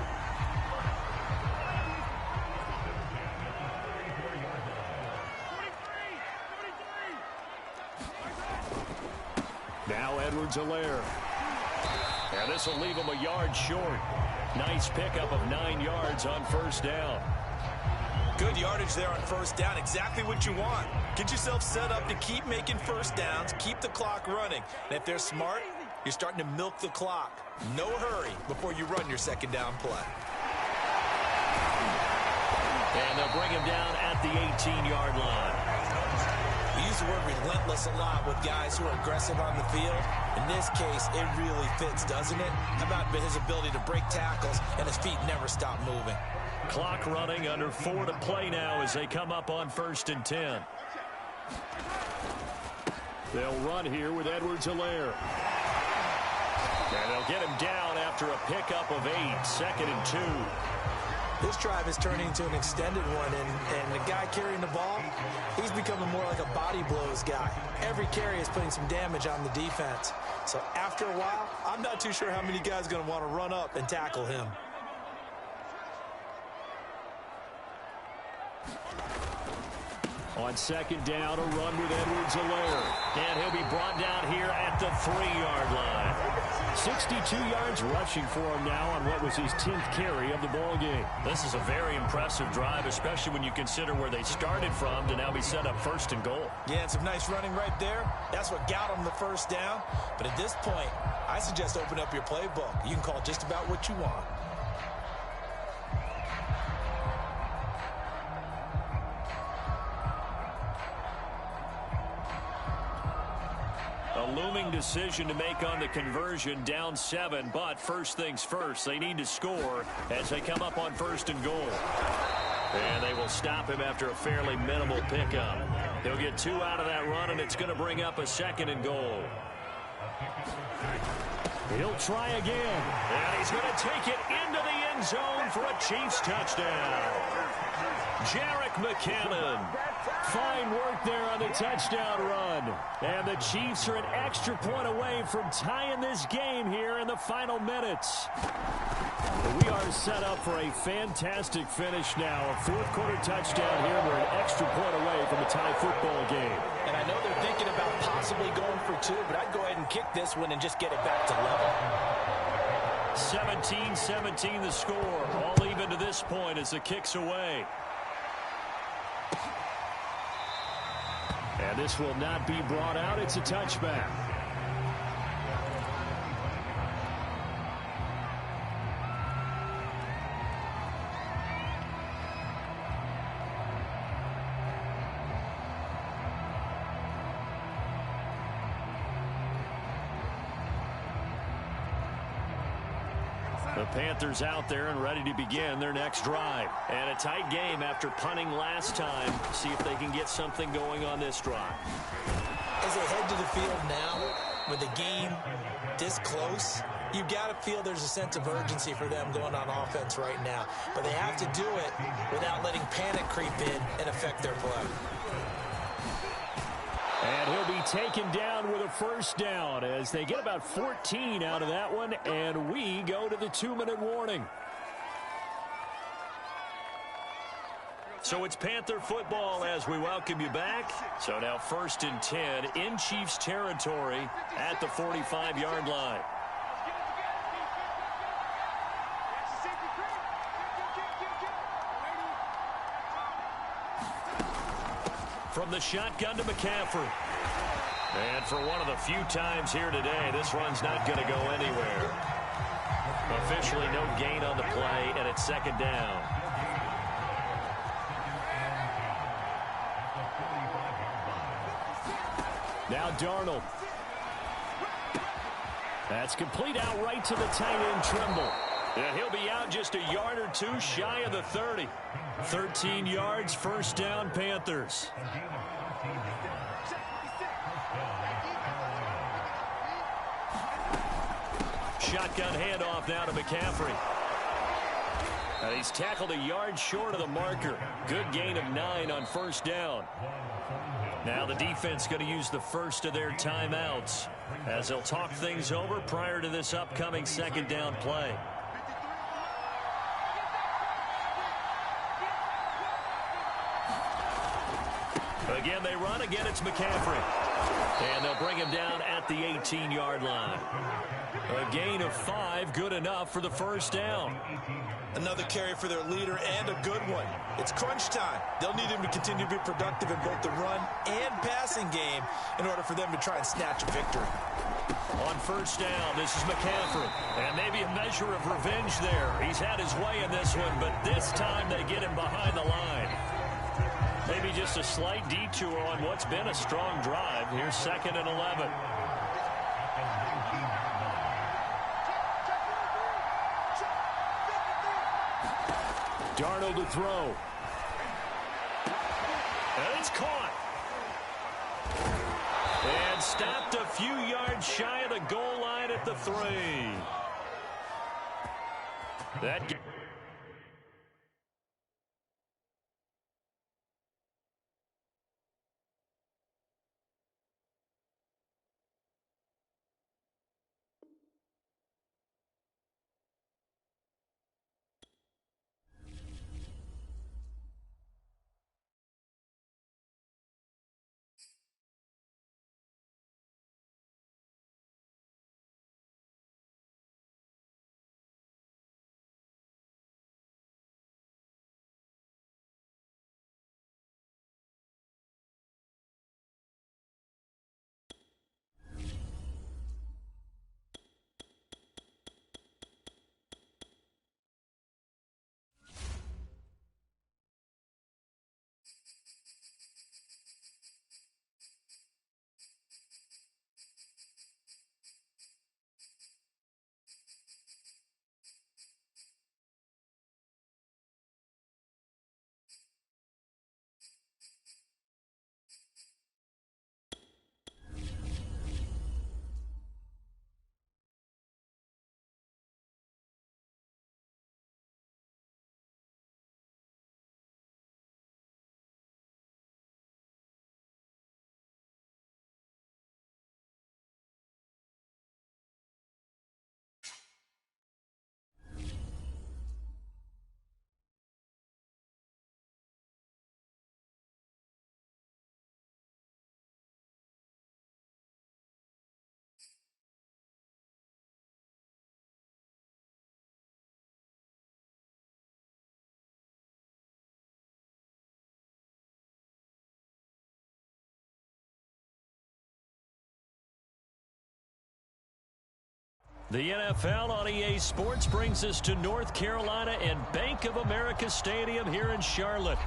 Now Edwards-Helaire. And this will leave him a yard short. Nice pickup of 9 yards on first down. Good yardage there on first down. Exactly what you want. Get yourself set up to keep making first downs, keep the clock running. And if they're smart, you're starting to milk the clock. No hurry before you run your second down play. And they'll bring him down at the 18-yard line. We use the word relentless a lot with guys who are aggressive on the field. In this case, it really fits, doesn't it? How about his ability to break tackles and his feet never stop moving? Clock running, under 4 to play now as they come up on 1st and 10. They'll run here with Edwards-Helaire. And they'll get him down after a pickup of 8, 2nd and 2. This drive is turning into an extended one, and the guy carrying the ball, he's becoming more like a body blows guy. Every carry is putting some damage on the defense. So after a while, I'm not too sure how many guys are going to want to run up and tackle him. On 2nd down, a run with Edwards-Helaire. And he'll be brought down here at the 3-yard line. 62 yards rushing for him now on what was his 10th carry of the ball game. This is a very impressive drive, especially when you consider where they started from to now be set up 1st and goal. Yeah, and some nice running right there. That's what got him the first down. But at this point, I suggest open up your playbook. You can call just about what you want. A looming decision to make on the conversion, down 7, but first things first, they need to score as they come up on 1st and goal. And they will stop him after a fairly minimal pickup. He'll get 2 out of that run, and it's going to bring up a 2nd and goal. He'll try again. And he's going to take it into the end zone for a Chiefs touchdown. Jerick McKinnon. Fine work there on the touchdown run. And the Chiefs are an extra point away from tying this game here in the final minutes. We are set up for a fantastic finish now. A 4th quarter touchdown here. We're an extra point away from a tie football game. And I know they're thinking about possibly going for 2, but I'd go ahead and kick this one and just get it back to level. 17-17 the score. All even to this point as the kick's away. And this will not be brought out. It's a touchback. The Panthers out there and ready to begin their next drive. And a tight game after punting last time. See if they can get something going on this drive. As they head to the field now, with the game this close, you've got to feel there's a sense of urgency for them going on offense right now. But they have to do it without letting panic creep in and affect their play. And he'll be taken down with a first down as they get about 14 out of that one, and we go to the 2-minute warning. So it's Panther football as we welcome you back. So now 1st and 10 in Chiefs territory at the 45-yard line. From the shotgun to McCaffrey. And for one of the few times here today, this run's not going to go anywhere. Officially no gain on the play, and it's second down. Now Darnold. That's complete out right to the tight end, Trimble. And he'll be out just a yard or two shy of the 30. 13 yards, first down, Panthers. Shotgun handoff now to McCaffrey. And he's tackled a yard short of the marker. Good gain of 9 on first down. Now the defense going to use the first of their timeouts as they'll talk things over prior to this upcoming second down play. Again, they run. Again, it's McCaffrey. And they'll bring him down at the 18-yard line. A gain of 5, good enough for the first down. Another carry for their leader and a good one. It's crunch time. They'll need him to continue to be productive in both the run and passing game in order for them to try and snatch a victory. On first down, this is McCaffrey. And maybe a measure of revenge there. He's had his way in this one, but this time they get him behind the line. Maybe just a slight detour on what's been a strong drive. Here's 2nd and 11. Darnold to throw. And it's caught. And stopped a few yards shy of the goal line at the 3. That The NFL on EA Sports brings us to North Carolina and Bank of America Stadium here in Charlotte.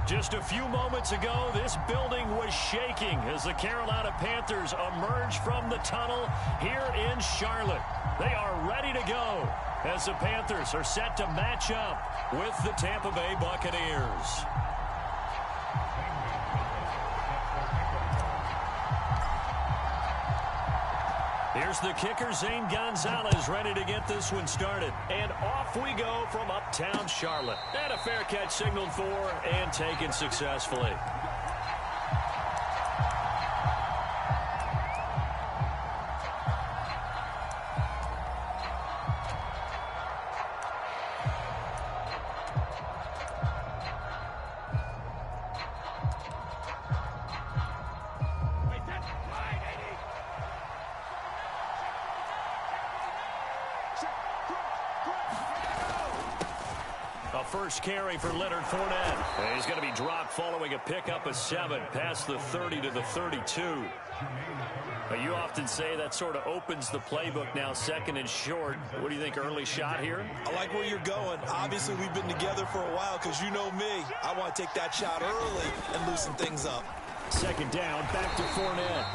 Just a few moments ago, this building was shaking as the Carolina Panthers emerged from the tunnel here in Charlotte. They are ready to go as the Panthers are set to match up with the Tampa Bay Buccaneers. Here's the kicker, Zane Gonzalez, ready to get this one started. And off we go from uptown Charlotte. And a fair catch signaled for and taken successfully. A first carry for Leonard Fournette. And he's going to be dropped following a pickup of 7 past the 30 to the 32. You often say that sort of opens the playbook now, second and short. What do you think, early shot here? I like where you're going. Obviously, we've been together for a while because you know me. I want to take that shot early and loosen things up. Second down, back to Fournette.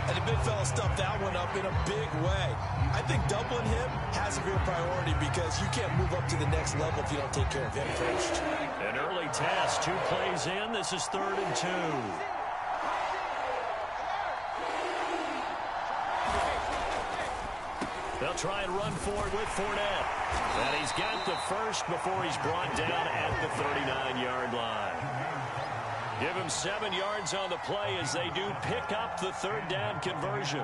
And the big fella stuffed that one up in a big way. I think doubling him has to be a priority because you can't move up to the next level if you don't take care of him first. An early test, 2 plays in. This is 3rd and 2. They'll try and run forward with Fournette. And he's got the first before he's brought down at the 39-yard line. Give him 7 yards on the play as they do pick up the 3rd down conversion.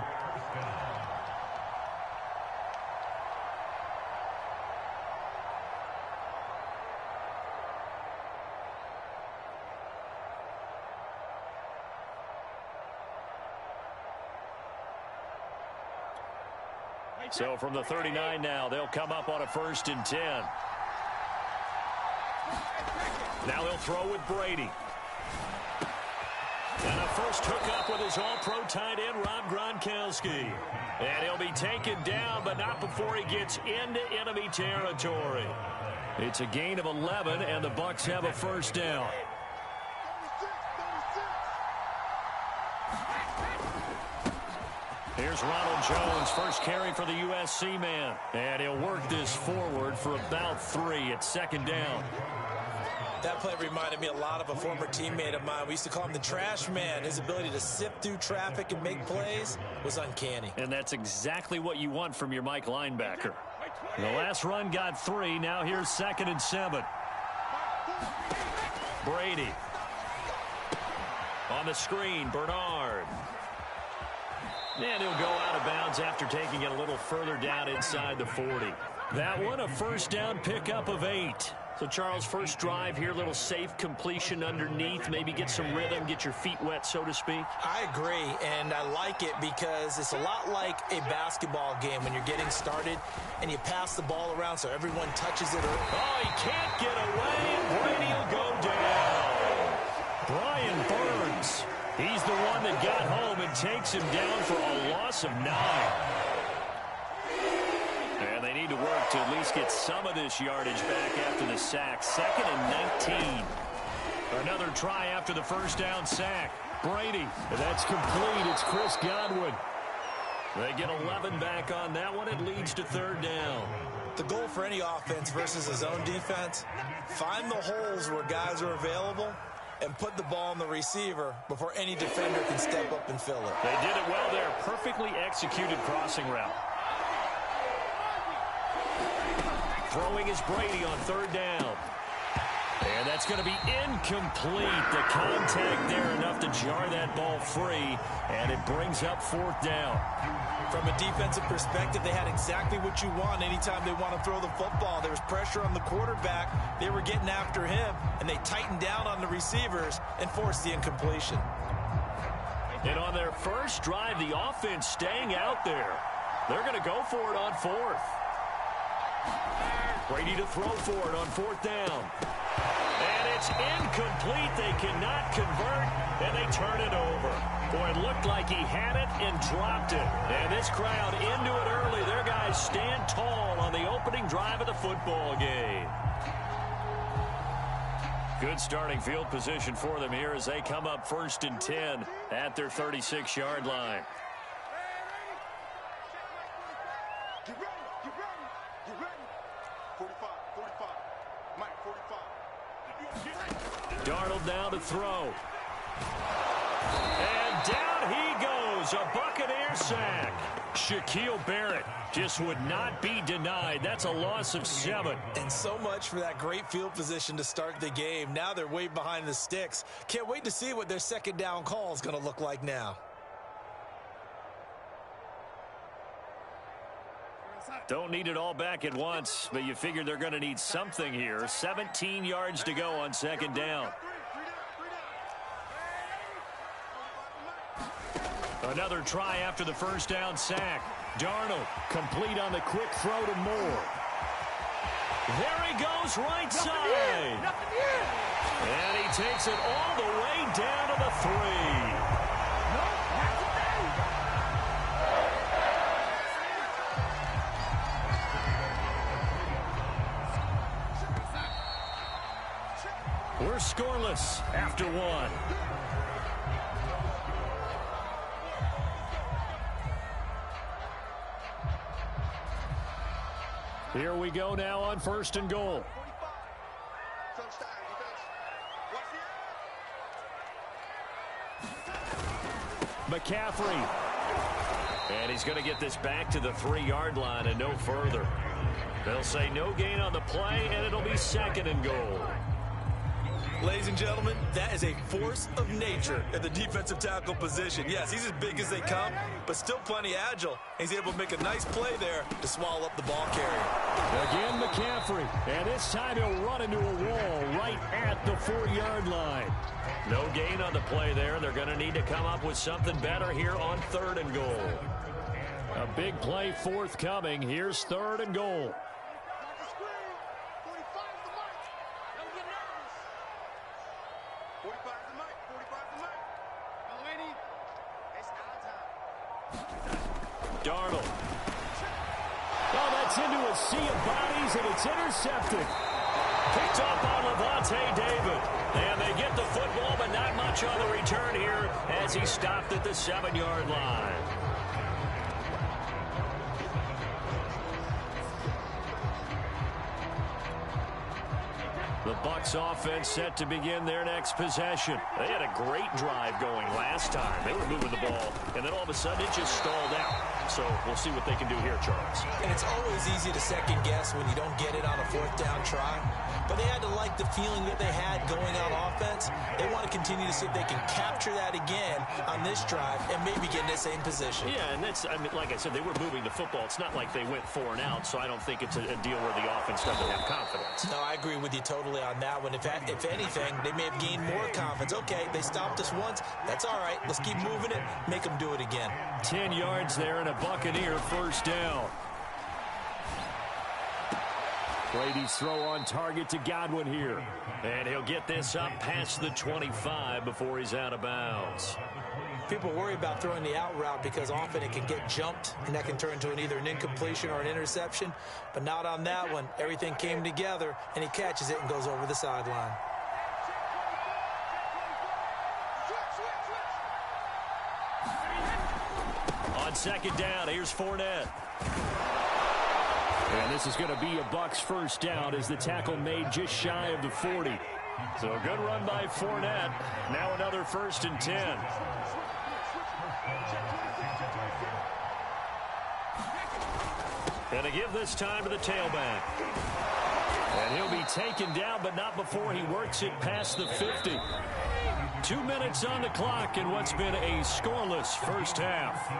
So from the 39 now, they'll come up on a 1st and 10. Now they'll throw with Brady. And a first hookup with his all-pro tight end, Rob Gronkowski. And he'll be taken down, but not before he gets into enemy territory. It's a gain of 11, and the Bucs have a 1st down. Here's Ronald Jones, first carry for the USC man. And he'll work this forward for about 3 at 2nd down. That play reminded me a lot of a former teammate of mine. We used to call him the trash man. His ability to sift through traffic and make plays was uncanny. And that's exactly what you want from your Mike linebacker. The last run got 3. Now here's 2nd and 7. Brady. On the screen, Bernard. And he'll go out of bounds after taking it a little further down inside the 40. That one, a 1st down pickup of 8. So, Charles, first drive here, little safe completion underneath, maybe get some rhythm, get your feet wet, so to speak. I agree, and I like it because it's a lot like a basketball game when you're getting started and you pass the ball around so everyone touches it. Oh, he can't get away, and Brady will go down. Brian Burns, he's the one that got home and takes him down for a loss of 9. And they need to work to at least get some of this yardage back after the sack. 2nd and 19. Another try after the 1st down sack. Brady, and that's complete. It's Chris Godwin. They get 11 back on that one. It leads to 3rd down. The goal for any offense versus a zone defense, find the holes where guys are available and put the ball on the receiver before any defender can step up and fill it. They did it well there. Perfectly executed crossing route. Throwing is Brady on 3rd down. And that's going to be incomplete. The contact there enough to jar that ball free, and it brings up 4th down. From a defensive perspective, they had exactly what you want anytime they want to throw the football. There was pressure on the quarterback. They were getting after him, and they tightened down on the receivers and forced the incompletion. And on their first drive, the offense staying out there. They're going to go for it on 4th. Brady to throw for it on 4th down. And it's incomplete. They cannot convert, and they turn it over. Boy, it looked like he had it and dropped it. And this crowd into it early. Their guys stand tall on the opening drive of the football game. Good starting field position for them here as they come up 1st and 10 at their 36-yard line. Get ready, get ready, get ready. 45, 45, Mike, 45. Darnold now to throw. And down he goes. A Buccaneer sack. Shaquille Barrett just would not be denied. That's a loss of 7. And so much for that great field position to start the game. Now they're way behind the sticks. Can't wait to see what their 2nd down call is going to look like now. Don't need it all back at once, but you figure they're going to need something here. 17 yards to go on 2nd down. Another try after the 1st down sack. Darnold complete on the quick throw to Moore. There he goes, right side. And he takes it all the way down to the 3. We're scoreless after 1. Here we go now on 1st and goal. McCaffrey. And he's going to get this back to the 3-yard line and no further. They'll say no gain on the play, and it'll be 2nd and goal. Ladies and gentlemen, that is a force of nature at the defensive tackle position. Yes, he's as big as they come, but still plenty agile. He's able to make a nice play there to swallow up the ball carrier. Again, McCaffrey. And this time he'll run into a wall right at the 4-yard line. No gain on the play there. They're going to need to come up with something better here on 3rd and goal. A big play forthcoming. Here's 3rd and goal. Darnold. Oh, that's into a sea of bodies, and it's intercepted. Picked off by Levante David. And they get the football, but not much on the return here as he stopped at the 7-yard line. The Bucs offense set to begin their next possession. They had a great drive going last time. They were moving the ball, and then all of a sudden it just stalled out. So we'll see what they can do here, Charles. And it's always easy to second guess when you don't get it on a 4th down try. But they had to like the feeling that they had going on offense. They want to continue to see if they can capture that again on this drive and maybe get in the same position. Yeah, and that's, I mean, like I said, they were moving the football. It's not like they went 4 and out, so I don't think it's a deal where the offense doesn't have confidence. No, I agree with you totally on that one. If anything, they may have gained more confidence. Okay, they stopped us once. That's all right. Let's keep moving it. Make them do it again. 10 yards there and a Buccaneer 1st down. Brady's throw on target to Godwin here. And he'll get this up past the 25 before he's out of bounds. People worry about throwing the out route because often it can get jumped, and that can turn into either an incompletion or an interception. But not on that one. Everything came together, and he catches it and goes over the sideline. On 2nd down, here's Fournette. And this is going to be a Bucs 1st down as the tackle made just shy of the 40. So a good run by Fournette. Now another 1st and 10. And to give this time to the tailback. And he'll be taken down, but not before he works it past the 50. 2 minutes on the clock in what's been a scoreless 1st half.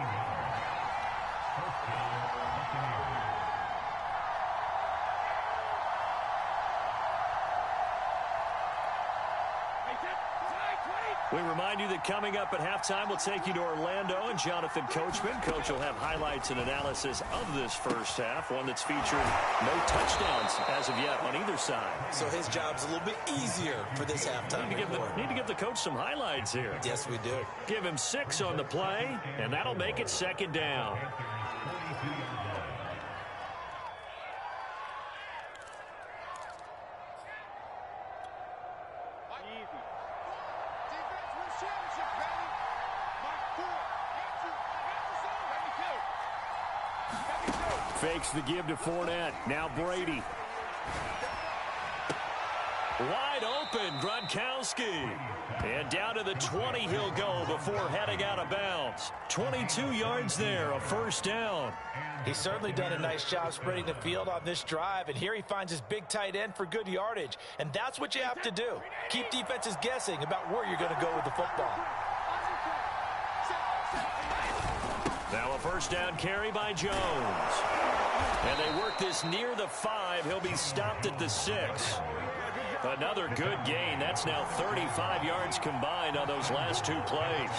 We remind you that coming up at halftime, we'll take you to Orlando and Jonathan Coachman. Coach will have highlights and analysis of this 1st half, one that's featured no touchdowns as of yet on either side. So his job's a little bit easier for this halftime. Need to give the coach some highlights here. Yes, we do. Give him 6 on the play, and that'll make it 2nd down. Fakes the give to Fournette. Now Brady. Wide open, Gronkowski. And down to the 20 he'll go before heading out of bounds. 22 yards there, a 1st down. He's certainly done a nice job spreading the field on this drive, and here he finds his big tight end for good yardage. And that's what you have to do. Keep defenses guessing about where you're going to go with the football. Now a 1st down carry by Jones. And they work this near the 5. He'll be stopped at the 6. Another good gain. That's now 35 yards combined on those last 2 plays.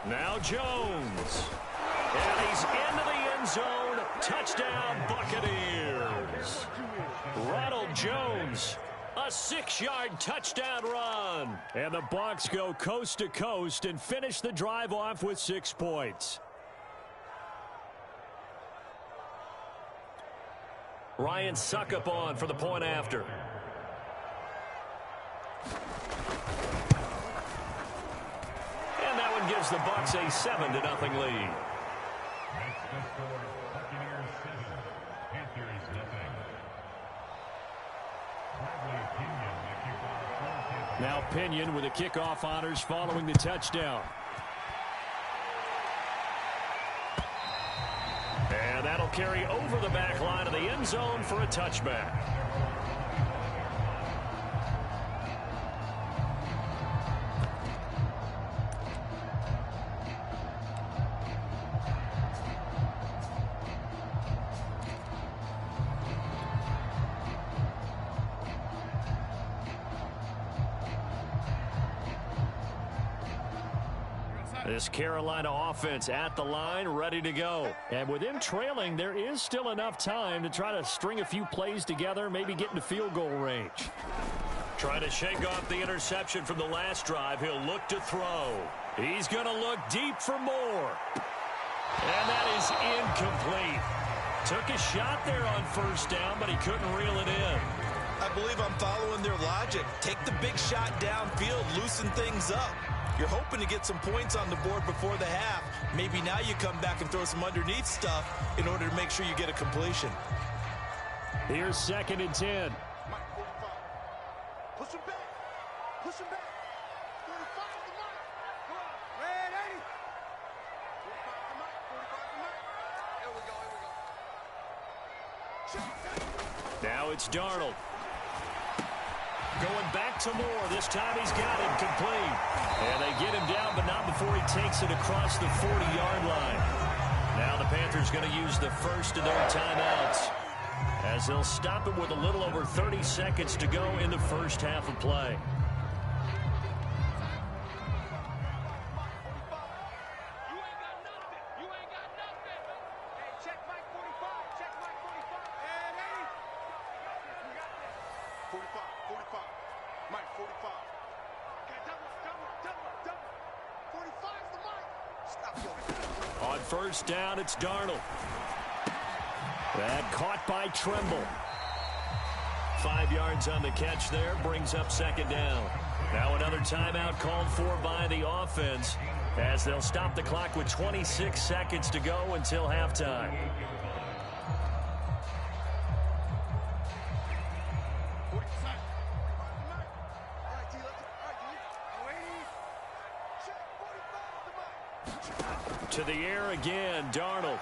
Now Jones. And he's into the end zone. Touchdown, Buccaneers. Ronald Jones, a 6-yard touchdown run. And the Bucs go coast to coast and finish the drive off with 6 points. Ryan Suckup on for the point after. And that one gives the Bucs a 7-0 lead. That's the score. Buccaneers 7, Panthers nothing. Now Pinion with the kickoff honors following the touchdown. And that'll carry over the back line of the end zone for a touchback. This Carolina offense at the line, ready to go. And with them trailing, there is still enough time to try to string a few plays together, maybe get into field goal range. Trying to shake off the interception from the last drive. He'll look to throw. He's going to look deep for more. And that is incomplete. Took a shot there on first down, but he couldn't reel it in. I believe I'm following their logic. Take the big shot downfield, loosen things up. You're hoping to get some points on the board before the half. Maybe now you come back and throw some underneath stuff in order to make sure you get a completion. Here's 2nd and 10. Push him back. Push him back. 45 to Mike. Come on. Red 80. 45 to Mike. 45 to Mike. Here we go. Here we go. Now it's Darnold. Going back to Moore. This time he's got it complete. And they get him down, but not before he takes it across the 40-yard line. Now the Panthers going to use the first of their timeouts, as they'll stop it with a little over 30 seconds to go in the first half of play. On first down, it's Darnold. That caught by Tremble. 5 yards on the catch there, brings up 2nd down. Now another timeout called for by the offense, as they'll stop the clock with 26 seconds to go until halftime. To the air again, Darnold.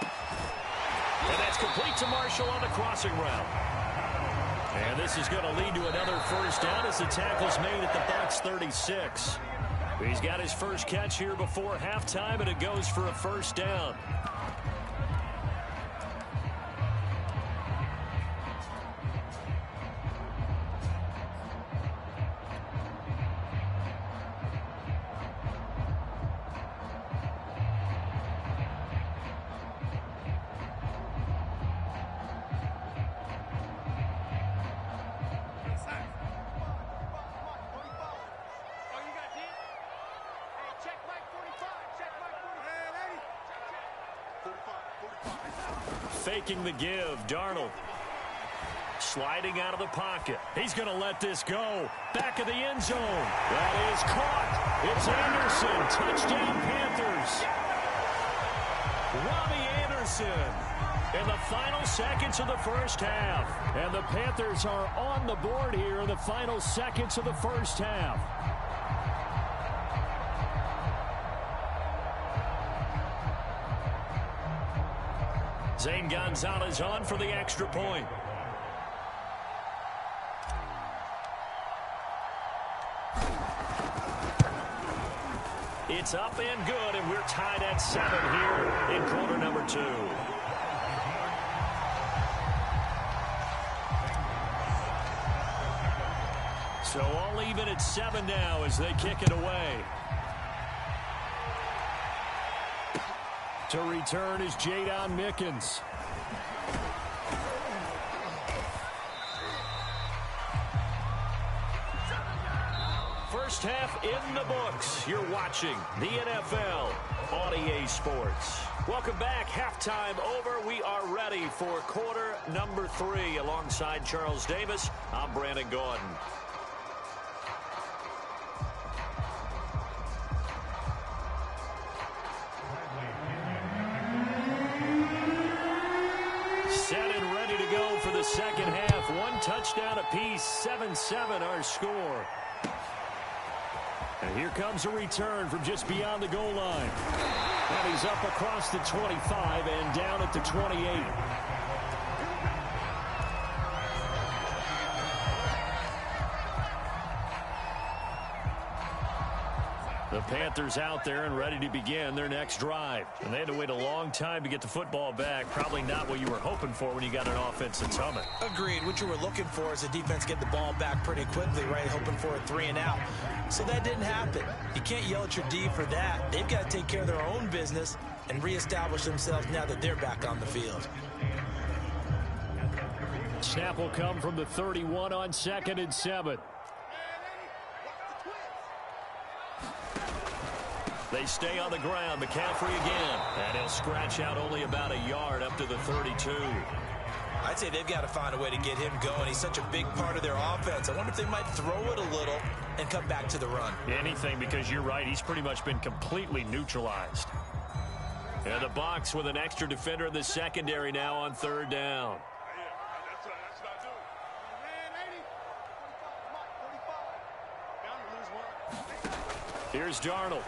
And that's complete to Marshall on the crossing route. And this is going to lead to another first down as the tackle's made at the Bucs 36. He's got his first catch here before halftime, and it goes for a first down. Faking the give, Darnold. Sliding out of the pocket. He's going to let this go. Back of the end zone. That is caught. It's Anderson. Touchdown, Panthers. Robbie Anderson in the final seconds of the first half. And the Panthers are on the board here in the final seconds of the first half. Zane Gonzalez on for the extra point. It's up and good, and we're tied at 7 here in quarter number 2. So all even at 7 now as they kick it away. To return is Jadon Mickens. First half in the books. You're watching the NFL on EA Sports. Welcome back. Halftime over. We are ready for quarter number 3. Alongside Charles Davis, I'm Brandon Gordon. Set and ready to go for the second half. One touchdown apiece, 7-7 our score. And here comes a return from just beyond the goal line. And he's up across the 25 and down at the 28. The Panthers out there and ready to begin their next drive. And they had to wait a long time to get the football back. Probably not what you were hoping for when you got an offense at Summit. Agreed. What you were looking for is a defense get the ball back pretty quickly, right? Hoping for a 3 and out. So that didn't happen. You can't yell at your D for that. They've got to take care of their own business and reestablish themselves now that they're back on the field. Snap will come from the 31 on 2nd and 7. They stay on the ground. McCaffrey again. And he'll scratch out only about a yard up to the 32. I'd say they've got to find a way to get him going. He's such a big part of their offense. I wonder if they might throw it a little and come back to the run. Anything, because you're right. He's pretty much been completely neutralized. And the box with an extra defender in the secondary now on 3rd down. Here's Darnold.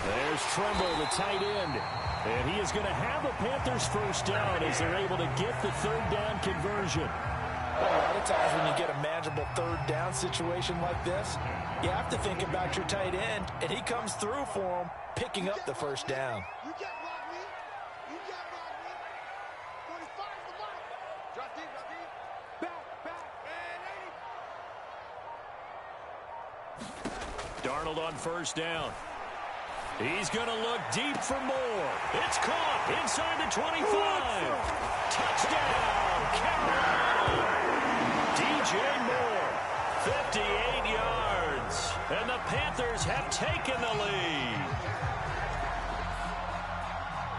There's Tremble, the tight end. And he is going to have a Panthers first down as they're able to get the 3rd down conversion. A lot of times when you get a manageable 3rd down situation like this, you have to think about your tight end, and he comes through for him, picking up the first down. You got Rock me. You got Rock me. 45 the mark. Drop deep, drop deep. Back, and 80. Darnold on first down. He's going to look deep for more. It's caught inside the 25. Touchdown, Carolina. DJ Moore, 58 yards. And the Panthers have taken the lead.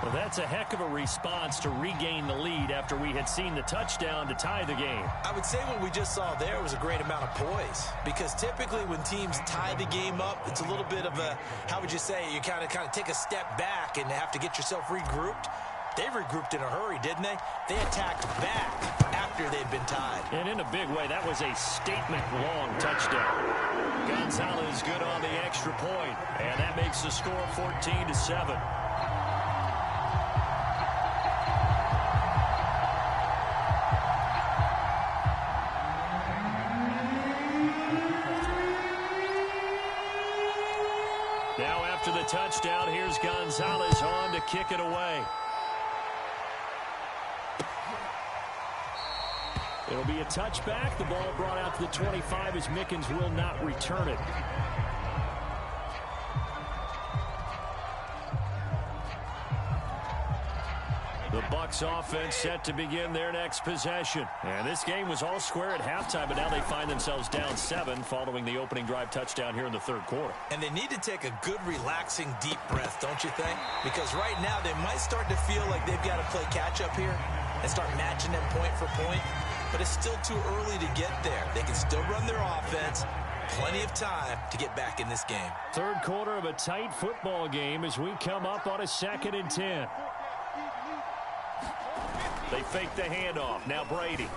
Well, that's a heck of a response to regain the lead after we had seen the touchdown to tie the game. I would say what we just saw there was a great amount of poise, because typically when teams tie the game up, it's a little bit of a, how would you say, you kind of take a step back and have to get yourself regrouped. They regrouped in a hurry, didn't they? They attacked back after they'd been tied. And in a big way, that was a statement-long touchdown. Gonzalez good on the extra point, and that makes the score 14-7. Now after the touchdown, here's Gonzalez on to kick it away. It'll be a touchback. The ball brought out to the 25 as Mickens will not return it. The Bucs offense set to begin their next possession. And this game was all square at halftime, but now they find themselves down 7 following the opening drive touchdown here in the 3rd quarter. And they need to take a good, relaxing, deep breath, don't you think? Because right now they might start to feel like they've got to play catch-up here and start matching them point for point. But it's still too early to get there. They can still run their offense. Plenty of time to get back in this game. 3rd quarter of a tight football game as we come up on a 2nd and 10. They fake the handoff. Now Brady.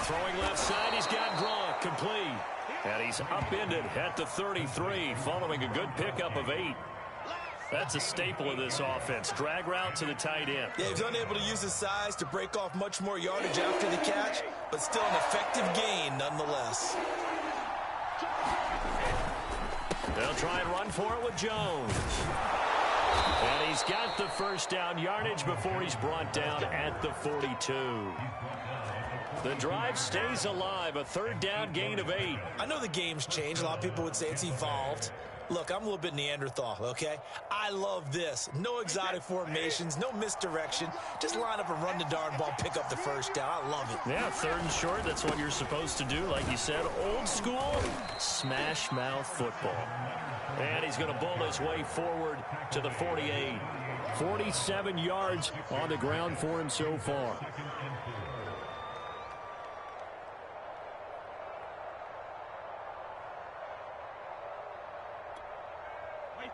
Throwing left side. He's got Gronk. Complete. And he's upended at the 33 following a good pickup of 8. That's a staple of this offense. Drag route to the tight end. Yeah, he's unable to use his size to break off much more yardage after the catch, but still an effective gain nonetheless. They'll try and run for it with Jones. And he's got the first down yardage before he's brought down at the 42. The drive stays alive, a 3rd down gain of 8. I know the game's changed. A lot of people would say it's evolved. Look, I'm a little bit Neanderthal, okay? I love this. No exotic formations, no misdirection. Just line up and run the darn ball, pick up the first down. I love it. Yeah, 3rd and short, that's what you're supposed to do. Like you said, old school, smash mouth football. And he's going to bull his way forward to the 48. 47 yards on the ground for him so far.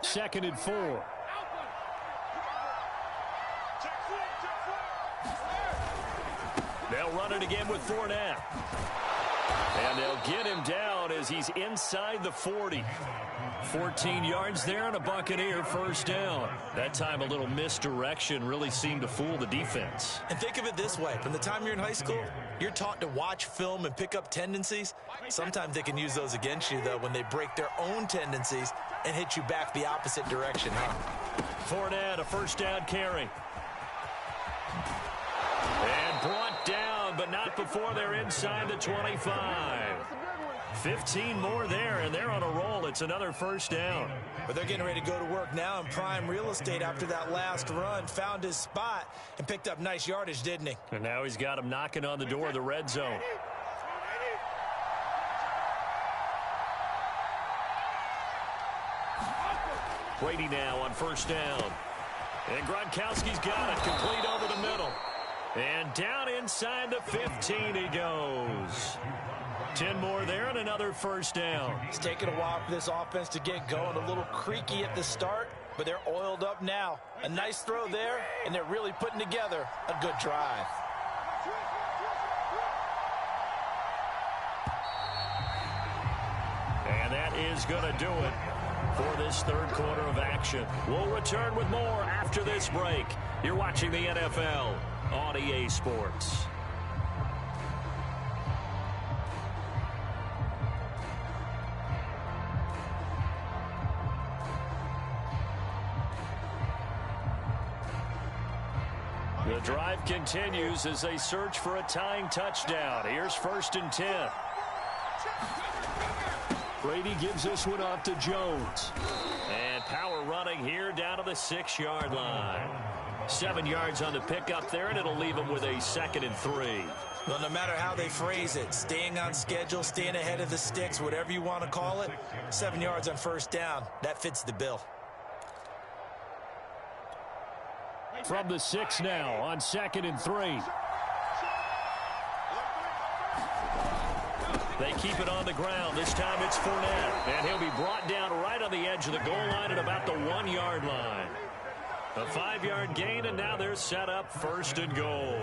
Second and 4. They'll run it again with Fournette. And they'll get him down as he's inside the 40. 14 yards there and a Buccaneer first down. That time a little misdirection really seemed to fool the defense. And think of it this way. From the time you're in high school, you're taught to watch film and pick up tendencies. Sometimes they can use those against you, though, when they break their own tendencies and hit you back the opposite direction, huh? Fournette, a first down carry. And brought down, but not before they're inside the 25. 15 more there, and they're on a roll. It's another first down. But they're getting ready to go to work now in prime real estate after that last run. Found his spot and picked up nice yardage, didn't he? And now he's got him knocking on the door of the red zone. Brady now on first down. And Gronkowski's got it, complete over the middle. And down inside the 15 he goes. 10 more there and another first down. It's taken a while for this offense to get going. A little creaky at the start, but they're oiled up now. A nice throw there, and they're really putting together a good drive. And that is going to do it for this third quarter of action. We'll return with more after this break. You're watching the NFL on EA Sports. The drive continues as they search for a tying touchdown. Here's 1st and 10. Brady gives this one off to Jones. And power running here down to the 6-yard line. 7 yards on the pickup there, and it'll leave him with a 2nd and 3. Well, no matter how they phrase it, staying on schedule, staying ahead of the sticks, whatever you want to call it, 7 yards on first down, that fits the bill. From the 6 now on 2nd and 3. They keep it on the ground. This time it's Fournette. And he'll be brought down right on the edge of the goal line at about the 1-yard line. A 5-yard gain, and now they're set up 1st and goal.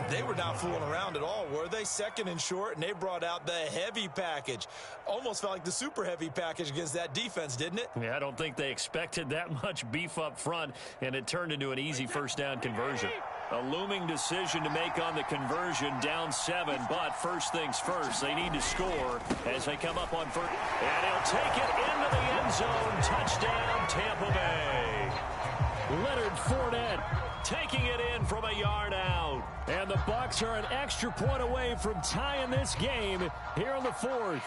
They were not fooling around at all, were they? 2nd and short, and they brought out the heavy package. Almost felt like the super heavy package against that defense, didn't it? Yeah, I don't think they expected that much beef up front, and it turned into an easy first down conversion. A looming decision to make on the conversion, down 7, but first things first, they need to score as they come up on first. And he'll take it into the end zone. Touchdown, Tampa Bay. Leonard Fournette taking it in from a yard out. And the Bucs are an extra point away from tying this game here in the 4th.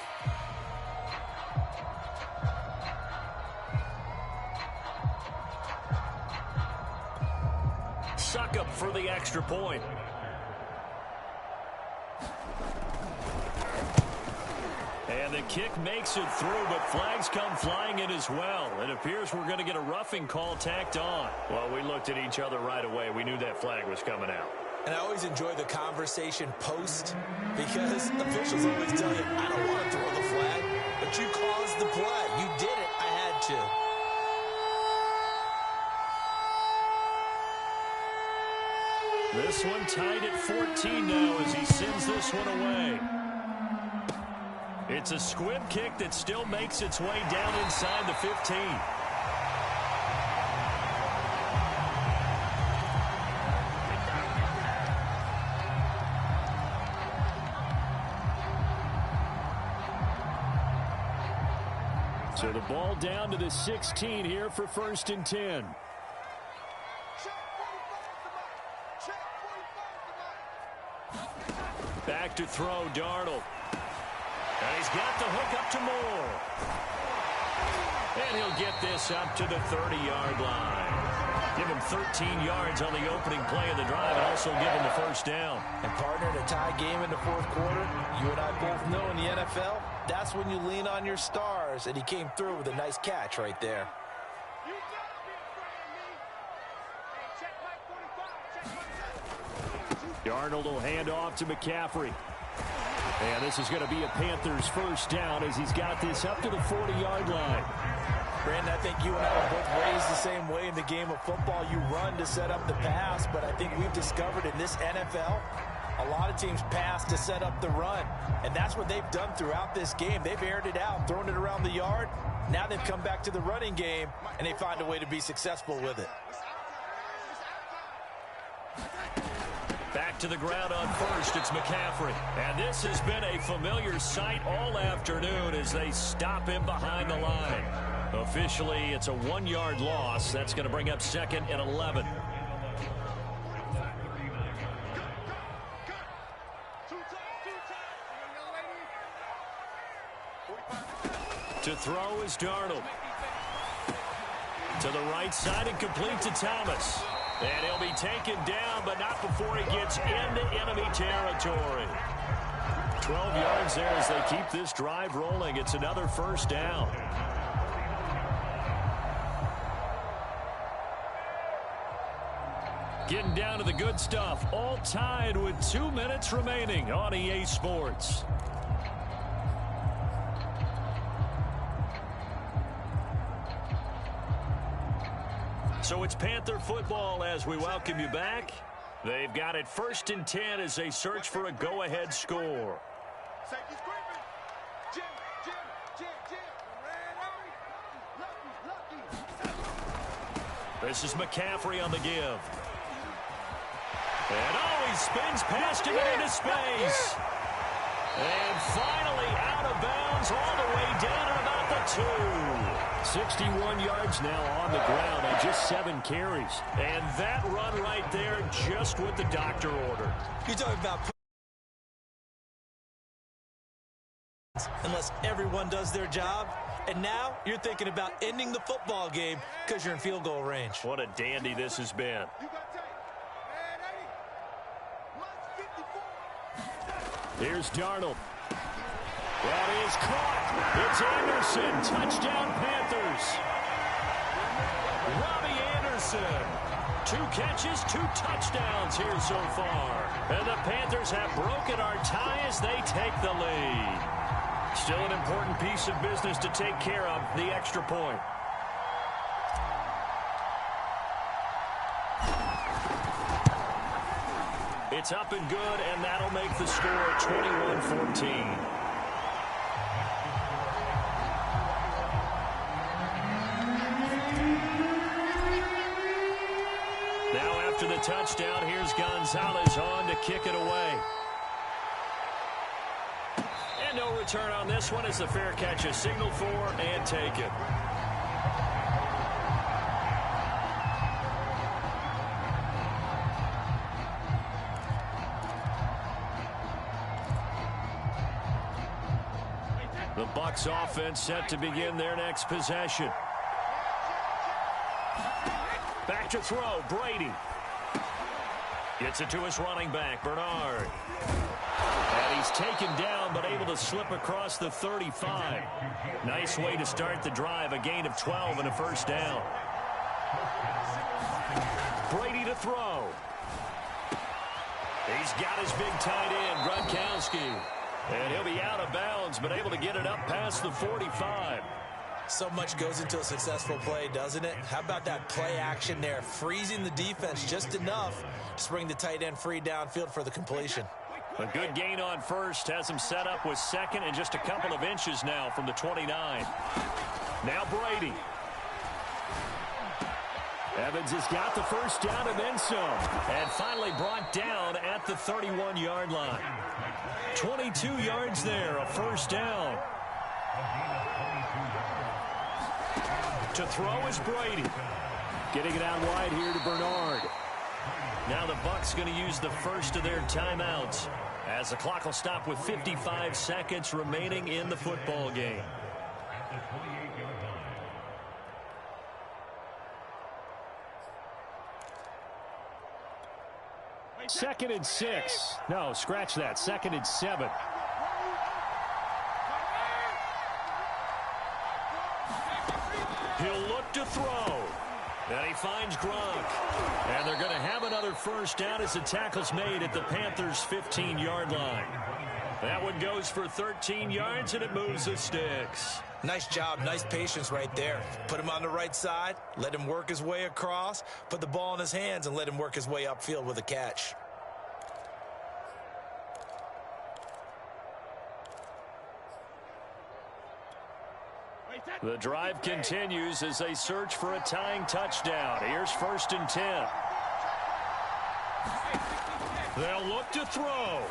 Suck up for the extra point. And the kick makes it through, but flags come flying in as well. It appears we're going to get a roughing call tacked on. Well, we looked at each other right away. We knew that flag was coming out. And I always enjoy the conversation post because officials always tell you, I don't want to throw the flag, but you caused the play. You did it. I had to. This one tied at 14 now as he sends this one away. It's a squib kick that still makes its way down inside the 15. So the ball down to the 16 here for 1st and 10. Back to throw, Darnold. And he's got the hook up to Moore. And he'll get this up to the 30-yard line. Give him 13 yards on the opening play of the drive and also give him the first down. And partner, in a tie game in the fourth quarter, you and I both know in the NFL, that's when you lean on your stars, and he came through with a nice catch right there. Darnold will hand off to McCaffrey. And this is going to be a Panthers first down as he's got this up to the 40-yard line. Brandon, I think you and I were both raised the same way in the game of football. You run to set up the pass, but I think we've discovered in this NFL, a lot of teams pass to set up the run. And that's what they've done throughout this game. They've aired it out, thrown it around the yard. Now they've come back to the running game, and they find a way to be successful with it. Back to the ground on first, it's McCaffrey. And this has been a familiar sight all afternoon as they stop him behind the line. Officially, it's a 1-yard loss. That's going to bring up second and 11. To throw is Darnold. To the right side and complete to Thomas. And he'll be taken down, but not before he gets into enemy territory. 12 yards there as they keep this drive rolling. It's another first down. Getting down to the good stuff. All tied with 2 minutes remaining on EA Sports. So it's Panther football as we welcome you back. They've got it 1st and 10 as they search for a go-ahead score. This is McCaffrey on the give. And he spins past him and into space. And finally out of bounds all the way down at about the 2. 61 yards now on the ground on just 7 carries. And that run right there just what the doctor ordered. You're talking about unless everyone does their job. And now you're thinking about ending the football game because you're in field goal range. What a dandy this has been. Here's Darnold. That is caught. It's Anderson. Touchdown, Panthers. Robbie Anderson. 2 catches, 2 touchdowns here so far. And the Panthers have broken our tie as they take the lead. Still an important piece of business to take care of, the extra point. It's up and good, and that'll make the score 21-14. Now after the touchdown, here's Gonzalez on to kick it away. And no return on this one as the fair catch is signaled for and taken. The Bucs offense set to begin their next possession. Back to throw, Brady. Gets it to his running back, Bernard. And he's taken down, but able to slip across the 35. Nice way to start the drive, a gain of 12 and a first down. Brady to throw. He's got his big tight end, Gronkowski. And he'll be out of bounds, but able to get it up past the 45. So much goes into a successful play, doesn't it? How about that play action there, freezing the defense just enough to bring the tight end free downfield for the completion. A good gain on first has him set up with second and just a couple of inches now from the 29. Now Brady. Evans has got the first down and then some. And finally brought down at the 31-yard line. 22 yards there, a first down. To throw is Brady. Getting it out wide here to Bernard. Now the Bucs going to use the first of their timeouts as the clock will stop with 55 seconds remaining in the football game. 2nd and 6. No, scratch that. 2nd and 7. He'll look to throw. And he finds Gronk. And they're going to have another first down as the tackle's made at the Panthers' 15-yard line. That one goes for 13 yards, and it moves the sticks. Nice job, nice patience right there. Put him on the right side, let him work his way across, put the ball in his hands, and let him work his way upfield with a catch. The drive continues as they search for a tying touchdown. Here's 1st and 10. They'll look to throw.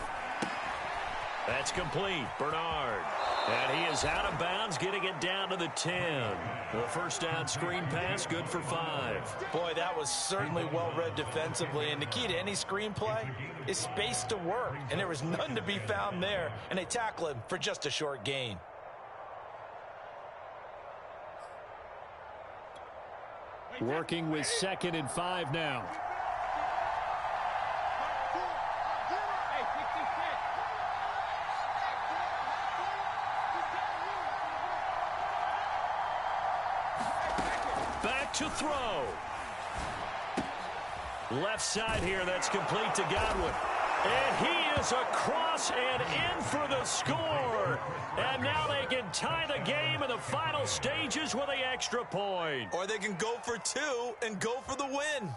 That's complete. Bernard. And he is out of bounds, getting it down to the 10. The first down screen pass, good for 5. Boy, that was certainly well-read defensively. And the key to any screen play is space to work. And there was none to be found there. And they tackle him for just a short gain. Working with 2nd and 5 now. Back to throw. Left side here, that's complete to Godwin. And he is across and in for the score. And now they can tie the game in the final stages with the extra point. Or they can go for 2 and go for the win.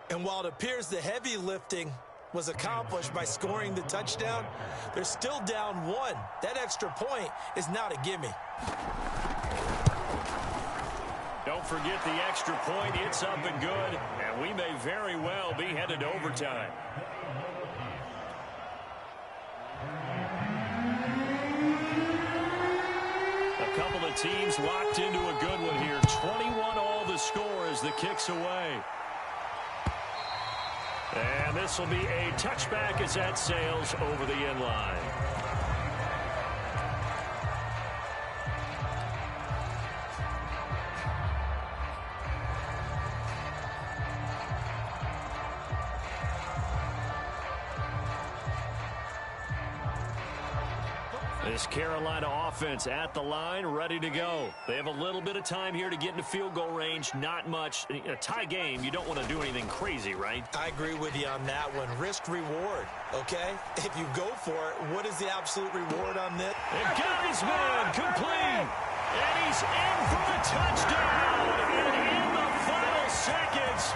And while it appears the heavy lifting was accomplished by scoring the touchdown, they're still down 1. That extra point is not a gimme. Don't forget the extra point. It's up and good. And we may very well be headed to overtime. A couple of teams locked into a good one here. 21 all the score as the kick's away. And this will be a touchback as that sails over the end line. This Carolina offense at the line, ready to go. They have a little bit of time here to get into field goal range, not much. In a tie game, you don't want to do anything crazy, right? I agree with you on that one. Risk-reward, okay? If you go for it, what is the absolute reward on this? And got his man complete. And he's in for the touchdown. And in the final seconds.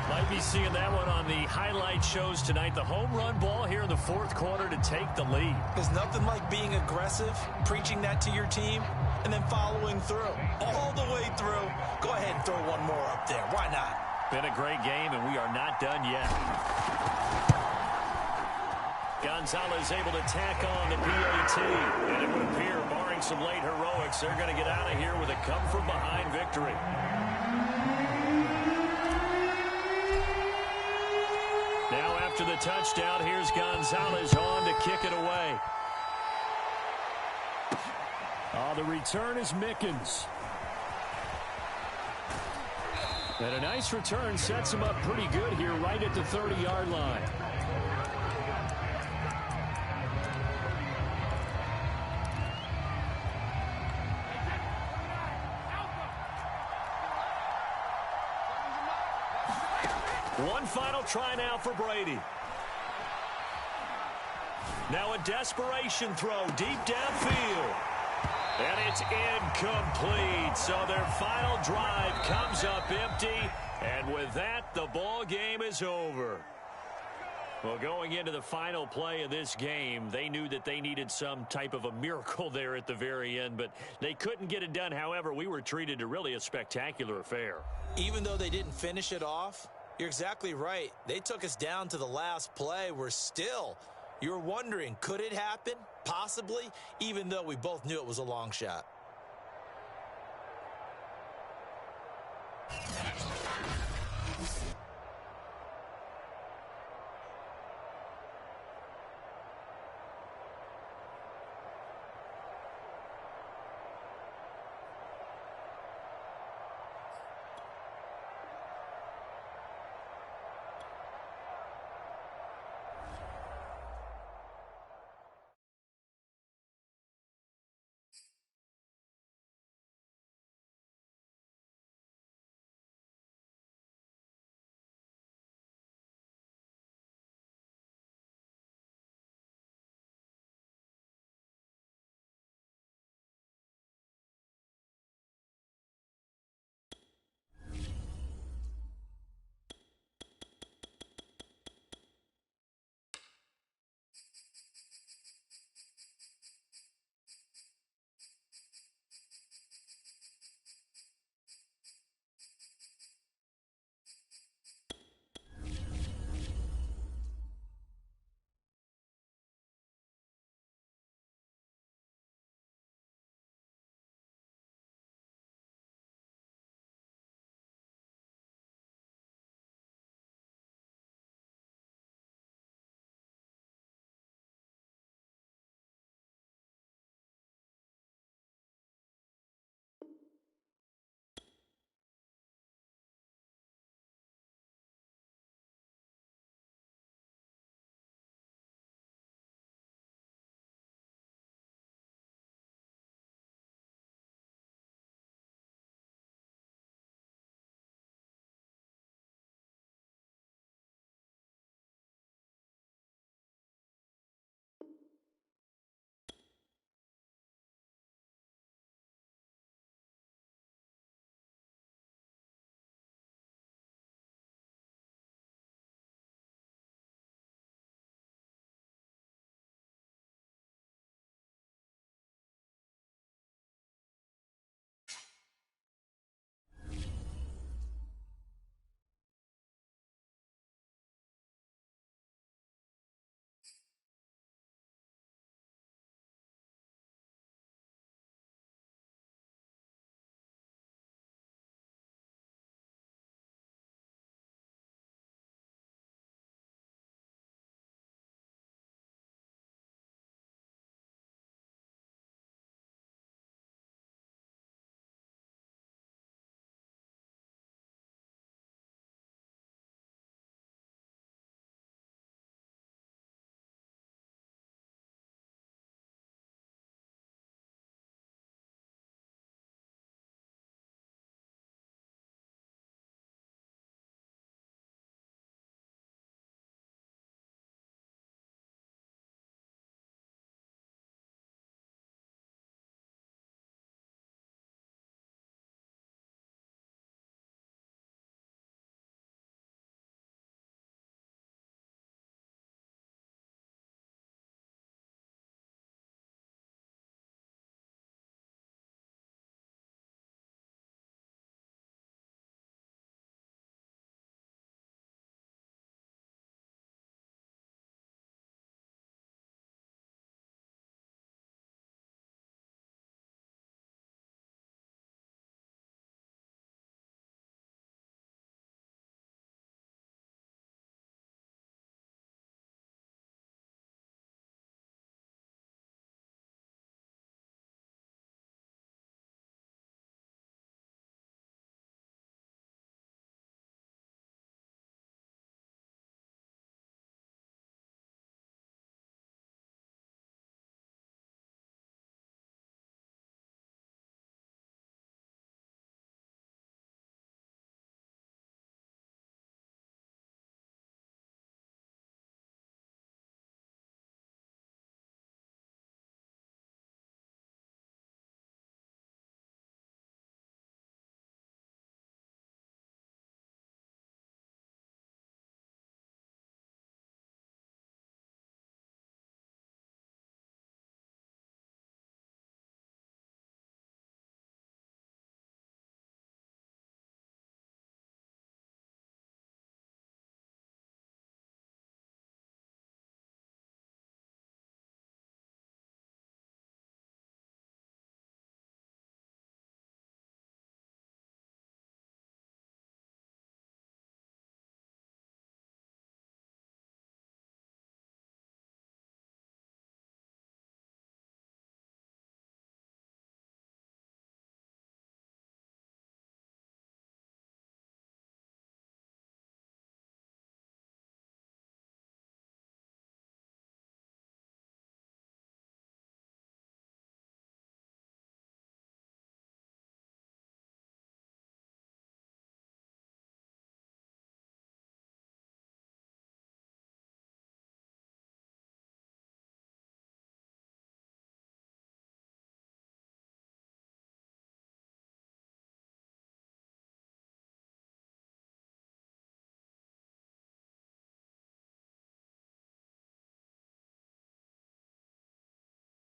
Might be seeing that one on the highlight shows tonight. The home run ball here in the 4th quarter to take the lead. There's nothing like being aggressive, preaching that to your team, and then following through. All the way through. Go ahead and throw one more up there. Why not? Been a great game, and we are not done yet. Gonzalez able to tack on the PAT. And it would appear, barring some late heroics, they're going to get out of here with a come-from-behind victory. Now after the touchdown, here's Gonzalez on to kick it away. The return is Mickens. And a nice return sets him up pretty good here right at the 30-yard line. One final try now for Brady. Now a desperation throw deep downfield. And it's incomplete. So their final drive comes up empty. And with that, the ball game is over. Well, going into the final play of this game, they knew that they needed some type of a miracle there at the very end, but they couldn't get it done. However, we were treated to really a spectacular affair. Even though they didn't finish it off, you're exactly right. They took us down to the last play. You're wondering, could it happen? Possibly, even though we both knew it was a long shot.